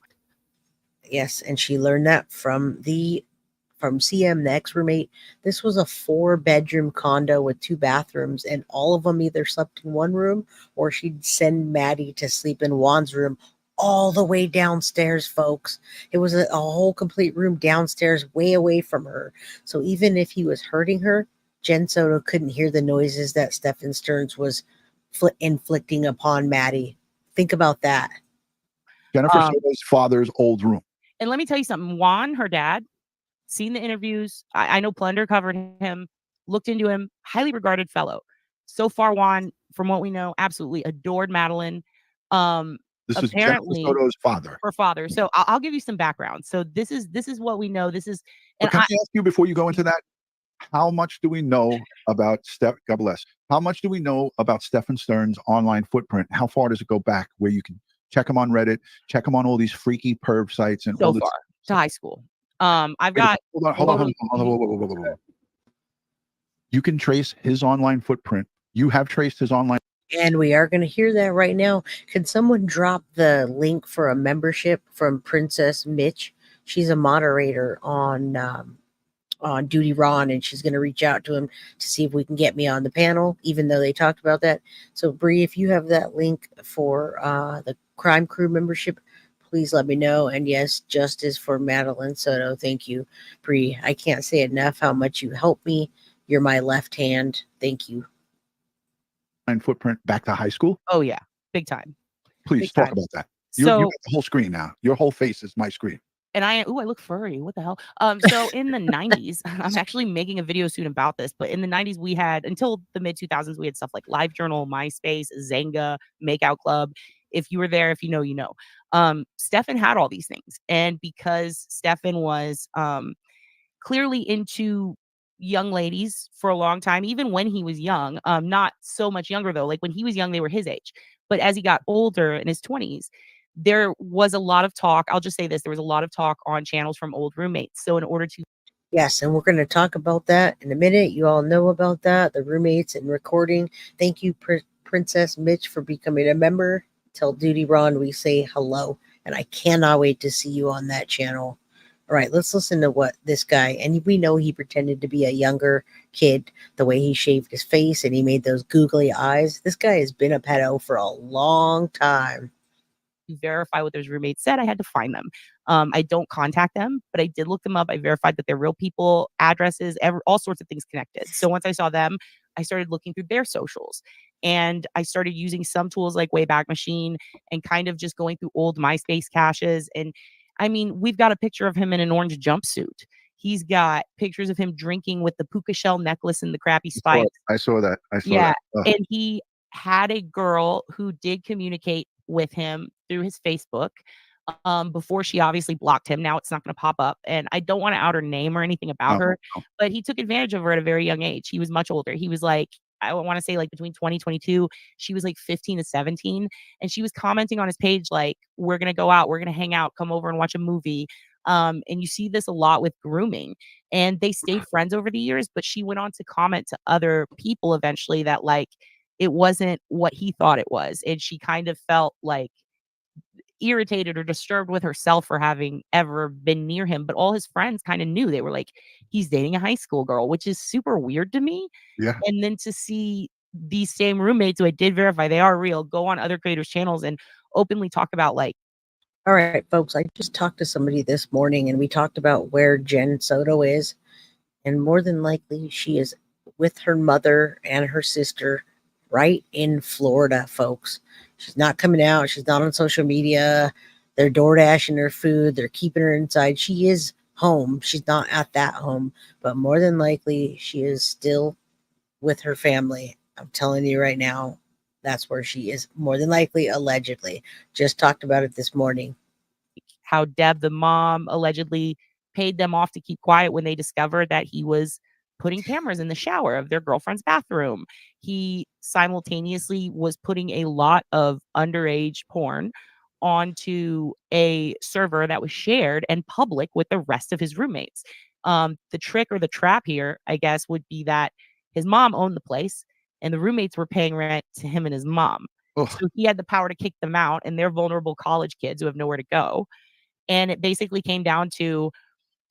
Yes, and she learned that from CM, the ex-roommate. This was a 4-bedroom condo with 2 bathrooms, and all of them either slept in one room or she'd send Maddie to sleep in Juan's room all the way downstairs, folks. It was a whole complete room downstairs, way away from her. So even if he was hurting her, Jen Soto couldn't hear the noises that Stephan Sterns was inflicting upon Maddie. Think about that. Jennifer Soto's father's old room. And let me tell you something. Juan, her dad, seen the interviews. I know Plunder covered him, looked into him, highly regarded fellow. So far, Juan, from what we know, absolutely adored Madeline. This is apparently Jennifer Soto's father. Her father. So I'll give you some background. So this is what we know. This is. And can I ask you before you go into that? How much do we know about God bless? How much do we know about Stephan Sterns' online footprint? How far does it go back where you can check him on Reddit, check him on all these freaky perv sites, and so all this far to high school? I've got. Hold on. You can trace his online footprint. You have traced his online. And we are going to hear that right now. Can someone drop the link for a membership from Princess Mitch? She's a moderator on Duty Ron, and she's going to reach out to him to see if we can get me on the panel, even though they talked about that. So, Bree, if you have that link for the Crime Crew membership, please let me know. And yes, justice for Madeline Soto. Thank you, Bree. I can't say enough how much you helped me. You're my left hand. Thank you. Footprint back to high school. Oh yeah, big time. Please big talk time. about that. So you got the whole screen now. Your whole face is my screen. And I look furry. What the hell? So in the 90s, I'm actually making a video soon about this, but in the 90s, we had, until the mid 2000s, we had stuff like LiveJournal, MySpace, Zanga, Makeout Club. If you were there, if you know, you know. Stephan had all these things. And because Stephan was clearly into young ladies for a long time, even when he was young, not so much younger though. Like when he was young, they were his age. But as he got older in his 20s, there was a lot of talk. I'll just say this. There was a lot of talk on channels from old roommates. So in order to. Yes, and we're going to talk about that in a minute. You all know about that, the roommates and recording. Thank you, Princess Mitch, for becoming a member. Tell Duty Ron we say hello. And I cannot wait to see you on that channel. All right, let's listen to what this guy, and we know he pretended to be a younger kid, the way he shaved his face and he made those googly eyes. This guy has been a pedo for a long time. To verify what those roommates said, I had to find them. I don't contact them, but I did look them up. I verified that they're real people, addresses, all sorts of things connected. So once I saw them, I started looking through their socials, and I started using some tools like Wayback Machine and kind of just going through old MySpace caches. And I mean, we've got a picture of him in an orange jumpsuit. He's got pictures of him drinking with the puka shell necklace and the crappy spikes. I saw that. Yeah. Ugh. And he had a girl who did communicate with him through his Facebook before she obviously blocked him. Now it's not going to pop up. And I don't want to out her name or anything about her, but he took advantage of her at a very young age. He was much older. He was like, I want to say like between 20, 22. She was like 15 to 17. And she was commenting on his page like, we're going to go out. We're going to hang out. Come over and watch a movie. And you see this a lot with grooming. And they stayed friends over the years, but she went on to comment to other people eventually that like it wasn't what he thought it was. And she kind of felt like irritated or disturbed with herself for having ever been near him. But all his friends kind of knew. They were like, he's dating a high school girl, which is super weird to me. Yeah. And then to see these same roommates who I did verify they are real go on other creators' channels and openly talk about like, all right, folks, I just talked to somebody this morning and we talked about where Jen Soto is. And more than likely, she is with her mother and her sister right in Florida, folks. She's not coming out. She's not on social media. They're door dashing her food. They're keeping her inside. She is home. She's not at that home, but more than likely, she is still with her family. I'm telling you right now, that's where she is. More than likely, allegedly. Just talked about it this morning. How Deb, the mom, allegedly paid them off to keep quiet when they discovered that he was putting cameras in the shower of their girlfriend's bathroom. He simultaneously was putting a lot of underage porn onto a server that was shared and public with the rest of his roommates. The trick or the trap here, I guess, would be that his mom owned the place and the roommates were paying rent to him and his mom. Ugh. So he had the power to kick them out, and they're vulnerable college kids who have nowhere to go. And it basically came down to,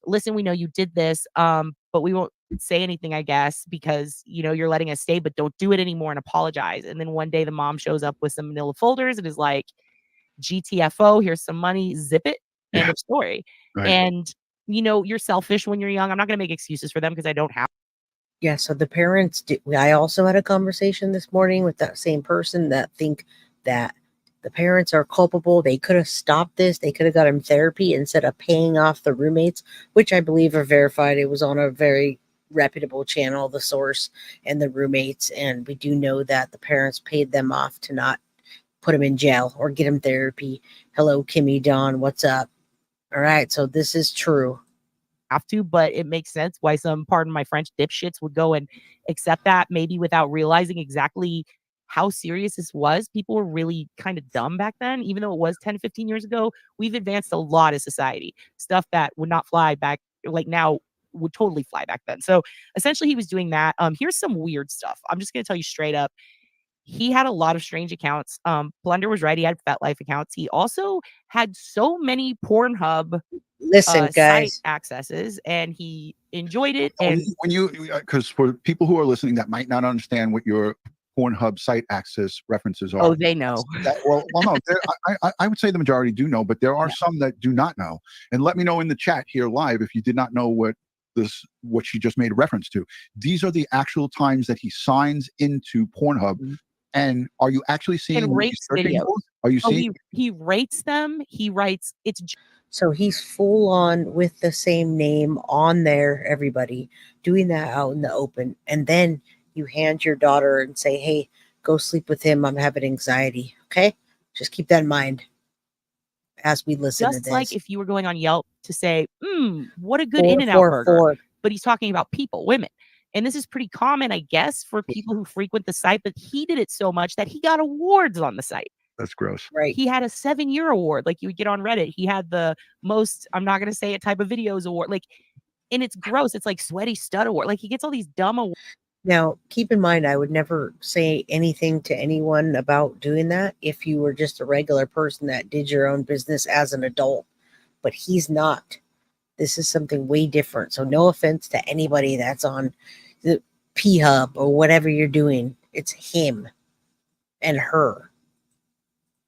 listen, we know you did this, but we won't say anything, I guess, because, you know, you're letting us stay, but don't do it anymore and apologize. And then one day the mom shows up with some manila folders and is like, GTFO, here's some money, zip it, end of story. Right. And, you know, you're selfish when you're young. I'm not going to make excuses for them because I don't have. Yeah, so the parents I also had a conversation this morning with that same person that think that the parents are culpable. They could have stopped this. They could have got him therapy instead of paying off the roommates, which I believe are verified. It was on a very reputable channel, the source and the roommates. And we do know that the parents paid them off to not put him in jail or get him therapy. Hello, Kimmy, Dawn, what's up? All right, so this is true. Have to, but it makes sense why some, pardon my French, dipshits would go and accept that, maybe without realizing exactly how serious this was. People were really kind of dumb back then, even though it was 10, 15 years ago. We've advanced a lot as society. Stuff that would not fly back, like now, would totally fly back then. So essentially he was doing that. Here's some weird stuff. I'm just going to tell you straight up. He had a lot of strange accounts. Plunder was right. He had FetLife accounts. He also had so many Pornhub Listen, site guys, accesses, and he enjoyed it. When And you, because for people who are listening that might not understand what your Pornhub site access references are. oh, they know. Well, no, I would say the majority do know, but there are some that do not know. And let me know in the chat here live if you did not know what she just made a reference to. These are the actual times that he signs into Pornhub. Mm-hmm. And are you actually seeing And what rates he's searching videos. for? Are you seeing? He rates them. He writes. so he's full on with the same name on there, everybody, doing that out in the open. And then you hand your daughter and say, hey, go sleep with him. I'm having anxiety. Okay? Just keep that in mind as we listen to just this. like if you were going on Yelp to say, what a good In-N-Out burger. But he's talking about people, women. And this is pretty common, I guess, for people who frequent the site. But he did it so much that he got awards on the site. That's gross. Right. He had a 7-year award, like you would get on Reddit. He had the most, I'm not going to say it, type of videos award. Like, and it's gross. It's like sweaty stud award. Like he gets all these dumb awards. Now, keep in mind, I would never say anything to anyone about doing that if you were just a regular person that did your own business as an adult. But he's not. This is something way different. So no offense to anybody that's on the P-Hub or whatever you're doing. It's him and her.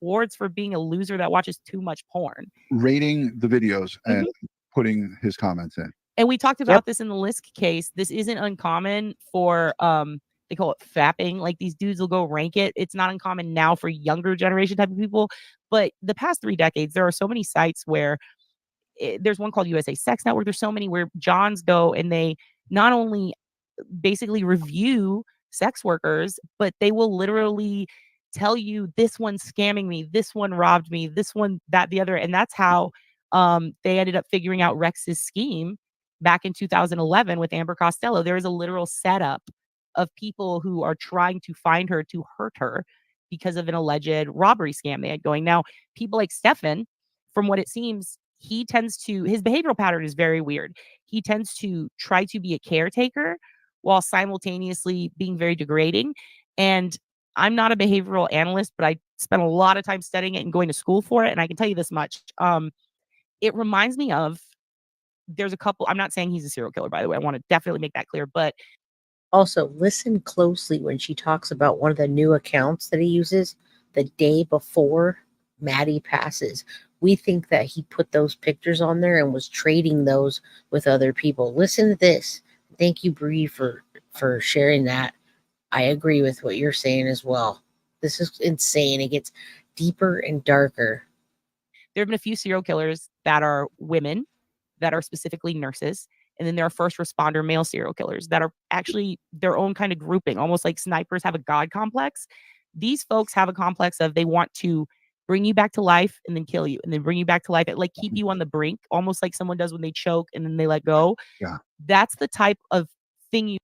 Awards for being a loser that watches too much porn. Rating the videos and putting his comments in. And we talked about this in the Lisk case. This isn't uncommon for they call it fapping. Like these dudes will go rank it. It's not uncommon now for younger generation type of people. But the past 3 decades, there are so many sites where there's one called USA Sex Network. There's so many where Johns go and they not only basically review sex workers, but they will literally tell you this one's scamming me, this one robbed me, this one, that, the other. And that's how they ended up figuring out Rex's scheme back in 2011 with Amber Costello. There is a literal setup of people who are trying to find her to hurt her because of an alleged robbery scam they had going. Now, people like Stephan, from what it seems, he tends to, his behavioral pattern is very weird. He tends to try to be a caretaker while simultaneously being very degrading. And I'm not a behavioral analyst, but I spent a lot of time studying it and going to school for it. And I can tell you this much. It reminds me of, there's a couple, I'm not saying he's a serial killer, by the way. I want to definitely make that clear. But also listen closely when she talks about one of the new accounts that he uses the day before Maddie passes. We think that he put those pictures on there and was trading those with other people. Listen to this. Thank you, Bree, for sharing that. I agree with what you're saying as well. This is insane. It gets deeper and darker. There have been a few serial killers that are women, that are specifically nurses. And then there are first responder male serial killers that are actually their own kind of grouping, almost like snipers have a God complex. These folks have a complex of they want to bring you back to life and then kill you and then bring you back to life. It like keep you on the brink, almost like someone does when they choke and then they let go. Yeah. That's the type of thing you.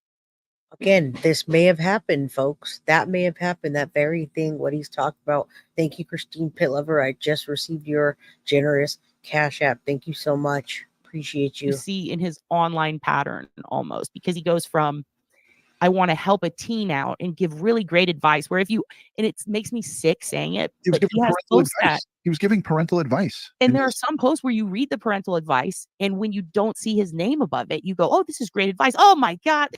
Again, this may have happened, folks. That may have happened. That very thing, what he's talking about. Thank you, Christine Pitlover. I just received your generous Cash App. Thank you so much. Appreciate you. See in his online pattern almost, because he goes from, I want to help a teen out and give really great advice, where if you, and it makes me sick saying it, but he has posts that. He was giving parental advice. And there are some posts where you read the parental advice, and when you don't see his name above it, you go, oh, this is great advice. Oh my God.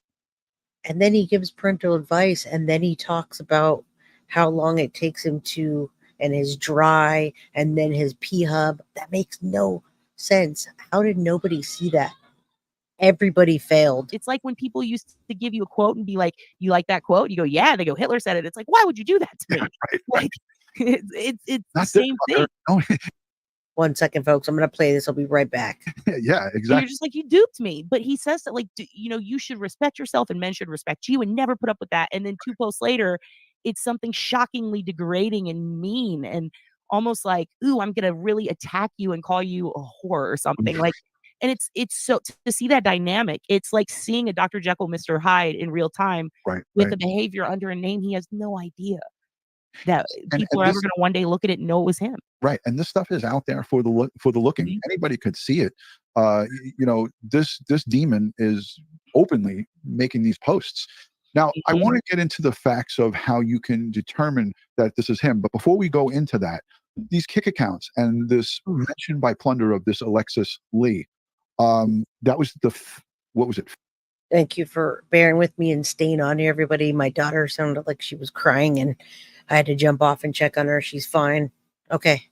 And then he gives parental advice, and then he talks about how long it takes him to, and his dry, and then his P-Hub. That makes no sense. How did nobody see that? Everybody failed. It's like when people used to give you a quote and be like, you like that quote? You go, yeah. They go, Hitler said it. It's like, why would you do that to me? Yeah, right, like, it's the same thing. No. 1 second, folks. I'm going to play this. I'll be right back. Yeah, exactly. You're just like, you duped me. But he says that, like, you should respect yourself and men should respect you and never put up with that. And then 2 posts later, it's something shockingly degrading and mean and almost like, ooh, I'm going to really attack you and call you a whore or something. Like, and it's so to see that dynamic, it's like seeing a Dr. Jekyll, Mr. Hyde in real time with a behavior under a name he has no idea that people are ever going to one day look at it and know it was him. Right. And this stuff is out there for the looking. Mm-hmm. Anybody could see it. This demon is openly making these posts. Now, I want to get into the facts of how you can determine that this is him. But before we go into that, these kick accounts and this mention by Plunder of this Alexis Lee, that was what was it? Thank you for bearing with me and staying on here, everybody. My daughter sounded like she was crying and I had to jump off and check on her. She's fine. Okay.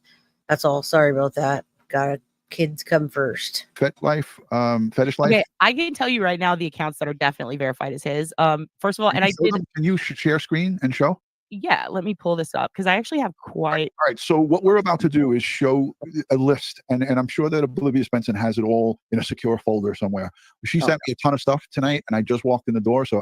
That's all. Sorry about that. Gotta kids come first. Fetish life. Okay, I can tell you right now the accounts that are definitely verified as his. First of all, and I did. Can you share screen and show? Yeah, let me pull this up because I actually have quite. All right. So what we're about to do is show a list, and I'm sure that Oblivious Benson has it all in a secure folder somewhere. She sent me a ton of stuff tonight, and I just walked in the door. So,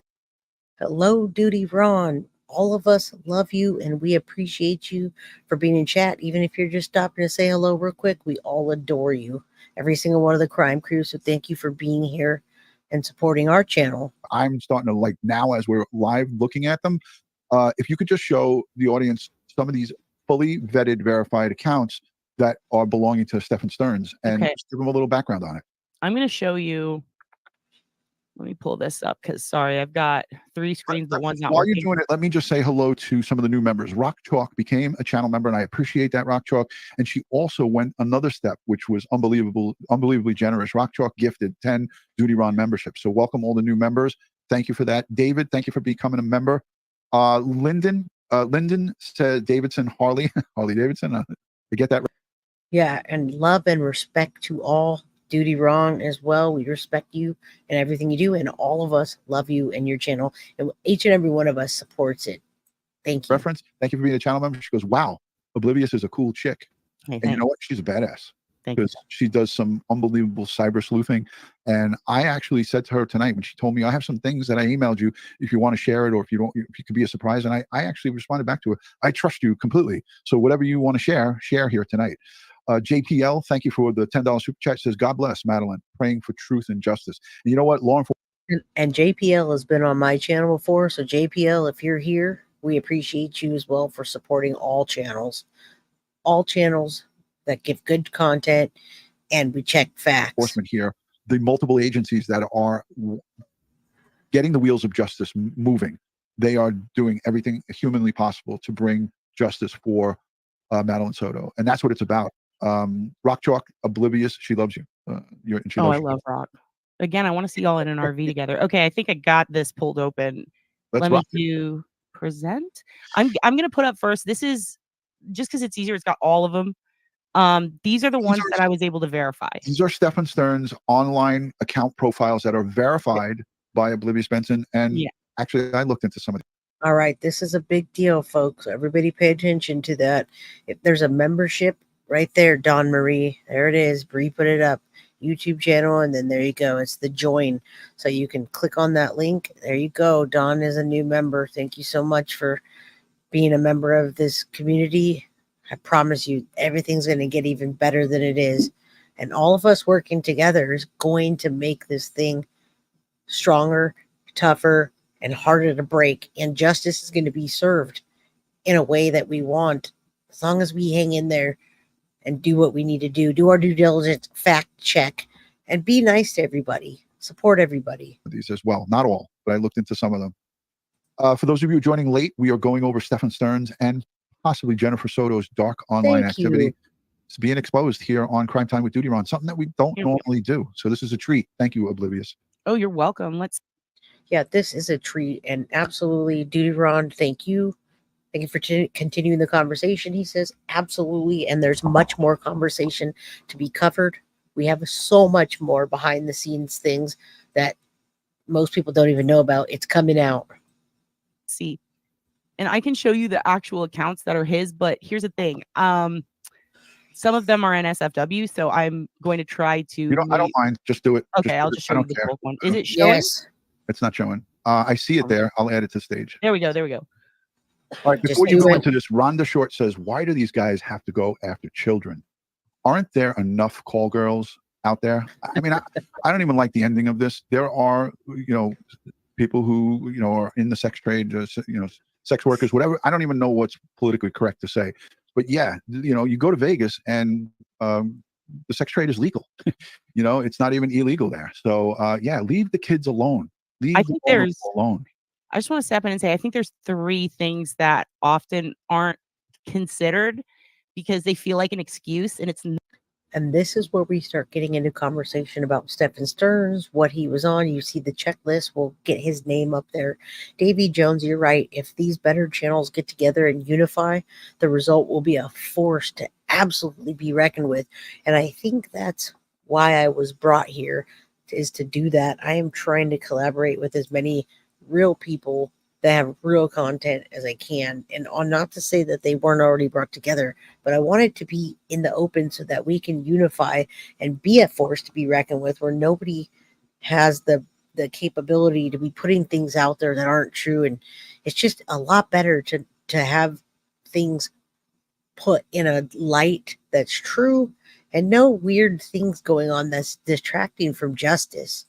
hello, Duty Ron. All of us love you, and we appreciate you for being in chat. Even if you're just stopping to say hello real quick, we all adore you. Every single one of the crime crew. So thank you for being here and supporting our channel. I'm starting to like now as we're live looking at them. If you could just show the audience some of these fully vetted, verified accounts that are belonging to Stephan STERNS and just give them a little background on it. I'm going to show you Let me pull this up because sorry, I've got 3 screens, but one's not While working. you're doing it, let me just say hello to some of the new members. Rock Chalk became a channel member, and I appreciate that, Rock Chalk. And she also went another step, which was unbelievably generous. Rock Chalk gifted 10 Duty Ron memberships. So welcome all the new members. Thank you for that. David, thank you for becoming a member. Lyndon said Davidson, Harley Davidson. I get that right. Yeah, and love and respect to all. Duty Ron as well. We respect you and everything you do, and all of us love you and your channel, and each and every one of us supports it. Thank you. Reference. Thank you for being a channel member. She goes, wow, Oblivious is a cool chick. Hey, and you know what? She's a badass. Thank you. Because she does some unbelievable cyber sleuthing. And I actually said to her tonight when she told me, I have some things that I emailed you if you want to share it, or if you could be a surprise. And I actually responded back to her. I trust you completely. So whatever you want to share here tonight. JPL, thank you for the $10 super chat. Says, God bless Madeline, praying for truth and justice. And you know what? Law enforcement. And JPL has been on my channel before. So JPL, if you're here, we appreciate you as well for supporting all channels that give good content, and we check facts. Enforcement here, the multiple agencies that are getting the wheels of justice moving. They are doing everything humanly possible to bring justice for Madeline Soto. And that's what it's about. Rock Chalk, Oblivious, she loves you. I love Rock. Again, I want to see y'all in an RV together. Okay, I think I got this pulled open. Let me do present. I'm gonna put up first. This is just because it's easier. It's got all of them. These are the ones that I was able to verify. These are Stephan Stern's online account profiles that are verified by Oblivious Benson. And actually, I looked into some of them. All right, this is a big deal, folks. Everybody pay attention to that. If there's a membership right there, Dawn Marie, there it is. Bree put it up. YouTube channel, and then there you go. It's the join. So you can click on that link. There you go. Dawn is a new member. Thank you so much for being a member of this community. I promise you, everything's going to get even better than it is. And all of us working together is going to make this thing stronger, tougher, and harder to break. And justice is going to be served in a way that we want, as long as we hang in there and do what we need to do our due diligence, fact check, and be nice to everybody. Support everybody. These as well. Not all, but I looked into some of them. For those of you joining late, we are going over Stephan Stern's and possibly Jennifer Soto's dark online activity. It's being exposed here on Crime Time with Duty Ron, something that we don't normally do. So this is a treat. Thank you, Oblivious. Oh, you're welcome. Yeah, this is a treat, and absolutely, Duty Ron, thank you. Thank you for continuing the conversation. He says, absolutely, and there's much more conversation to be covered. We have so much more behind the scenes things that most people don't even know about. It's coming out. See, and I can show you the actual accounts that are his, but here's the thing. Some of them are NSFW, so I'm going to try to. I don't mind. Just do it. Okay, I'll just show you the full one. Is it showing? Yes. It's not showing. I see it there. I'll add it to stage. There we go. All right, before you go into this, Rhonda Short says, why do these guys have to go after children? Aren't there enough call girls out there? I mean, I don't even like the ending of this. There are, people who, are in the sex trade, sex workers, whatever. I don't even know what's politically correct to say. But yeah, you go to Vegas and the sex trade is legal. It's not even illegal there. So yeah, leave the kids alone. I think there's alone. I just want to step in and say, I think there's 3 things that often aren't considered because they feel like an excuse, and it's not. And this is where we start getting into conversation about Stephan Stern's, what he was on. You see the checklist. We'll get his name up there. Davy Jones, you're right. If these better channels get together and unify, the result will be a force to absolutely be reckoned with. And I think that's why I was brought here, is to do that. I am trying to collaborate with as many real people that have real content as I can, and on, not to say that they weren't already brought together, but I want it to be in the open so that we can unify and be a force to be reckoned with, where nobody has the capability to be putting things out there that aren't true. And it's just a lot better to have things put in a light that's true and no weird things going on that's distracting from justice.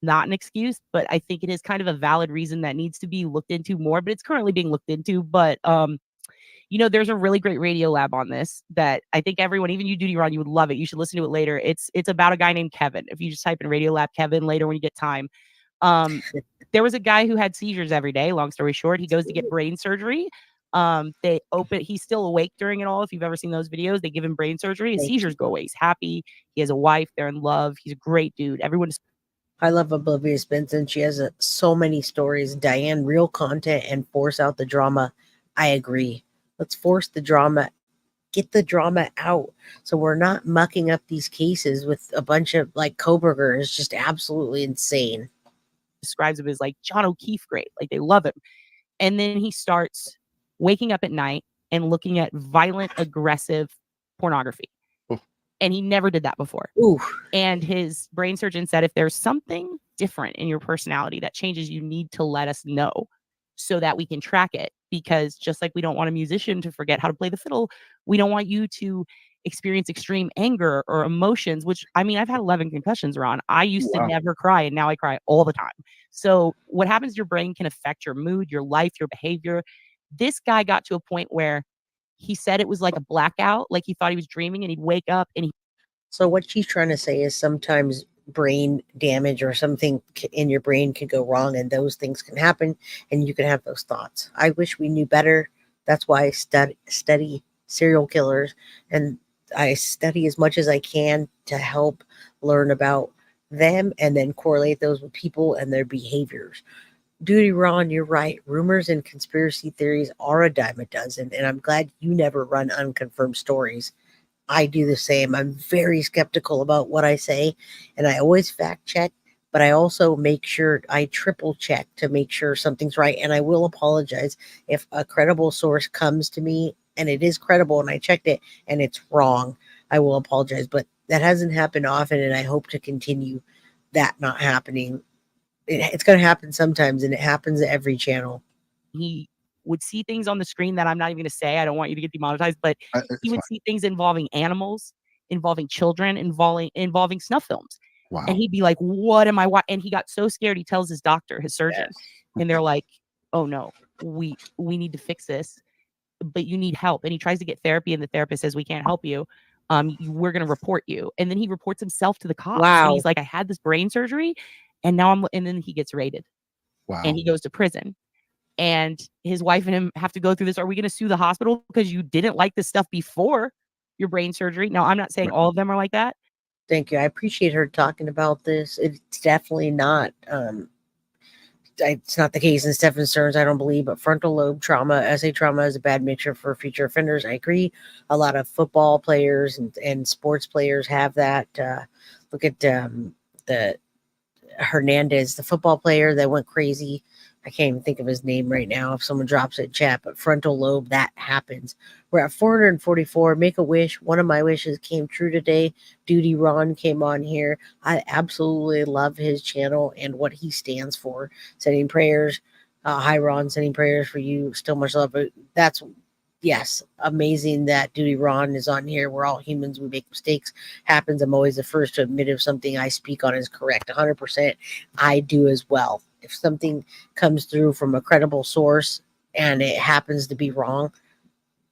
Not an excuse, but I think it is kind of a valid reason that needs to be looked into more, but it's currently being looked into. But there's a really great radio lab on this that I think everyone, even you, Duty Ron, you would love it. You should listen to it later. It's about a guy named Kevin. If you just type in Radio Lab Kevin later when you get time, There was a guy who had seizures every day. Long story short, he goes to get brain surgery. He's still awake during it all. If you've ever seen those videos, they give him brain surgery. His seizures go away. He's happy. He has a wife. They're in love. He's a great dude. Everyone is. I love Oblivious Benson. She has so many stories. Diane, real content and force out the drama. I agree. Let's force the drama. Get the drama out. So we're not mucking up these cases with a bunch of like Koberger is just absolutely insane. Describes him as like John O'Keefe great. Like they love him. And then he starts waking up at night and looking at violent, aggressive pornography. Oh. And he never did that before. Ooh. And his brain surgeon said, if there's something different in your personality that changes, you need to let us know so that we can track it. Because just like we don't want a musician to forget how to play the fiddle, we don't want you to experience extreme anger or emotions, which, I mean, I've had 11 concussions, Ron. I used to never cry, and now I cry all the time. So what happens to your brain can affect your mood, your life, your behavior. This guy got to a point where he said it was like a blackout, like he thought he was dreaming, and he'd wake up and he. So what she's trying to say is sometimes brain damage or something in your brain can go wrong, and those things can happen, and you can have those thoughts. I wish we knew better. That's why I study serial killers, and I study as much as I can to help learn about them and then correlate those with people and their behaviors. Duty Ron, you're right. Rumors and conspiracy theories are a dime a dozen, and I'm glad you never run unconfirmed stories. I do the same. I'm very skeptical about what I say, and I always fact check, but I also make sure I triple check to make sure something's right. And I will apologize if a credible source comes to me and it is credible and I checked it and it's wrong. I will apologize, but that hasn't happened often, and I hope to continue that not happening. It's going to happen sometimes, and it happens at every channel. He would see things on the screen that I'm not even going to say. I don't want you to get demonetized, but he would see things involving animals, involving children, involving snuff films. Wow. And he'd be like, what am I watching? And he got so scared, he tells his doctor, his surgeon, and they're like, oh no, we need to fix this, but you need help. And he tries to get therapy, and the therapist says, we can't help you. We're going to report you. And then he reports himself to the cops. Wow. And he's like, I had this brain surgery, and now and then he gets raided. Wow. And he goes to prison. And his wife and him have to go through this. Are we going to sue the hospital because you didn't like this stuff before your brain surgery? Now, I'm not saying all of them are like that. Thank you. I appreciate her talking about this. It's definitely not, it's not the case in Stephan STERNS, I don't believe, but frontal lobe trauma, SA trauma is a bad mixture for future offenders. I agree. A lot of football players and sports players have that. Look at the Hernandez, the football player that went crazy. I can't even think of his name right now. If someone drops it in chat, but frontal lobe, that happens. We're at 444. Make a wish. One of my wishes came true today. Duty Ron came on here. I absolutely love his channel and what he stands for. Sending prayers. Hi, Ron. Sending prayers for you. Still much love. But that's, yes, amazing that Duty Ron is on here. We're all humans. We make mistakes. Happens. I'm always the first to admit if something I speak on is correct. 100%. I do as well. If something comes through from a credible source and it happens to be wrong,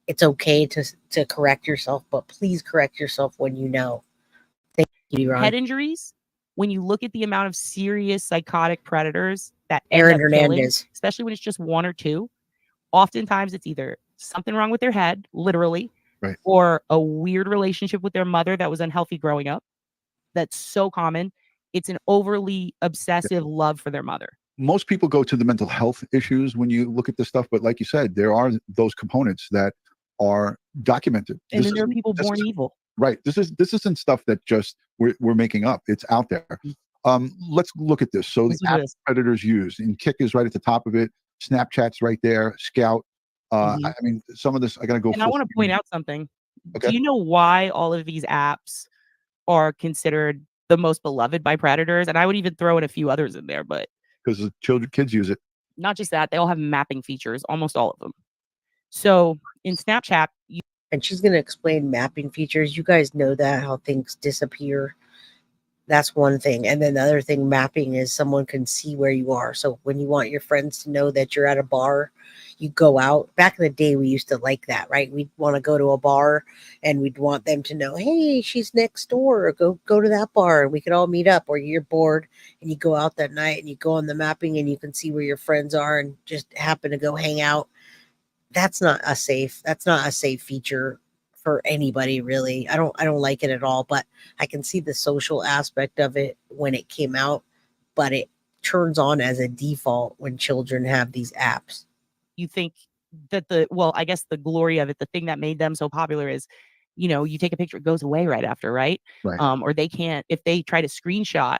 it's okay to correct yourself, but please correct yourself when you know. Thank you, Ron. Head injuries, when you look at the amount of serious psychotic predators that Aaron end up killing, Hernandez, especially when it's just one or two, oftentimes it's either something wrong with their head, literally, right, or a weird relationship with their mother that was unhealthy growing up. That's so common. It's an overly obsessive love for their mother. Most people go to the mental health issues when you look at this stuff, but like you said, there are those components that are documented. And then there are people born evil. Right. This isn't stuff that just we're making up. It's out there. Let's look at this. So the app predators use, and Kick is right at the top of it. Snapchat's right there. Scout. I mean, some of this I gotta go. And I want to point out something. Okay. Do you know why all of these apps are considered the most beloved by predators? And I would even throw in a few others in there, but because the kids use it. Not just that, they all have mapping features, almost all of them. So in Snapchat, and she's going to explain mapping features. You guys know that, how things disappear. That's one thing. And then the other thing, mapping, is someone can see where you are. So when you want your friends to know that you're at a bar, you go out. Back in the day, we used to like that, right? We'd want to go to a bar and we'd want them to know, hey, she's next door. Or go to that bar and we could all meet up. Or you're bored and you go out that night and you go on the mapping and you can see where your friends are and just happen to go hang out. That's not a safe feature for anybody, really. I don't like it at all, but I can see the social aspect of it when it came out, but it turns on as a default when children have these apps. You think that I guess the glory of it, the thing that made them so popular is, you take a picture, it goes away right after, right? Right. Or they can't, if they try to screenshot,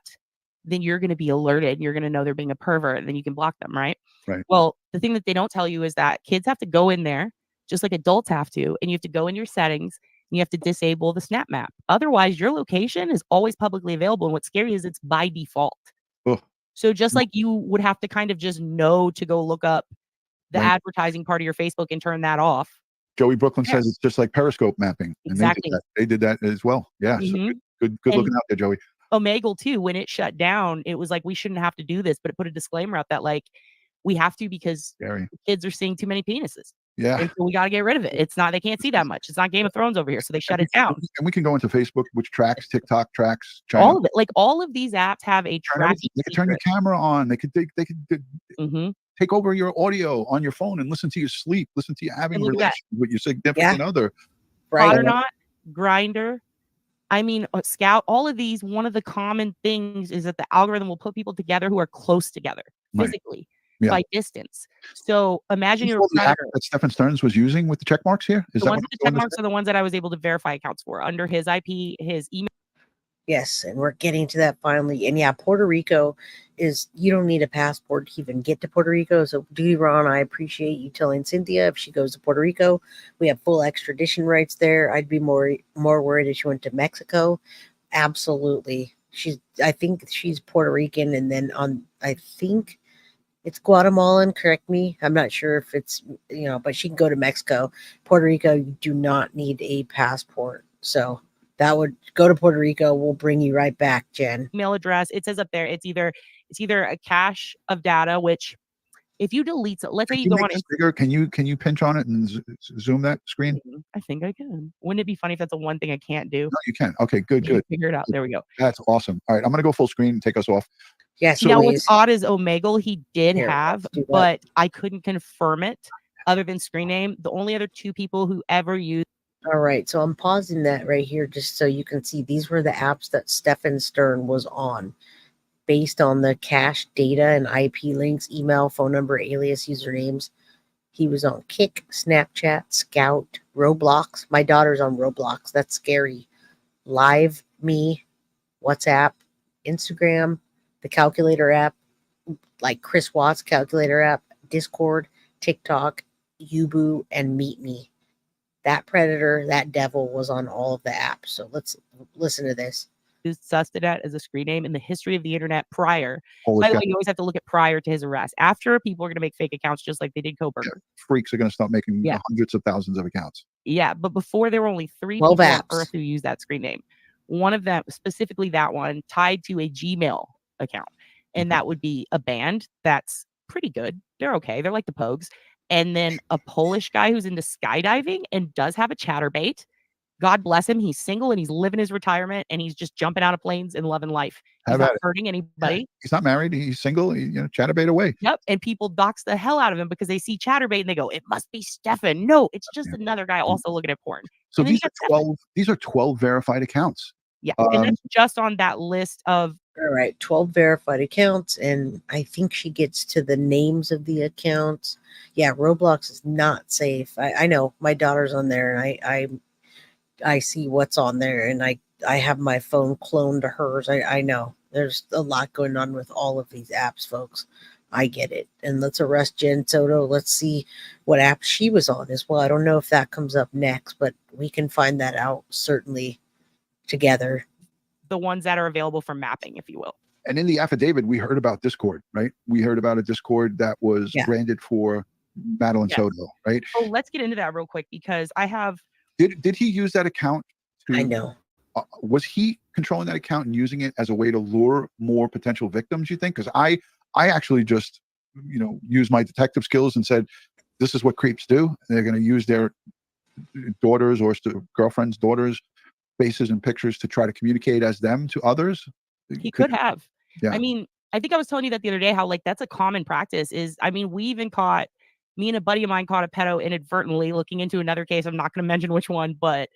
then you're going to be alerted. You're going to know they're being a pervert, and then you can block them, right? Right. Well, the thing that they don't tell you is that kids have to go in there just like adults have to, and you have to go in your settings and you have to disable the snap map. Otherwise, your location is always publicly available. And what's scary is it's by default. Ugh. So just like you would have to kind of just know to go look up the Right. advertising part of your Facebook and turn that off. Joey Brooklyn says Yes. it's just like Periscope mapping. And Exactly. they did that as well. Yeah. So Mhm. good And looking out there, Joey. Omegle too, when it shut down, it was like, we shouldn't have to do this, but it put a disclaimer up that like, we have to because Scary. kids are seeing too many penises. Yeah. And so we got to get rid of it. It's not, they can't see that much. It's not Game of Thrones over here. So they shut it down. And we can go into Facebook, which tracks, TikTok tracks, All of it. Like all of these apps have a Turn tracking everything. They can turn your camera on. They could Mhm. take over your audio on your phone and listen to you sleep, listen to you having And look at that. relations with your significant other. Right. Not Grinder. I mean, Scout, all of these, one of the common things is that the algorithm will put people together who are close together Right. physically Yeah. by distance. So imagine These you're are a the apps predator. that Stephan Stearns was using with the check marks here. Is The that ones what with the I'm check doing? marks are the ones that I was able to verify accounts for under his IP, his email. Yes, and we're getting to that finally. And yeah, Puerto Rico is, you don't need a passport to even get to Puerto Rico. So, Duty Ron, I appreciate you telling Cynthia if she goes to Puerto Rico, we have full extradition rights there. I'd be more worried if she went to Mexico. Absolutely. I think she's Puerto Rican, and then I think it's Guatemalan. Correct me. I'm not sure if it's, but she can go to Mexico. Puerto Rico, you do not need a passport. So that would go to Puerto Rico. We'll bring you right back, Jen. Email address. It says up there, it's either a cache of data, which if you delete, so let's say you go on. Bigger? Can you pinch on it and zoom that screen? I think I can. Wouldn't it be funny if that's the one thing I can't do? No, you can. Okay, good. Figure it out. There we go. That's awesome. All right, I'm gonna go full screen and take us off. Yes. Now, what's odd is Omegle, he did Here, have, let's do that. but I couldn't confirm it other than screen name. The only other two people who ever used. All right, so I'm pausing that right here just so you can see these were the apps that Stephan Stern was on based on the cache data and IP links, email, phone number, alias, usernames. He was on Kick, Snapchat, Scout, Roblox. My daughter's on Roblox. That's scary. Live Me, WhatsApp, Instagram, the calculator app, like Chris Watts calculator app, Discord, TikTok, Yubu, and Meet Me. That predator, that devil was on all of the apps. So let's listen to this. Sussed it at as a screen name in the history of the internet prior. Holy By the cow. way, you always have to look at prior to his arrest. After, people are going to make fake accounts just like they did Coburger. Freaks are gonna start making Yeah. hundreds of thousands of accounts. Yeah, but before there were only 3 12 people on apps. Earth who used that screen name. One of them, specifically that one, tied to a Gmail account. And that would be a band that's pretty good. They're okay. They're like the Pogues. And then a Polish guy who's into skydiving and does have a chatterbait. God bless him. He's single and he's living his retirement and he's just jumping out of planes and loving life. How He's not about it? hurting anybody. He's not married. He's single. He, chatterbait away. Yep. And people dox the hell out of him because they see chatterbait and they go, it must be Stephan. No, it's just another guy also looking at porn. So And then you these are got Stephan. 12. These are 12 verified accounts. Yeah. And that's just on that list of. All right, 12 verified accounts, and I think she gets to the names of the accounts. Yeah, Roblox is not safe. I know my daughter's on there, and I see what's on there, and I have my phone cloned to hers. I know there's a lot going on with all of these apps, folks. I get it. And let's arrest Jen Soto. Let's see what app she was on as well. I don't know if that comes up next, but we can find that out certainly together. The ones that are available for mapping, if you will. And in the affidavit, we heard about Discord, right? We heard about a Discord that was branded for Madeline Soto, right? Oh, let's get into that real quick because I have. Did he use that account? I know. Was he controlling that account and using it as a way to lure more potential victims, you think? Because I actually just, used my detective skills and said, this is what creeps do. They're going to use their daughters or girlfriends' daughters' faces and pictures to try to communicate as them to others. He could have. Yeah. I mean, I think I was telling you that the other day, how like that's a common practice is, I mean, we even caught, me and a buddy of mine caught a pedo inadvertently looking into another case. I'm not going to mention which one, but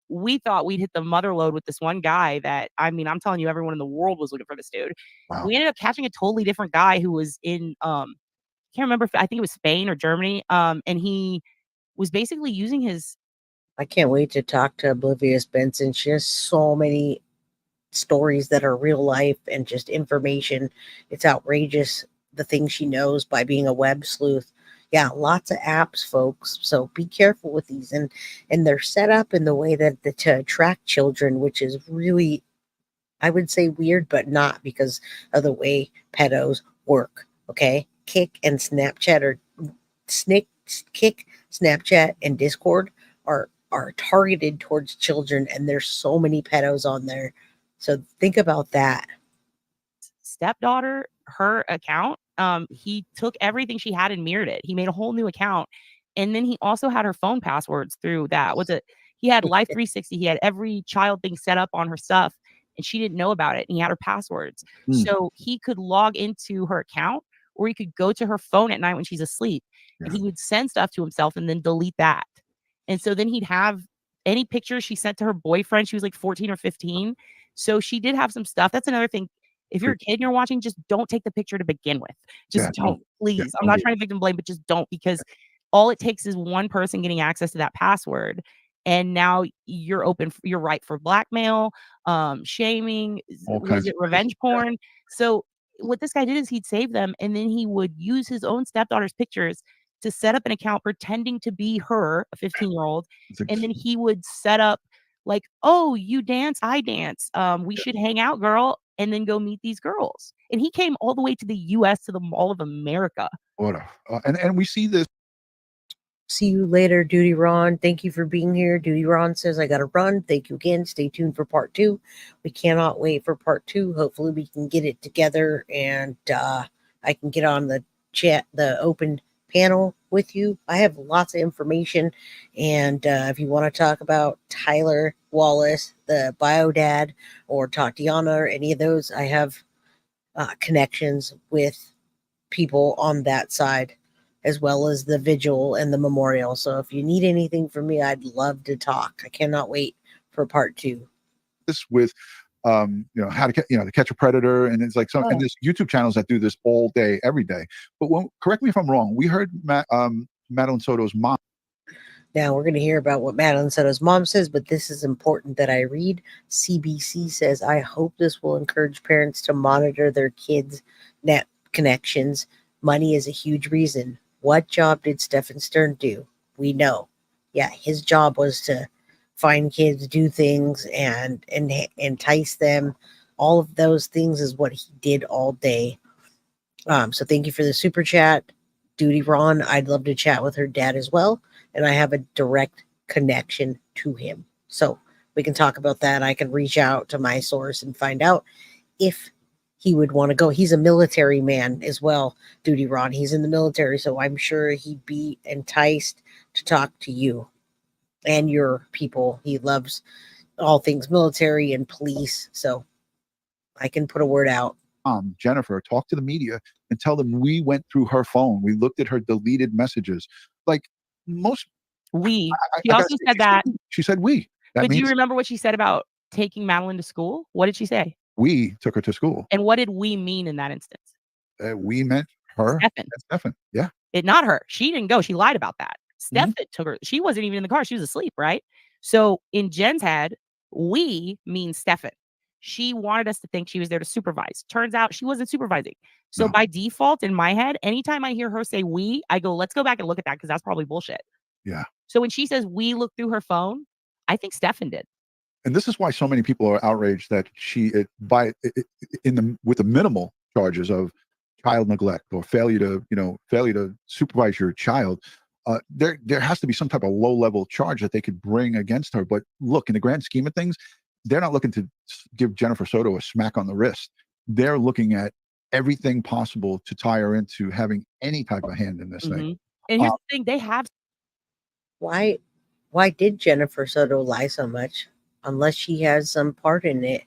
we thought we'd hit the mother load with this one guy that, I mean, I'm telling you, everyone in the world was looking for this dude. Wow. We ended up catching a totally different guy who was in, can't remember, I think it was Spain or Germany. And he was basically using his. I can't wait to talk to Oblivious Benson. She has so many stories that are real life and just information. It's outrageous the things she knows by being a web sleuth. Yeah, lots of apps, folks. So be careful with these, and they're set up in the way that to attract children, which is really, I would say, weird, but not, because of the way pedos work. Okay, Kick and Snapchat or Kick, Snapchat, and Discord are targeted towards children, and there's so many pedos on there. So think about that. Stepdaughter, her account, he took everything she had and mirrored it. He made a whole new account. And then he also had her phone passwords through that. He had Life 360. He had every child thing set up on her stuff, and she didn't know about it. And he had her passwords. So he could log into her account, or he could go to her phone at night when she's asleep. Yeah. And he would send stuff to himself and then delete that. And so then he'd have any pictures she sent to her boyfriend. She was like 14 or 15. So she did have some stuff. That's another thing. If you're a kid and you're watching, just don't take the picture to begin with. Just don't, please. Yeah, I'm not trying to victim blame, but just don't, because all it takes is one person getting access to that password. And now you're right for blackmail, shaming, was it revenge porn? So what this guy did is he'd save them, and then he would use his own stepdaughter's pictures to set up an account pretending to be her, a 15-year-old. And then he would set up like, oh, you dance, I dance. We should hang out, girl, and then go meet these girls. And he came all the way to the US, to the Mall of America. And we see this. See you later, Duty Ron. Thank you for being here. Duty Ron says, I got to run. Thank you again. Stay tuned for part 2. We cannot wait for part 2. Hopefully we can get it together, and I can get on the chat, the open panel with you. I have lots of information, and if you want to talk about Tyler Wallace, the bio dad, or Tatiana, or any of those, I have connections with people on that side, as well as the vigil and the memorial. So if you need anything from me, I'd love to talk. I cannot wait for part 2. This with how to catch a predator, and it's like and there's YouTube channels that do this all day, every day. But correct me if I'm wrong, we heard Madeline Soto's mom. Now we're going to hear about what Madeline Soto's mom says, but this is important that I read. CBC says, I hope this will encourage parents to monitor their kids' net connections. Money is a huge reason. What job did Stephan Stern do? We know. Yeah, his job was to find kids, do things, and entice them. All of those things is what he did all day. So thank you for the super chat, Duty Ron. I'd love to chat with her dad as well, and I have a direct connection to him, so we can talk about that. I can reach out to my source and find out if he would want to go. He's a military man as well, Duty Ron. He's in the military, so I'm sure he'd be enticed to talk to you and your people. He loves all things military and police, so I can put a word out. Jennifer, talk to the media and tell them we went through her phone. We looked at her deleted messages. Like most. She also said that. She said we. But do you remember what she said about taking Madeline to school? What did she say? We took her to school. And what did we mean in that instance? We meant her. Stephan. Yeah. Not her. She didn't go. She lied about that. Stephan took her. She wasn't even in the car. She was asleep, right? So in Jen's head, we mean Stephan. She wanted us to think she was there to supervise. Turns out she wasn't supervising. So by default, in my head, anytime I hear her say we, I go, let's go back and look at that, because that's probably bullshit. Yeah. So when she says we looked through her phone, I think Stephan did. And this is why so many people are outraged that with the minimal charges of child neglect or failure to supervise your child. There has to be some type of low level charge that they could bring against her. But look, in the grand scheme of things, they're not looking to give Jennifer Soto a smack on the wrist. They're looking at everything possible to tie her into having any type of hand in this thing. And here's the thing, they have Why did Jennifer Soto lie so much? Unless she has some part in it.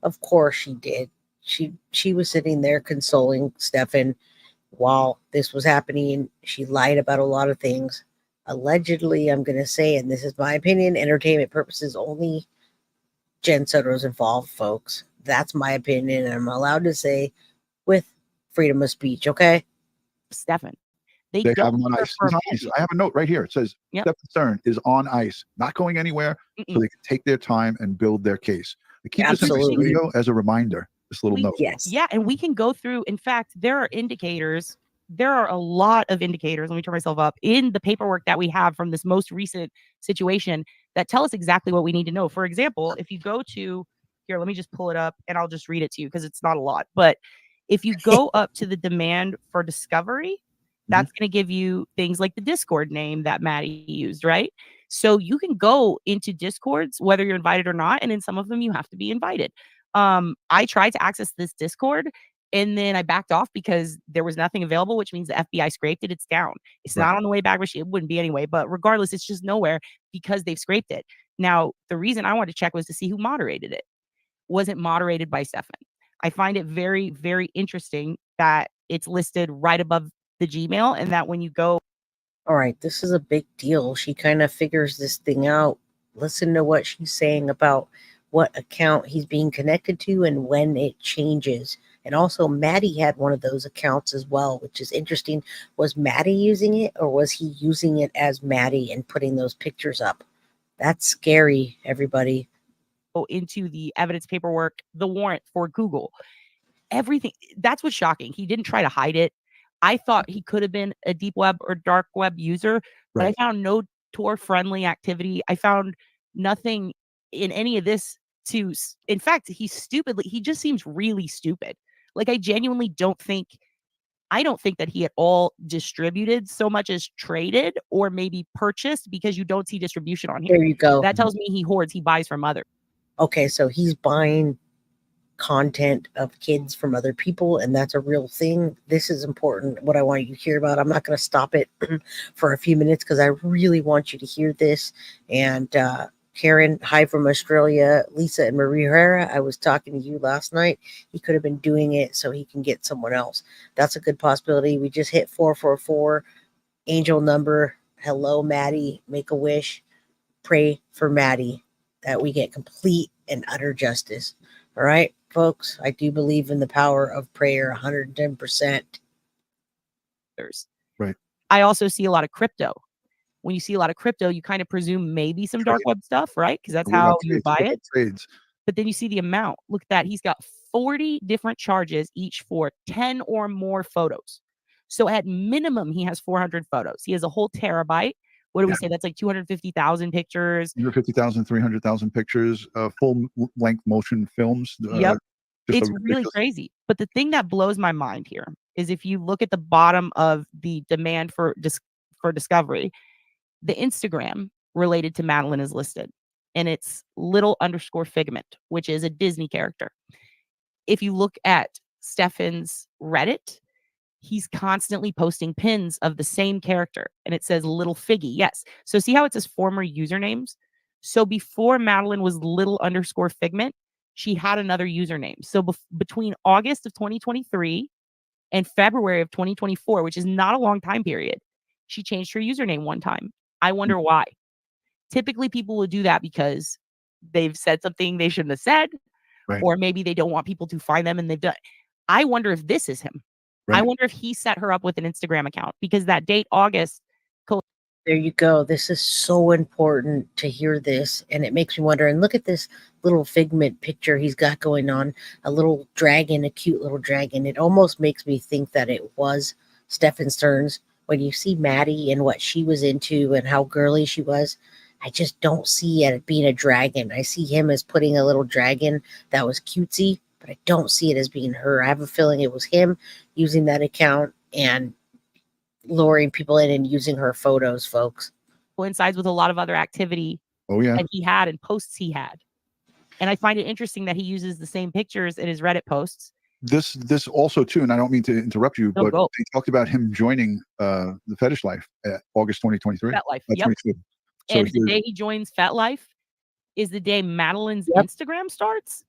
Of course she did. She was sitting there consoling Stephan while this was happening. She lied about a lot of things. Allegedly, I'm going to say, and this is my opinion, entertainment purposes only, Jen Soto's involved, folks. That's my opinion, and I'm allowed to say with freedom of speech, okay? Stephan. They have him on ice. He's on ice. I have a note right here. It says Stephan Stern is on ice, not going anywhere, so they can take their time and build their case. They keep this in the studio as a reminder. This little note. Yes. Yeah, and we can go through. In fact, there are indicators. There are a lot of indicators. Let me turn myself up in the paperwork that we have from this most recent situation that tell us exactly what we need to know. For example, if you go to here, let me just pull it up and I'll just read it to you because it's not a lot. But if you go up to the demand for discovery, that's going to give you things like the Discord name that Maddie used, right? So you can go into Discords, whether you're invited or not. And in some of them, you have to be invited. I tried to access this Discord and then I backed off because there was nothing available, which means the FBI scraped it. It's down. It's not on the way back, which it wouldn't be anyway. But regardless, it's just nowhere because they've scraped it. Now, the reason I wanted to check was to see who moderated it. Was it moderated by Stephan? I find it very, very interesting that it's listed right above the Gmail and that when you go. All right, this is a big deal. She kind of figures this thing out. Listen to what she's saying about what account he's being connected to and when it changes. And also, Maddie had one of those accounts as well, which is interesting. Was Maddie using it or was he using it as Maddie and putting those pictures up? That's scary, everybody. Into the evidence paperwork, the warrant for Google, everything. That's what's shocking. He didn't try to hide it. I thought he could have been a deep web or dark web user, but I found no Tor-friendly activity. I found nothing in any of this to, in fact, he just seems really stupid. Like, I genuinely don't think that he at all distributed so much as traded or maybe purchased, because you don't see distribution on here. There you go. That tells me he hoards, he buys from others. Okay, so he's buying content of kids from other people, and that's a real thing. This is important, what I want you to hear about. I'm not going to stop it for a few minutes because I really want you to hear this. And Karen, hi from Australia. Lisa and Marie Herrera, I was talking to you last night. He could have been doing it so he can get someone else. That's a good possibility. We just hit 444, angel number. Hello, Maddie. Make a wish. Pray for Maddie that we get complete and utter justice. All right, folks, I do believe in the power of prayer 110%. Right. I also see a lot of crypto. When you see a lot of crypto, you kind of presume maybe some dark web stuff, right? Because that's how you buy it. Trades. But then you see the amount. Look at that. He's got 40 different charges, each for 10 or more photos. So at minimum, he has 400 photos. He has a whole terabyte. What do we say? That's like 250,000 pictures. 250,000, 300,000 pictures, full length motion films. Yep. It's really crazy. But the thing that blows my mind here is if you look at the bottom of the demand for discovery, the Instagram related to Madeline is listed. And it's little_figment, which is a Disney character. If you look at Stephan's Reddit, he's constantly posting pins of the same character and it says Little Figgy. Yes. So see how it says former usernames? So before Madeline was little_figment, she had another username. So between August of 2023 and February of 2024, which is not a long time period, she changed her username one time. I wonder why. Typically people will do that because they've said something they shouldn't have said, or maybe they don't want people to find them and they've done. I wonder if this is him. I wonder if he set her up with an Instagram account because that date, August. There you go. This is so important to hear this. And it makes me wonder. And look at this little figment picture he's got going on. A little dragon, a cute little dragon. It almost makes me think that it was Stephan Stern's. When you see Maddie and what she was into and how girly she was, I just don't see it being a dragon. I see him as putting a little dragon that was cutesy, but I don't see it as being her. I have a feeling it was him using that account and luring people in and using her photos, folks. Coincides with a lot of other activity that he had and posts he had. And I find it interesting that he uses the same pictures in his Reddit posts. This also too, and I don't mean to interrupt you, No, but go. he talked about him joining the fetish life at August 2023. FetLife. Yep. 22. So And the day he joins FetLife is the day Madeline's Yep. Instagram starts.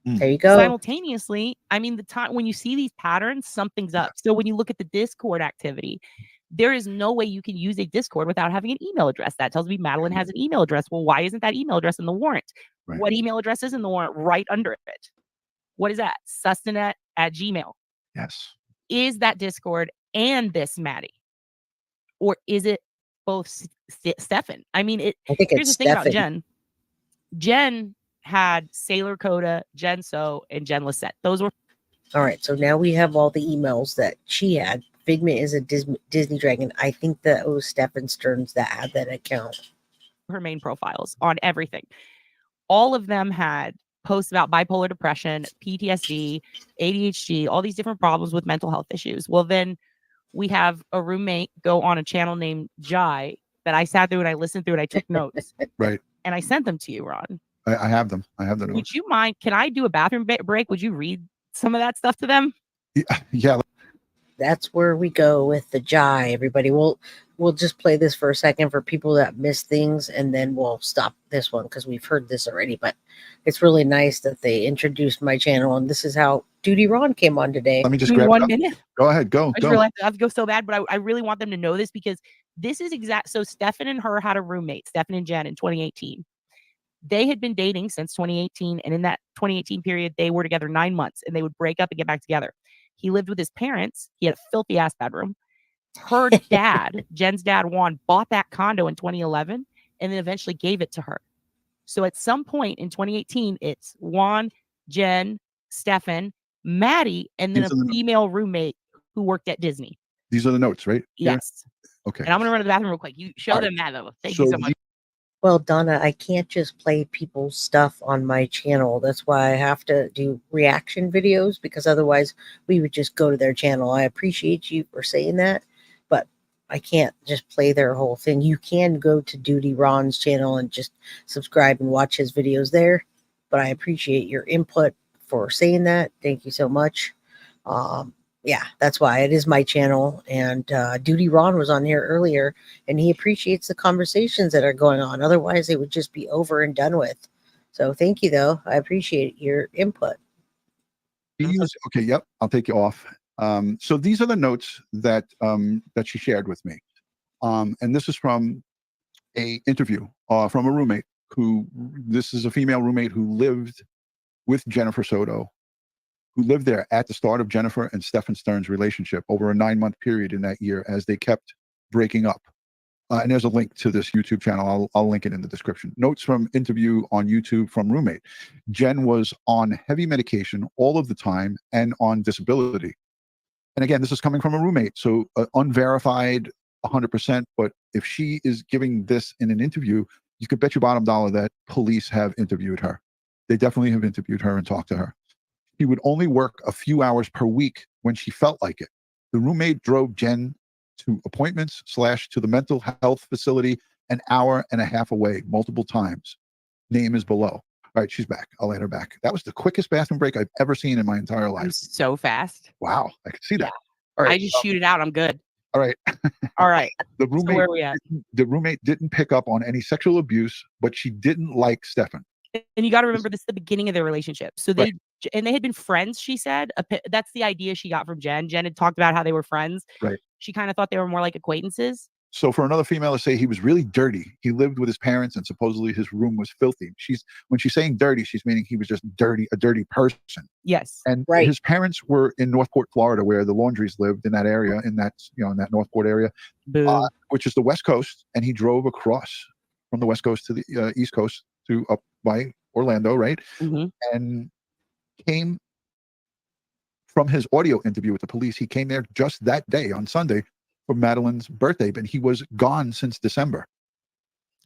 There you go. Simultaneously, I mean, the time when you see these patterns, something's up. So when you look at the Discord activity, there is no way you can use a Discord without having an email address. That tells me Madeline has an email address. Well, why isn't that email address in the warrant? Right. What email address is in the warrant right under it? What is that? Sustanet@gmail. Yes. Is that Discord and this Maddie? Or is it both Stephan? I mean, I think here's it's the thing about Stephan. Jen. Jen had Sailor Coda, Jen So, and Jen Lisette. Those were All right, so now we have all the emails that she had. Figment is a Disney dragon. I think that it was Stephan STERNS that had that account. her main profiles on everything. All of them had posts about bipolar depression, PTSD, ADHD, all these different problems with mental health issues. Well, then we have a roommate go on a channel named Jai that I sat through and I listened through and I took notes. Right. And I sent them to you, Ron. I have them. I have the Would notes. you mind? Can I do a bathroom break? Would you read some of that stuff to them? Yeah. That's where we go with the Jai. Everybody, we'll just play this for a second for people that miss things, and then we'll stop this one because we've heard this already. But it's really nice that they introduced my channel, and this is how Duty Ron came on today. Let me just Give me grab it 1 up. minute. Go ahead. Go. I just realized I have to go so bad, but I really want them to know this because this is exact. So Stephan and her had a roommate, Stephan and Jen, in 2018. They had been dating since 2018. And in that 2018 period, they were together 9 months and they would break up and get back together. He lived with his parents. He had a filthy ass bedroom. Her dad, Jen's dad, Juan, bought that condo in 2011 and then eventually gave it to her. So at some point in 2018, it's Juan, Jen, Stephan, Maddie, and then a female roommate who worked at Disney. These are the notes, right? Yes. Okay. And I'm going to run to the bathroom real quick. You show them that, though. Thank you so much. Well, Donna, I can't just play people's stuff on my channel. That's why I have to do reaction videos because otherwise we would just go to their channel. I appreciate you for saying that, but I can't just play their whole thing. You can go to Duty Ron's channel and just subscribe and watch his videos there, but I appreciate your input for saying that. Thank you so much. Yeah, that's why it is my channel. And Duty Ron was on here earlier, and he appreciates the conversations that are going on. Otherwise, it would just be over and done with. So thank you, though. I appreciate your input. Okay, yep, I'll take you off. So these are the notes that that she shared with me. And this is from a interview from a roommate this is a female roommate who lived with Jennifer Soto, who lived there at the start of Jennifer and Stephan STERNS' relationship over a 9-month period in that year as they kept breaking up. And there's a link to this YouTube channel. I'll link it in the description. Notes from interview on YouTube from roommate. Jen was on heavy medication all of the time and on disability. And again, this is coming from a roommate, so unverified 100%. But if she is giving this in an interview, you could bet your bottom dollar that police have interviewed her. They definitely have interviewed her and talked to her. She would only work a few hours per week when she felt like it. The roommate drove Jen to appointments / to the mental health facility an hour and a half away multiple times. Name is below. All right, she's back. I'll let her back. That was the quickest bathroom break I've ever seen in my entire life. I'm so fast. Wow, I can see that. Yeah. All right, I just shoot it out. I'm good. All right. All right. The roommate, So where are we at? The roommate didn't pick up on any sexual abuse, but she didn't like Stephan. And you got to remember, this is the beginning of their relationship. So they had been friends, she said. That's the idea she got from Jen. Jen had talked about how they were friends. Right. She kind of thought they were more like acquaintances. So for another female to say he was really dirty, he lived with his parents and supposedly his room was filthy. When she's saying dirty, she's meaning he was just dirty, a dirty person. Yes. And his parents were in Northport, Florida, where the Laundries lived in that area, in that Northport area, which is the West Coast. And he drove across from the West Coast to the East Coast to up by Orlando, right? Mm-hmm. And came from his audio interview with the police. He came there just that day on Sunday for Madeline's birthday, but he was gone since December.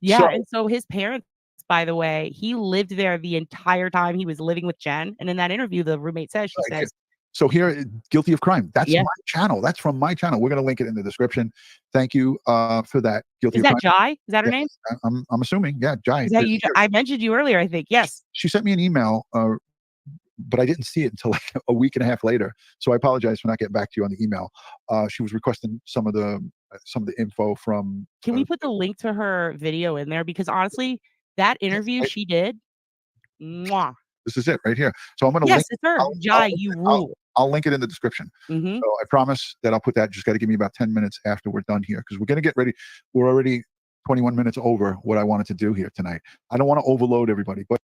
Yeah, and so his parents, by the way, he lived there the entire time he was living with Jen. And in that interview, the roommate says, she says, So here, Guilty of Crime. That's Yeah. my channel. That's from my channel. We're going to link it in the description. Thank you for that. Guilty Is of that Crime. Jai? Is that her Yeah, name? I'm assuming. Yeah, Jai. Is that you? I mentioned you earlier, I think. Yes. She sent me an email, but I didn't see it until like a week and a half later. So I apologize for not getting back to you on the email. She was requesting some of the info from. Can we put the link to her video in there? Because honestly, that interview she did, mwah. This is it right here. So I'm going to Yes, link. it's her. Jai, you rule. I'll link it in the description. Mhm. So I promise that I'll put that. Just got to give me about 10 minutes after we're done here because we're going to get ready. We're already 21 minutes over what I wanted to do here tonight. I don't want to overload everybody, but.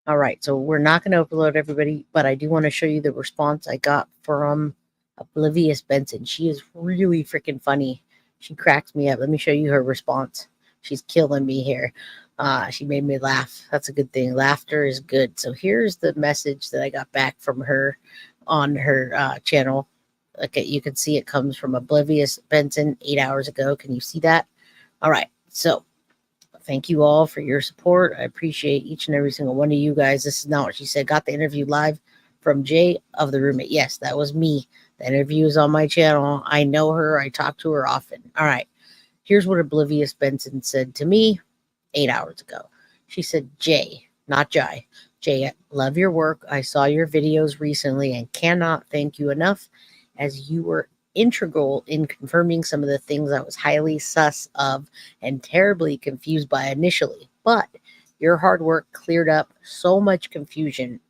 All right, so we're not going to overload everybody, but I do want to show you the response I got from Oblivious Benson. She is really freaking funny. She cracks me up. Let me show you her response. She's killing me here. She made me laugh. That's a good thing. Laughter is good. So here's the message that I got back from her on her channel. Okay, you can see it comes from Oblivious Benson 8 hours ago. Can you see that? All right, so thank you all for your support. I appreciate each and every single one of you guys. This is not what she said. Got the interview live from Jay of the Roommate. Yes, that was me. The interview is on my channel. I know her. I talk to her often. All right. Here's what Oblivious Benson said to me 8 hours ago. She said, Jay, not Jai. Jay, I love your work. I saw your videos recently and cannot thank you enough as you were integral in confirming some of the things I was highly sus of and terribly confused by initially. But your hard work cleared up so much confusion.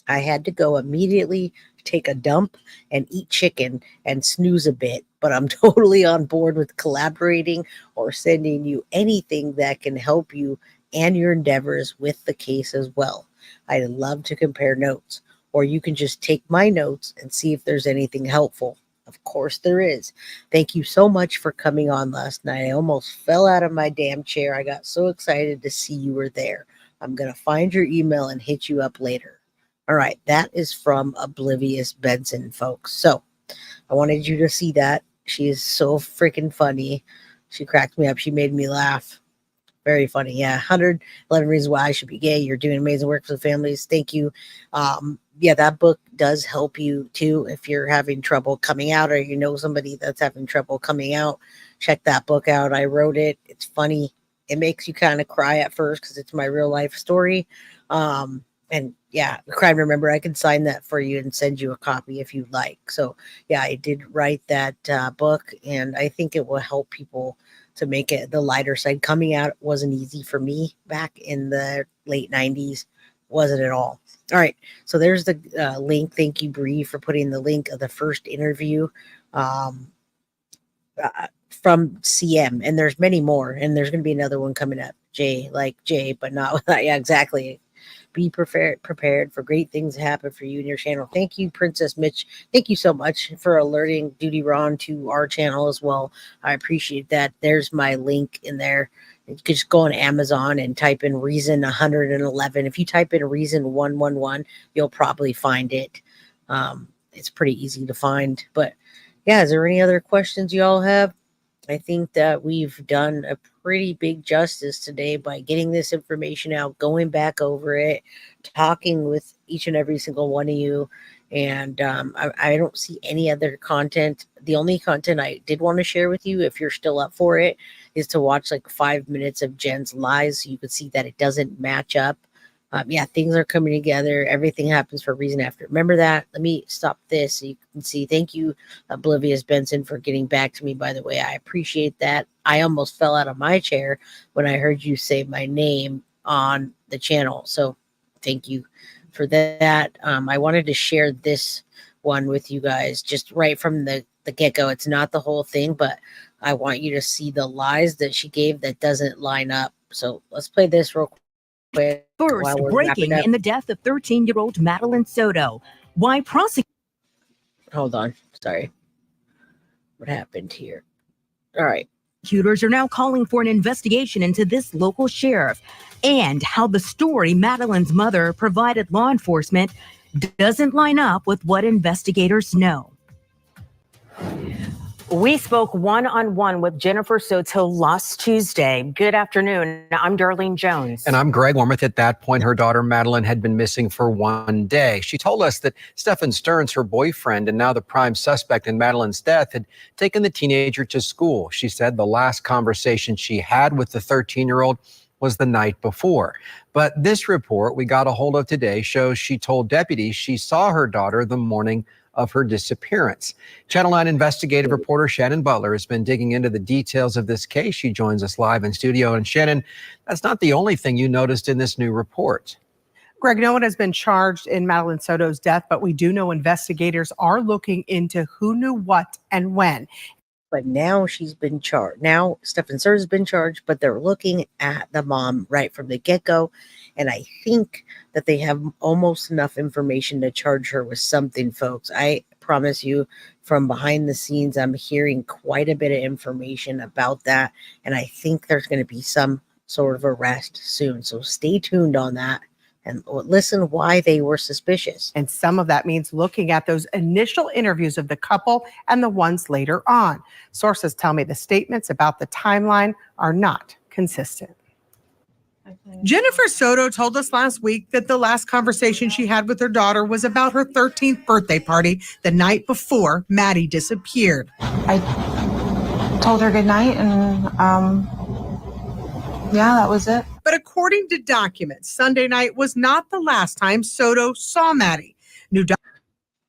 I had to go immediately take a dump and eat chicken and snooze a bit, but I'm totally on board with collaborating or sending you anything that can help you and your endeavors with the case as well. I'd love to compare notes, or you can just take my notes and see if there's anything helpful. Of course there is. Thank you so much for coming on last night. I almost fell out of my damn chair. I got so excited to see you were there. I'm going to find your email and hit you up later. All right, that is from Oblivious Benson, folks. So I wanted you to see that. She is so freaking funny. She cracked me up. She made me laugh. Very funny. Yeah. 111 Reasons Why I Should Be Gay. You're doing amazing work for the families. Thank you. Yeah, that book does help you too. If you're having trouble coming out or you know somebody that's having trouble coming out, check that book out. I wrote it. It's funny. It makes you kind of cry at first because it's my real life story. And yeah, Crime Remember, I can sign that for you and send you a copy if you'd like. So yeah, I did write that book, and I think it will help people to make it the lighter side. Coming out wasn't easy for me back in the late 90s. Wasn't at all. All right. So there's the link. Thank you, Bree, for putting the link of the first interview from CM. And there's many more. And there's going to be another one coming up. Jay, but not with that. Yeah, exactly. Be prepared for great things to happen for you and your channel. Thank you, Princess Mitch. Thank you so much for alerting Duty Ron to our channel as well. I appreciate that. There's my link in there. You can just go on Amazon and type in Reason 111. If you type in Reason 111, you'll probably find it. It's pretty easy to find. But yeah, is there any other questions you all have? I think that we've done a pretty big justice today by getting this information out, going back over it, talking with each and every single one of you. And I don't see any other content. The only content I did want to share with you, if you're still up for it, is to watch like 5 minutes of Jen's lies so you can see that it doesn't match up. Yeah, things are coming together. Everything happens for a reason after. Remember that. Let me stop this so you can see. Thank you, Oblivious Benson, for getting back to me, by the way. I appreciate that. I almost fell out of my chair when I heard you say my name on the channel. So thank you for that. I wanted to share this one with you guys just right from the get-go. It's not the whole thing, but I want you to see the lies that she gave that doesn't line up. So let's play this real quick. First, breaking in the death of 13-year-old Madeline Soto. Why prosecutors... Hold on. Sorry. What happened here? All right. Prosecutors are now calling for an investigation into this local sheriff and how the story Madeline's mother provided law enforcement doesn't line up with what investigators know. We spoke one-on-one with Jennifer Soto last Tuesday. Good afternoon. I'm Darlene Jones. And I'm Greg Wormuth. At that point, her daughter Madeline had been missing for 1 day. She told us that Stephan STERNS, her boyfriend and now the prime suspect in Madeline's death, had taken the teenager to school. She said the last conversation she had with the 13-year-old was the night before. But this report we got a hold of today shows she told deputies she saw her daughter the morning of her disappearance. Channel 9 investigative reporter Shannon Butler has been digging into the details of this case. She joins us live in studio. And Shannon, that's not the only thing you noticed in this new report. Greg, no one has been charged in Madeline Soto's death, but we do know investigators are looking into who knew what and when. But now she's been charged. Now Stephan STERNS has been charged, but they're looking at the mom right from the get-go. And I think that they have almost enough information to charge her with something, folks. I promise you, from behind the scenes, I'm hearing quite a bit of information about that. And I think there's going to be some sort of arrest soon. So stay tuned on that and listen why they were suspicious. And some of that means looking at those initial interviews of the couple and the ones later on. Sources tell me the statements about the timeline are not consistent. Jennifer Soto told us last week that the last conversation she had with her daughter was about her 13th birthday party the night before Maddie disappeared. I told her good night and yeah, that was it. But according to documents, Sunday night was not the last time Soto saw Maddie.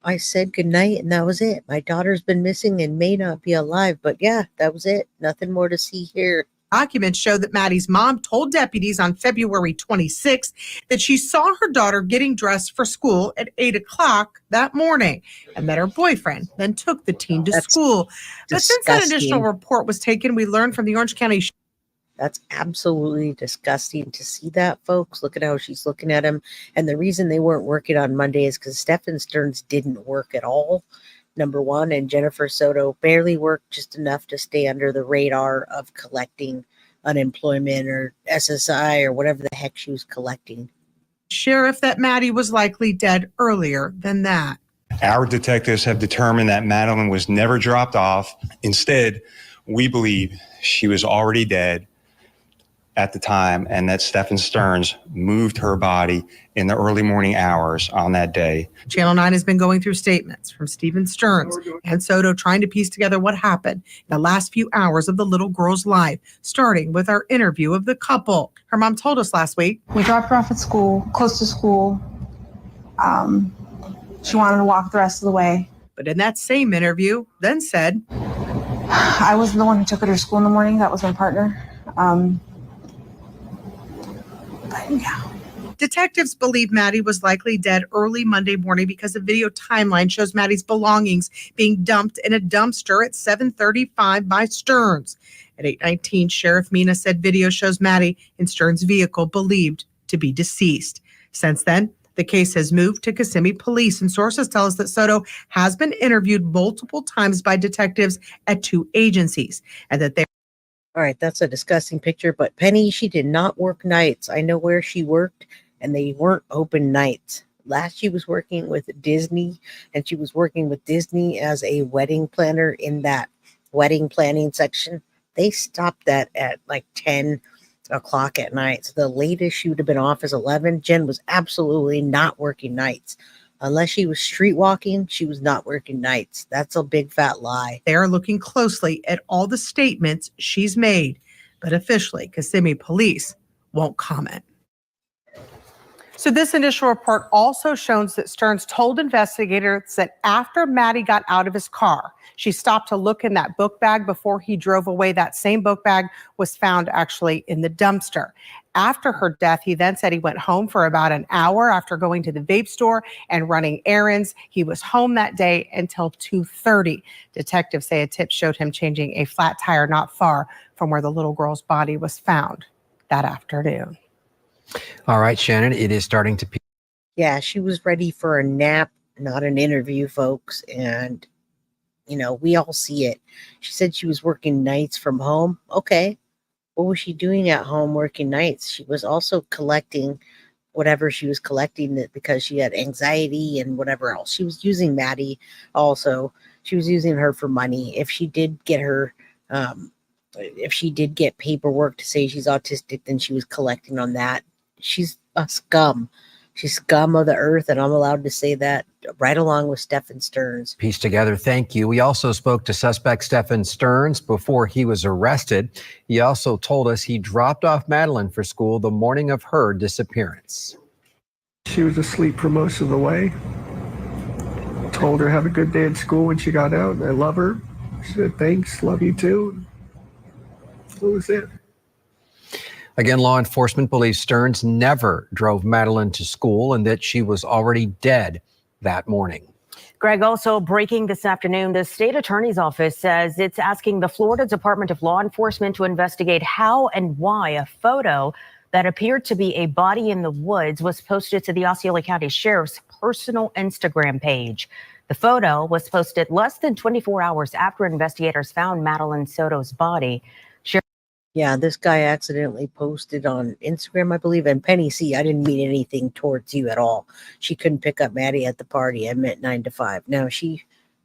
I said goodnight and that was it. My daughter's been missing and may not be alive, but yeah, that was it. Nothing more to see here. Documents show that Maddie's mom told deputies on February 26th that she saw her daughter getting dressed for school at 8 o'clock that morning and that her boyfriend then took the teen to school. But since that initial report was taken, we learned from the Orange County. That's absolutely disgusting to see that, folks. Look at how she's looking at him. And the reason they weren't working on Monday is because Stephan STERNS didn't work at all, number one. And Jennifer Soto barely worked, just enough to stay under the radar of collecting unemployment or SSI or whatever the heck she was collecting. Sheriff that Maddie was likely dead earlier than that. Our detectives have determined that Madeline was never dropped off. Instead, we believe she was already dead at the time and that Stephan STERNS moved her body in the early morning hours on that day. Channel 9 has been going through statements from Stephan STERNS and Soto trying to piece together what happened in the last few hours of the little girl's life, starting with our interview of the couple. Her mom told us last week. We dropped her off at school, close to school. She wanted to walk the rest of the way. But in that same interview, then said, I wasn't the one who took her to school in the morning. That was my partner. But yeah. Detectives believe Maddie was likely dead early Monday morning because a video timeline shows Maddie's belongings being dumped in a dumpster at 7:35 by STERNS. At 8:19, Sheriff Mina said video shows Maddie in STERNS' vehicle believed to be deceased. Since then, the case has moved to Kissimmee Police, and sources tell us that Soto has been interviewed multiple times by detectives at 2 agencies and that they. All right, that's a disgusting picture, but Penny, she did not work nights. I know where she worked, and they weren't open nights. Last, she was working with Disney, and she was working with Disney as a wedding planner in that wedding planning section. They stopped that at like 10 o'clock at night. So the latest she would have been off is 11. Jen was absolutely not working nights. Unless she was street walking, she was not working nights. That's a big fat lie. They are looking closely at all the statements she's made, but officially, Kissimmee Police won't comment. So this initial report also shows that STERNS told investigators that after Maddie got out of his car, she stopped to look in that book bag before he drove away. That same book bag was found actually in the dumpster. After her death, he then said he went home for about an hour after going to the vape store and running errands. He was home that day until 2:30. Detectives say a tip showed him changing a flat tire not far from where the little girl's body was found that afternoon. All right, Shannon, it is starting to. Yeah, she was ready for a nap, not an interview, folks. And, you know, we all see it. She said she was working nights from home. Okay. What was she doing at home working nights? She was also collecting whatever she was collecting because she had anxiety and whatever else. She was using Maddie also She was using her for money. If she did get her, if she did get paperwork to say she's autistic, then she was collecting on that. She's a scum. She's scum of the earth, and I'm allowed to say that right along with Stephan STERNS. Piece together. Thank you. We also spoke to suspect Stephan STERNS before he was arrested. He also told us he dropped off Madeline for school the morning of her disappearance. She was asleep for most of the way. Told her have a good day at school when she got out. I love her. She said, thanks, love you too. That was it. Again, law enforcement believes Stearns never drove Madeline to school and that she was already dead that morning. Greg, also breaking this afternoon, the state attorney's office says it's asking the Florida Department of Law Enforcement to investigate how and why a photo that appeared to be a body in the woods was posted to the Osceola County Sheriff's personal Instagram page. The photo was posted less than 24 hours after investigators found Madeline Soto's body. Yeah, this guy accidentally posted on Instagram, I believe. And Penny C, I didn't mean anything towards you at all. She couldn't pick up Maddie at the party. I meant 9 to 5. Now she's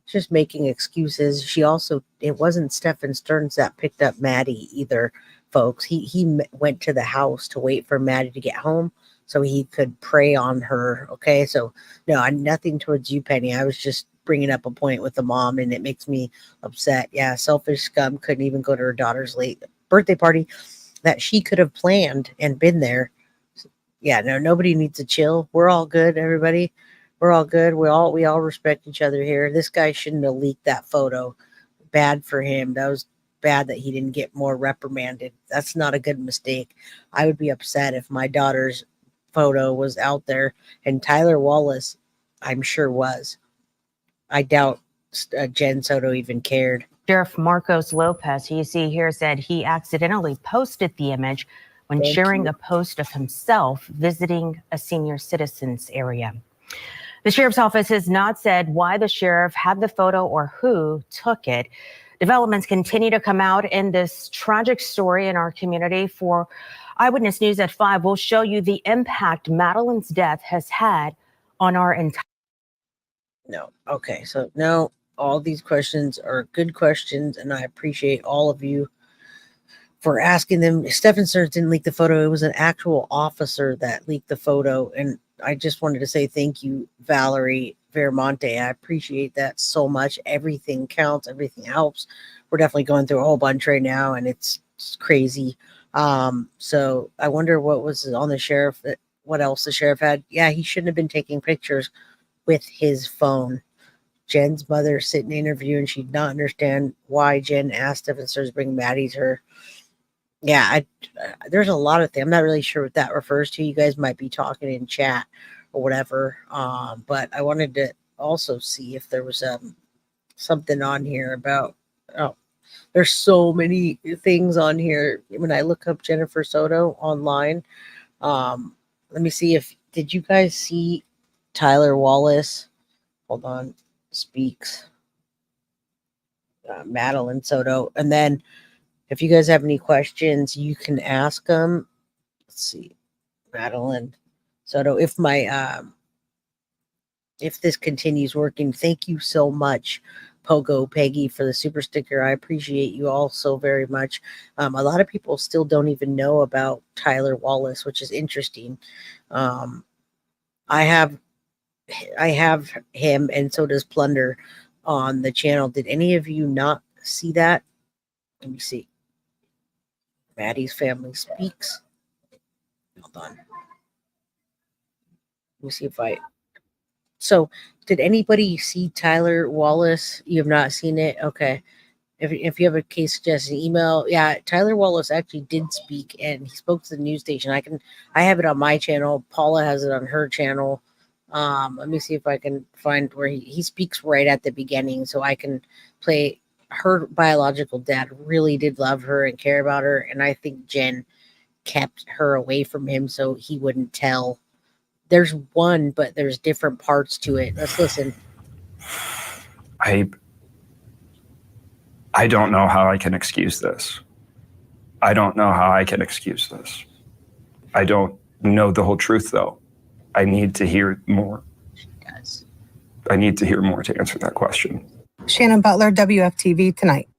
just making excuses. She also, it wasn't Stephan STERNS that picked up Maddie either, folks. He went to the house to wait for Maddie to get home so he could prey on her. Okay, so no, nothing towards you, Penny. I was just bringing up a point with the mom, and it makes me upset. Yeah, selfish scum couldn't even go to her daughter's late birthday party that she could have planned and been there. Yeah, no, nobody needs to chill. We're all good, everybody. We're all good. We all respect each other here. This guy shouldn't have leaked that photo. Bad for him. That was bad that he didn't get more reprimanded. That's not a good mistake. I would be upset if my daughter's photo was out there, and Tyler Wallace, I'm sure was. I doubt Jen Soto even cared. Sheriff Marcos Lopez, who you see here, said he accidentally posted the image when sharing a post of himself visiting a senior citizens area. The sheriff's office has not said why the sheriff had the photo or who took it. Developments continue to come out in this tragic story in our community. For Eyewitness News at 5, we'll show you the impact Madeline's death has had on our entire. No. Okay. So no, all these questions are good questions, and I appreciate all of you for asking them. Stephan STERNS didn't leak the photo. It was an actual officer that leaked the photo. And I just wanted to say thank you, Valerie Veramonte. I appreciate that so much. Everything counts. Everything helps. We're definitely going through a whole bunch right now, and it's crazy. So I wonder what was on the sheriff, what else the sheriff had. Yeah, he shouldn't have been taking pictures with his phone. Jen's mother sit in an interview, and she'd not understand why Jen asked if STERNS bring Maddie to her. Yeah, there's a lot of things. I'm not really sure what that refers to. You guys might be talking in chat or whatever. But I wanted to also see if there was something on here about. Oh, there's so many things on here. When I look up Jennifer Soto online, let me see if did you guys see Tyler Wallace? Hold on. Speaks Madeline Soto, and then if you guys have any questions, you can ask them. Let's see, Madeline Soto. If my if this continues working, thank you so much, Pogo Peggy, for the super sticker. I appreciate you all so very much. A lot of people still don't even know about Tyler Wallace, which is interesting. I have him, and so does Plunder on the channel. Did any of you not see that? Let me see. Maddie's family speaks. Hold on. Let me see if I. So, did anybody see Tyler Wallace? You have not seen it? Okay. If you have a case suggestion, email. Yeah, Tyler Wallace actually did speak, and he spoke to the news station. I have it on my channel. Paula has it on her channel. Let me see if I can find where he speaks right at the beginning, so I can play. Her biological dad really did love her and care about her, and I think Jen kept her away from him so he wouldn't tell. There's one, but there's different parts to it. Let's listen. I don't know how I can excuse this. I don't know how I can excuse this. I don't know the whole truth, though. I need to hear more. She does. I need to hear more to answer that question. Shannon Butler, WFTV Tonight.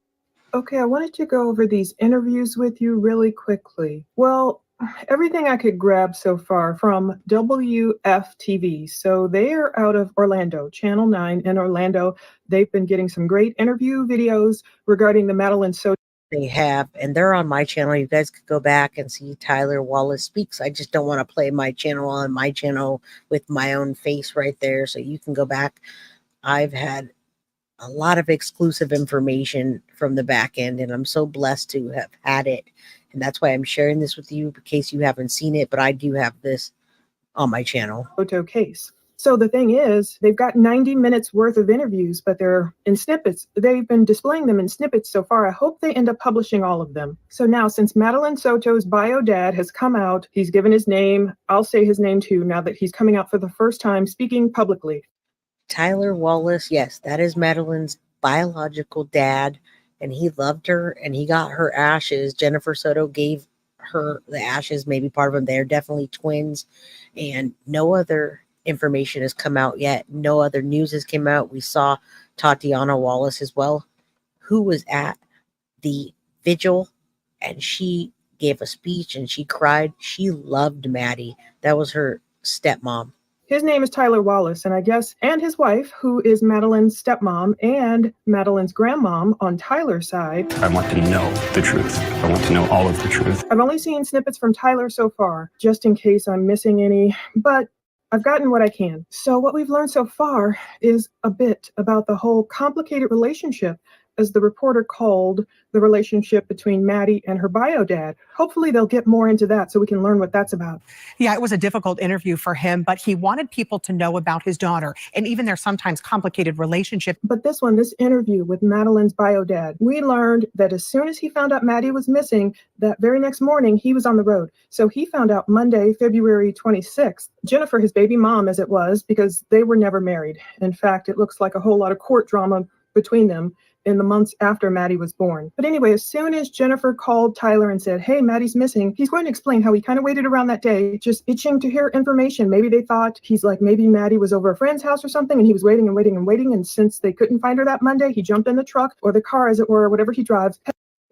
Okay, I wanted to go over these interviews with you really quickly. Well, everything I could grab so far from WFTV. So they are out of Orlando, Channel 9 in Orlando. They've been getting some great interview videos regarding the Madeline Soto. They have, and they're on my channel. You guys could go back and see Tyler Wallace Speaks. I just don't want to play my channel on my channel with my own face right there. So you can go back. I've had a lot of exclusive information from the back end, and I'm so blessed to have had it. And that's why I'm sharing this with you in case you haven't seen it, but I do have this on my channel. Soto case. So the thing is, they've got 90 minutes worth of interviews, but they're in snippets. They've been displaying them in snippets so far. I hope they end up publishing all of them. So now, since Madeline Soto's bio dad has come out, he's given his name. I'll say his name too, now that he's coming out for the first time, speaking publicly. Tyler Wallace, yes, that is Madeline's biological dad, and he loved her, and he got her ashes. Jennifer Soto gave her the ashes, maybe part of them. They're definitely twins, and no other information has come out yet. No other news has come out. We saw Tatiana Wallace as well, who was at the vigil, and she gave a speech, and she cried. She loved Maddie. That was her stepmom. His name is Tyler Wallace, and I guess, and his wife, who is Madeline's stepmom and Madeline's grandmom on Tyler's side. I want to know the truth. I want to know all of the truth. I've only seen snippets from Tyler so far, just in case I'm missing any, but I've gotten what I can. So what we've learned so far is a bit about the whole complicated relationship, as the reporter called the relationship between Maddie and her bio dad. Hopefully they'll get more into that so we can learn what that's about. Yeah, it was a difficult interview for him, but he wanted people to know about his daughter and even their sometimes complicated relationship. But this interview with Madeline's bio dad, we learned that as soon as he found out Maddie was missing, that very next morning he was on the road. So he found out Monday, February 26th. Jennifer, his baby mom as it was, because they were never married. In fact, it looks like a whole lot of court drama between them in the months after Maddie was born. But anyway, as soon as Jennifer called Tyler and said, hey, Maddie's missing, he's going to explain how he kind of waited around that day, just itching to hear information. Maybe they thought maybe Maddie was over a friend's house or something, and he was waiting and waiting and waiting. And since they couldn't find her that Monday, he jumped in the truck or the car, as it were, whatever he drives.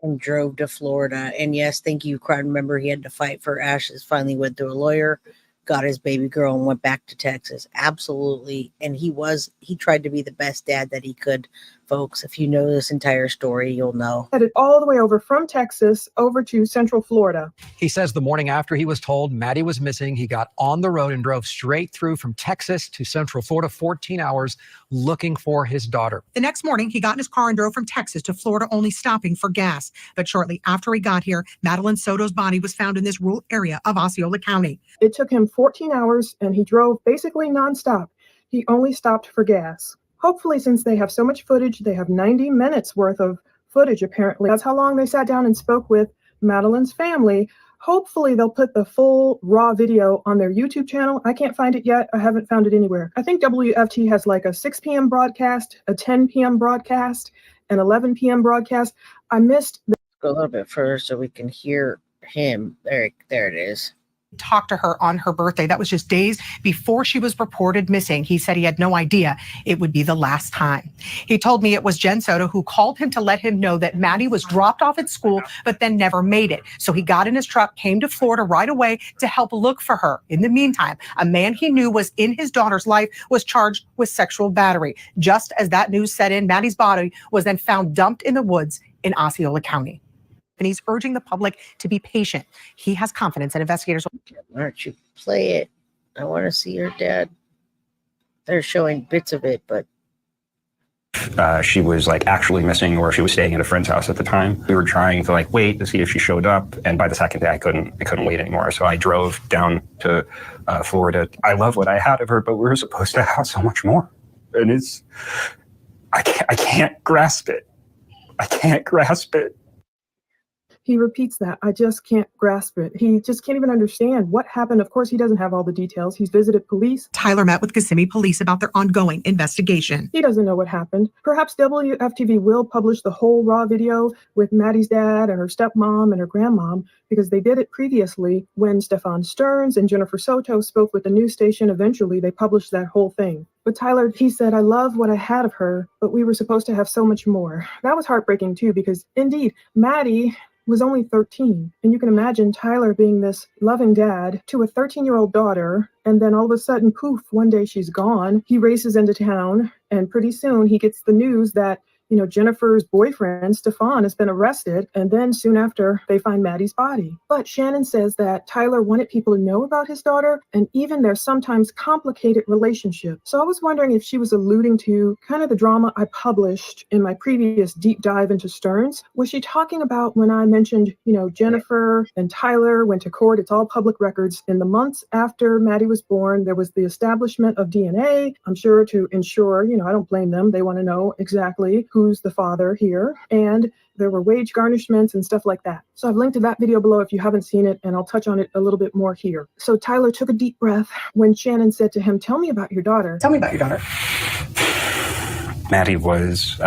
And drove to Florida. And yes, thank you, crowd. Remember, he had to fight for ashes, finally went through a lawyer, got his baby girl, and went back to Texas. Absolutely. And he tried to be the best dad that he could. Folks, if you know this entire story, you'll know. Headed all the way over from Texas over to Central Florida. He says the morning after he was told Maddie was missing, he got on the road and drove straight through from Texas to Central Florida, 14 hours looking for his daughter. The next morning, he got in his car and drove from Texas to Florida, only stopping for gas. But shortly after he got here, Madeline Soto's body was found in this rural area of Osceola County. It took him 14 hours, and he drove basically nonstop. He only stopped for gas. Hopefully, since they have so much footage, they have 90 minutes worth of footage, apparently. That's how long they sat down and spoke with Madeline's family. Hopefully, they'll put the full raw video on their YouTube channel. I can't find it yet. I haven't found it anywhere. I think WFT has like a 6 p.m. broadcast, a 10 p.m. broadcast, an 11 p.m. broadcast. I missed the... Go a little bit further so we can hear him. There it is. Talked to her on her birthday. That was just days before she was reported missing. He said he had no idea it would be the last time. He told me it was Jen Soto who called him to let him know that Maddie was dropped off at school, but then never made it. So he got in his truck, came to Florida right away to help look for her. In the meantime, a man he knew was in his daughter's life was charged with sexual battery. Just as that news set in, Maddie's body was then found dumped in the woods in Osceola County. And he's urging the public to be patient. He has confidence that investigators will... Why don't you play it? I want to see your dad. They're showing bits of it, but... She was actually missing, or she was staying at a friend's house at the time. We were trying to wait to see if she showed up. And by the second day, I couldn't wait anymore. So I drove down to Florida. I love what I had of her, but we were supposed to have so much more. And I can't grasp it. I can't grasp it. He repeats that. I just can't grasp it. He just can't even understand what happened. Of course, he doesn't have all the details. He's visited police. Tyler met with Kissimmee police about their ongoing investigation. He doesn't know what happened. Perhaps WFTV will publish the whole raw video with Maddie's dad and her stepmom and her grandmom, because they did it previously when Stephan STERNS and Jennifer Soto spoke with the news station. Eventually, they published that whole thing. But Tyler, he said, I love what I had of her, but we were supposed to have so much more. That was heartbreaking too, because indeed, Maddie was only 13. And you can imagine Tyler being this loving dad to a 13-year-old daughter. And then all of a sudden, poof, one day she's gone. He races into town, and pretty soon he gets the news that Jennifer's boyfriend, Stephan, has been arrested, and then soon after, they find Maddie's body. But Shannon says that Tyler wanted people to know about his daughter, and even their sometimes complicated relationship. So I was wondering if she was alluding to kind of the drama I published in my previous deep dive into STERNS. Was she talking about when I mentioned, Jennifer and Tyler went to court? It's all public records. In the months after Maddie was born, there was the establishment of DNA, I'm sure to ensure, I don't blame them. They want to know exactly who's the father here, and there were wage garnishments and stuff like that. So I've linked to that video below if you haven't seen it, and I'll touch on it a little bit more here. So Tyler took a deep breath when Shannon said to him, tell me about your daughter. Tell me about your daughter. Maddie was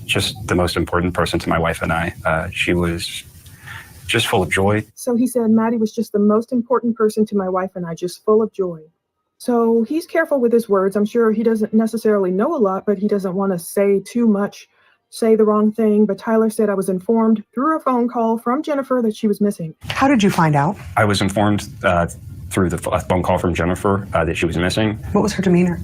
just the most important person to my wife and I. She was just full of joy. So he said, Maddie was just the most important person to my wife and I, just full of joy. So he's careful with his words. I'm sure he doesn't necessarily know a lot, but he doesn't want to say too much, say the wrong thing. But Tyler said, I was informed through a phone call from Jennifer that she was missing. How did you find out? I was informed through the phone call from Jennifer that she was missing. What was her demeanor?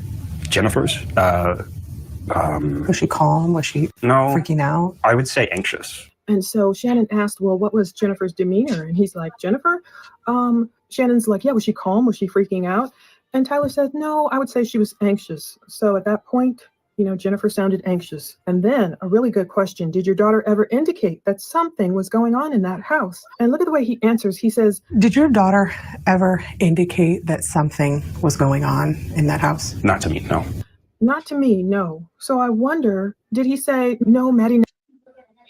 Jennifer's? Was she calm? Was she freaking out? I would say anxious. And so Shannon asked, well, what was Jennifer's demeanor? And he's like, Jennifer? Shannon's like, yeah, was she calm? Was she freaking out? And Tyler said, no, I would say she was anxious. So at that point, Jennifer sounded anxious. And then a really good question. Did your daughter ever indicate that something was going on in that house? And look at the way he answers. He says, did your daughter ever indicate that something was going on in that house? Not to me, no. Not to me, no. So I wonder, did he say, no, Maddie?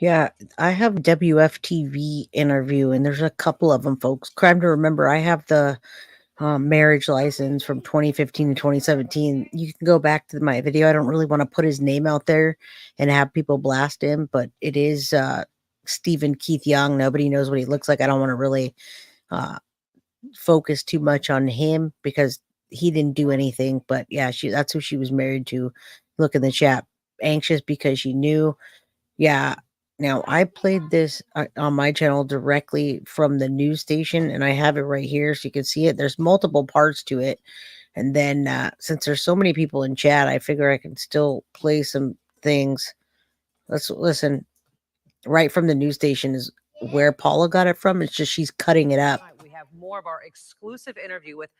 Yeah, I have WFTV interview, and there's a couple of them, folks. Crime to remember, I have the marriage license from 2015 to 2017. You can go back to my video. I don't really want to put his name out there and have people blast him, but it is Stephen Keith Young. Nobody knows what he looks like. I don't want to really focus too much on him because he didn't do anything. But yeah, that's who she was married to. Look in the chat. Anxious because she knew. Yeah. Now, I played this on my channel directly from the news station, and I have it right here so you can see it. There's multiple parts to it. And then since there's so many people in chat, I figure I can still play some things. Let's listen. Right from the news station is where Paula got it from. It's just she's cutting it up. We have more of our exclusive interview with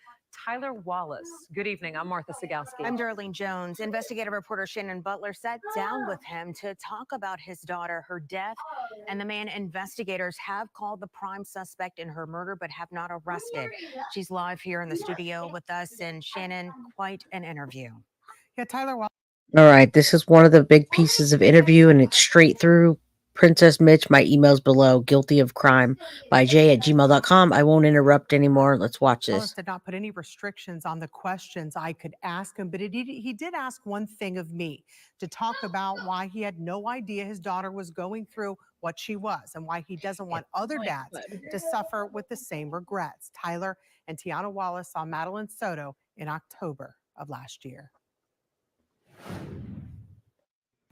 Tyler Wallace. Good evening. I'm Martha Sigalski. I'm Darlene Jones. Investigative reporter Shannon Butler sat down with him to talk about his daughter, her death, and the man investigators have called the prime suspect in her murder but have not arrested. She's live here in the studio with us, and Shannon, quite an interview. Yeah, Tyler Wallace. All right, this is one of the big pieces of interview, and it's straight through. Princess Mitch, my email's below. Guilty of crime by j@gmail.com. I won't interrupt anymore. Let's watch this. Did not put any restrictions on the questions I could ask him, but he did ask one thing of me, to talk about why he had no idea his daughter was going through what she was and why he doesn't want other dads to suffer with the same regrets. Tyler and Tiana Wallace saw Madeline Soto in October of last year.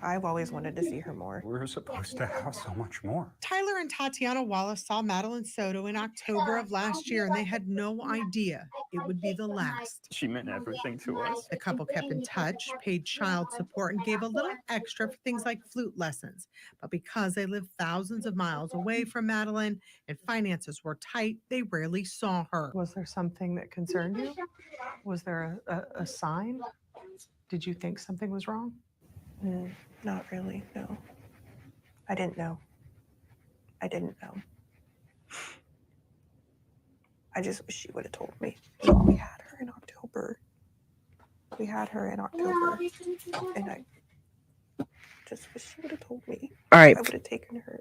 I've always wanted to see her more. We were supposed to have so much more. Tyler and Tatiana Wallace saw Madeline Soto in October of last year, and they had no idea it would be the last. She meant everything to us. The couple kept in touch, paid child support, and gave a little extra for things like flute lessons. But because they lived thousands of miles away from Madeline and finances were tight, they rarely saw her. Was there something that concerned you? Was there a sign? Did you think something was wrong? Not really, no. I didn't know. I didn't know. I just wish she would have told me. We had her in October. And I just wish she would have told me. All right. I would have taken her.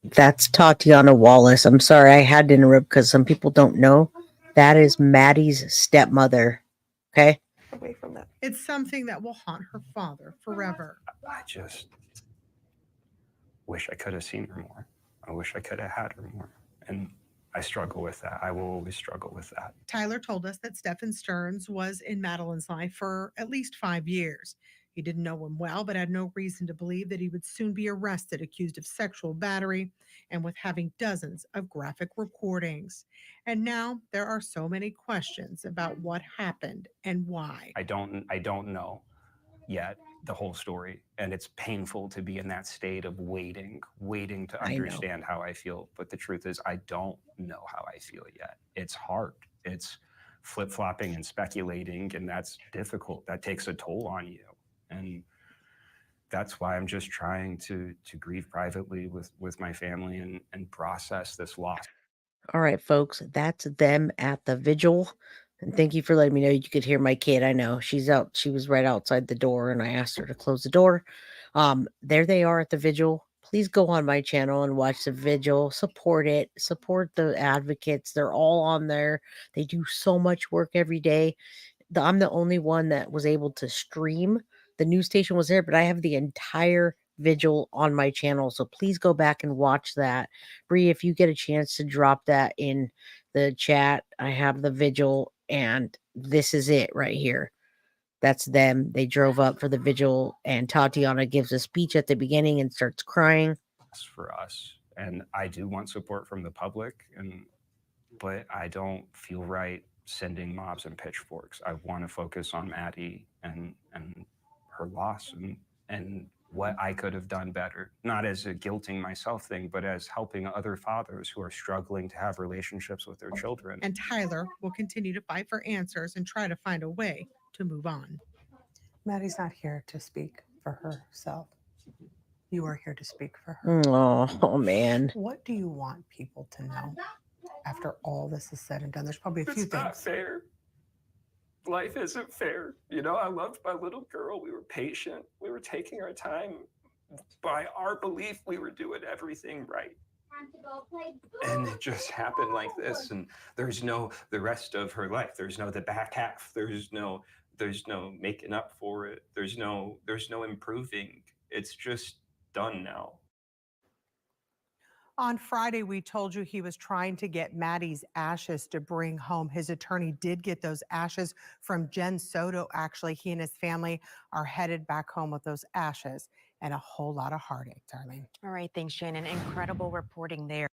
That's Tatiana Wallace. I'm sorry I had to interrupt because some people don't know. That is Maddie's stepmother. Okay? Away from that. It's something that will haunt her father forever. I just wish I could have seen her more. I wish I could have had her more. And I struggle with that. I will always struggle with that. Tyler told us that Stephan Stearns was in Madeline's life for at least 5 years. He didn't know him well, but had no reason to believe that he would soon be arrested, accused of sexual battery, and with having dozens of graphic recordings. And now there are so many questions about what happened and why. I don't know yet the whole story, and it's painful to be in that state of waiting to I know. understand how I feel. But the truth is, I don't know how I feel yet. It's hard. It's flip-flopping and speculating, and that's difficult. That takes a toll on you. And that's why I'm just trying to grieve privately with my family and process this loss. All right, folks, that's them at the vigil. And thank you for letting me know you could hear my kid. I know she's out. She was right outside the door, and I asked her to close the door. There they are at the vigil. Please go on my channel and watch the vigil. Support it. Support the advocates. They're all on there. They do so much work every day. I'm the only one that was able to stream. The news station was there, but I have the entire vigil on my channel. So please go back and watch that. Bree, if you get a chance to drop that in the chat, I have the vigil, and this is it right here. That's them. They drove up for the vigil, and Tatiana gives a speech at the beginning and starts crying. For us, and I do want support from the public, but I don't feel right sending mobs and pitchforks. I want to focus on Maddie and her loss and what I could have done better, not as a guilting myself thing, but as helping other fathers who are struggling to have relationships with their children. And Tyler will continue to fight for answers and try to find a way to move on. Maddie's not here to speak for herself. You are here to speak for her. Oh man. What do you want people to know after all this is said and done? There's probably a few It's not things. fair. Life isn't fair. You know, I loved my little girl. We were patient. We were taking our time. By our belief, we were doing everything right. And it just happened like this. And there's no the rest of her life. There's no the back half. There's no making up for it. There's no improving. It's just done now. On Friday, we told you he was trying to get Maddie's ashes to bring home. His attorney did get those ashes from Jen Soto. Actually, he and his family are headed back home with those ashes and a whole lot of heartache, Darlene. All right, thanks, Shannon. Incredible reporting there.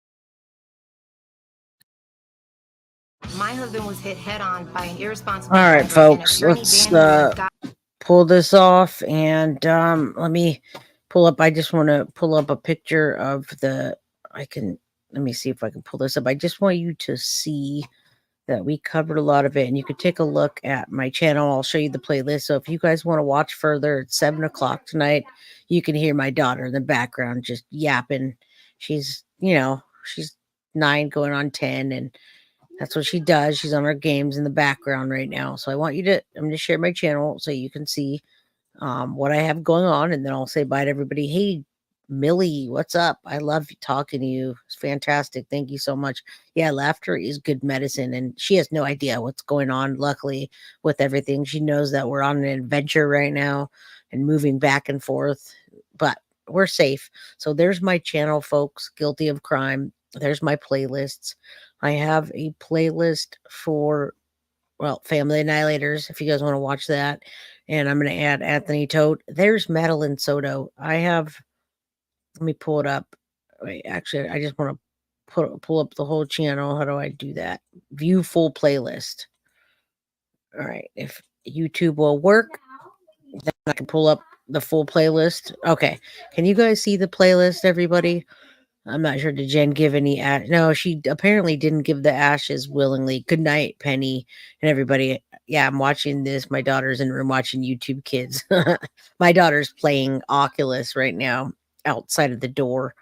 My husband was hit head on by an irresponsible. All right, driver, and folks, attorney let's Van got pull this off, and let me pull up. I just want to pull up a picture of the. Let me see if I can pull this up. I just want you to see that we covered a lot of it, and you could take a look at my channel. I'll show you the playlist. So if you guys want to watch further, it's 7 o'clock tonight. You can hear my daughter in the background just yapping. She's 9 going on 10, and that's what she does. She's on her games in the background right now. So I'm going to share my channel so you can see what I have going on, and then I'll say bye to everybody. Hey, Millie, what's up? I love talking to you. It's fantastic. Thank you so much. Yeah, laughter is good medicine, and she has no idea what's going on, luckily, with everything. She knows that we're on an adventure right now and moving back and forth, but we're safe. So there's my channel, folks. Guilty of Crime. There's my playlists. I have a playlist for, Family Annihilators, if you guys want to watch that. And I'm going to add Anthony Tote. There's Madeline Soto. Let me pull it up. Wait, actually, I just want to pull up the whole channel. How do I do that? View full playlist. All right. If YouTube will work, then I can pull up the full playlist. Okay. Can you guys see the playlist, everybody? I'm not sure. Did Jen give any ash? No, she apparently didn't give the ashes willingly. Good night, Penny, and everybody. Yeah, I'm watching this. My daughter's in the room watching YouTube Kids. My daughter's playing Oculus right now outside of the door.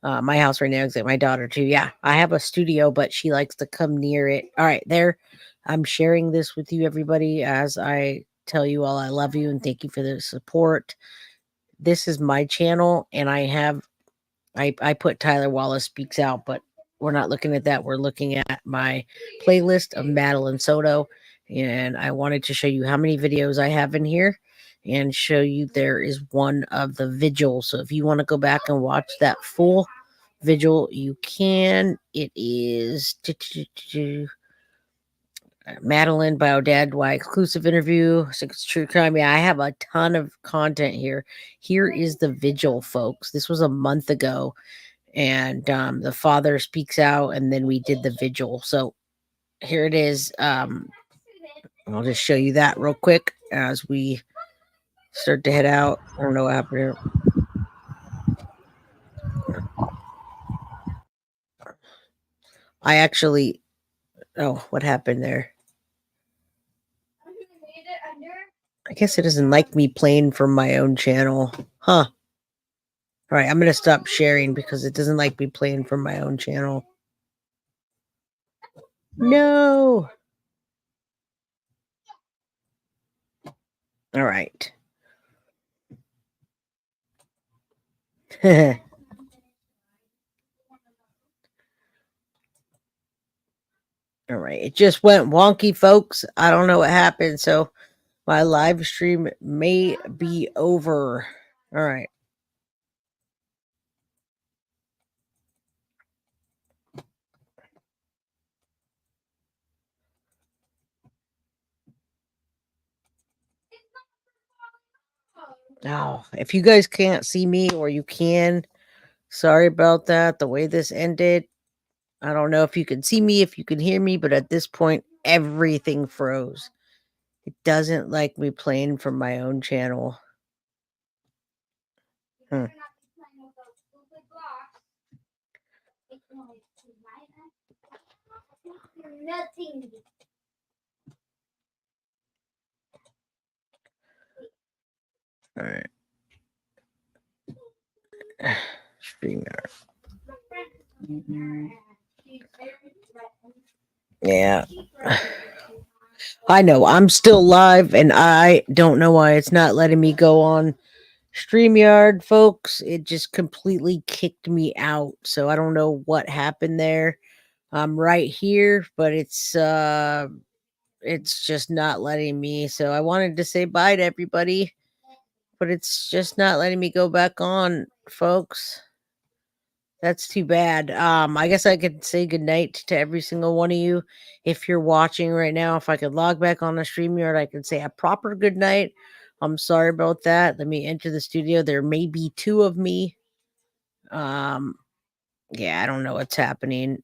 My house right now, my daughter too. Yeah, I have a studio, but she likes to come near it. All right, there. I'm sharing this with you, everybody, as I tell you all I love you and thank you for the support. This is my channel, and I put Tyler Wallace Speaks Out, but we're not looking at that. We're looking at my playlist of Madeline Soto, and I wanted to show you how many videos I have in here and show you there is one of the vigil. So if you want to go back and watch that full vigil, you can. It is Madeline Bio Dad Why exclusive interview. It's true crime. Yeah, I have a ton of content here. Here is the vigil, folks. This was a month ago, and the father speaks out, and then we did the vigil. So here it is. I'll just show you that real quick as we start to head out. I don't know what happened here. I actually, oh, what happened there? I guess it doesn't like me playing from my own channel. Huh. All right, I'm going to stop sharing because it doesn't like me playing from my own channel. No. All right. All right. It just went wonky, folks. I don't know what happened. So my live stream may be over. All right. Now, if you guys can't see me or you can, sorry about that. The way this ended, I don't know if you can see me, if you can hear me, but at this point, everything froze. It doesn't like me playing from my own channel. Hmm. All right. StreamYard. Yeah. I know. I'm still live, and I don't know why it's not letting me go on StreamYard, folks. It just completely kicked me out. So I don't know what happened there. I'm right here, but it's just not letting me. So I wanted to say bye to everybody, but it's just not letting me go back on, folks. That's too bad. I guess I could say goodnight to every single one of you. If you're watching right now, if I could log back on the StreamYard, I could say a proper good night. I'm sorry about that. Let me enter the studio. There may be two of me. Yeah, I don't know what's happening.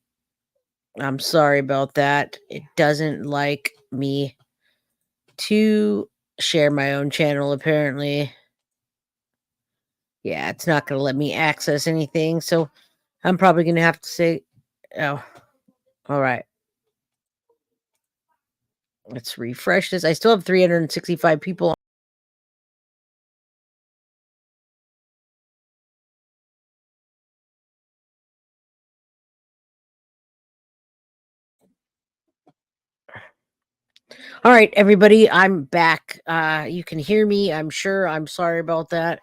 I'm sorry about that. It doesn't like me to share my own channel, apparently. Yeah, it's not going to let me access anything. So I'm probably going to have to say, oh, all right. Let's refresh this. I still have 365 people. All right, everybody, I'm back. You can hear me, I'm sure. I'm sorry about that.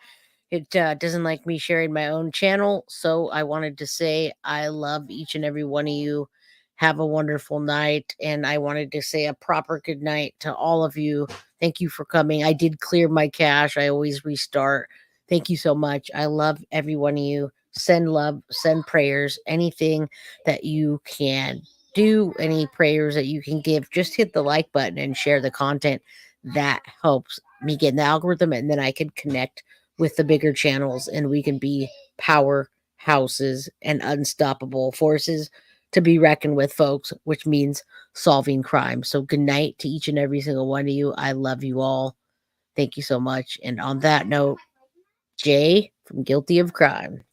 It doesn't like me sharing my own channel. So I wanted to say I love each and every one of you. Have a wonderful night. And I wanted to say a proper good night to all of you. Thank you for coming. I did clear my cache. I always restart. Thank you so much. I love every one of you. Send love, send prayers, anything that you can do, any prayers that you can give. Just hit the like button and share the content. That helps me get in the algorithm, and then I can connect with the bigger channels, and we can be powerhouses and unstoppable forces to be reckoned with, folks, which means solving crime. So good night to each and every single one of you. I love you all. Thank you so much. And on that note, Jay from Guilty of Crime.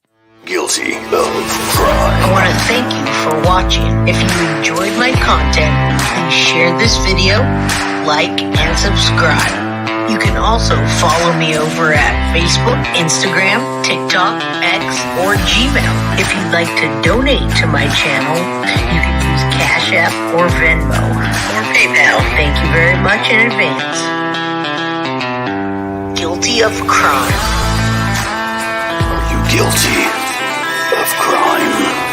Guilty of Crime. I want to thank you for watching. If you enjoyed my content, please share this video, like, and subscribe. You can also follow me over at Facebook, Instagram, TikTok, X, or Gmail. If you'd like to donate to my channel, you can use Cash App or Venmo or PayPal. Thank you very much in advance. Guilty of Crime. Are you guilty of crime?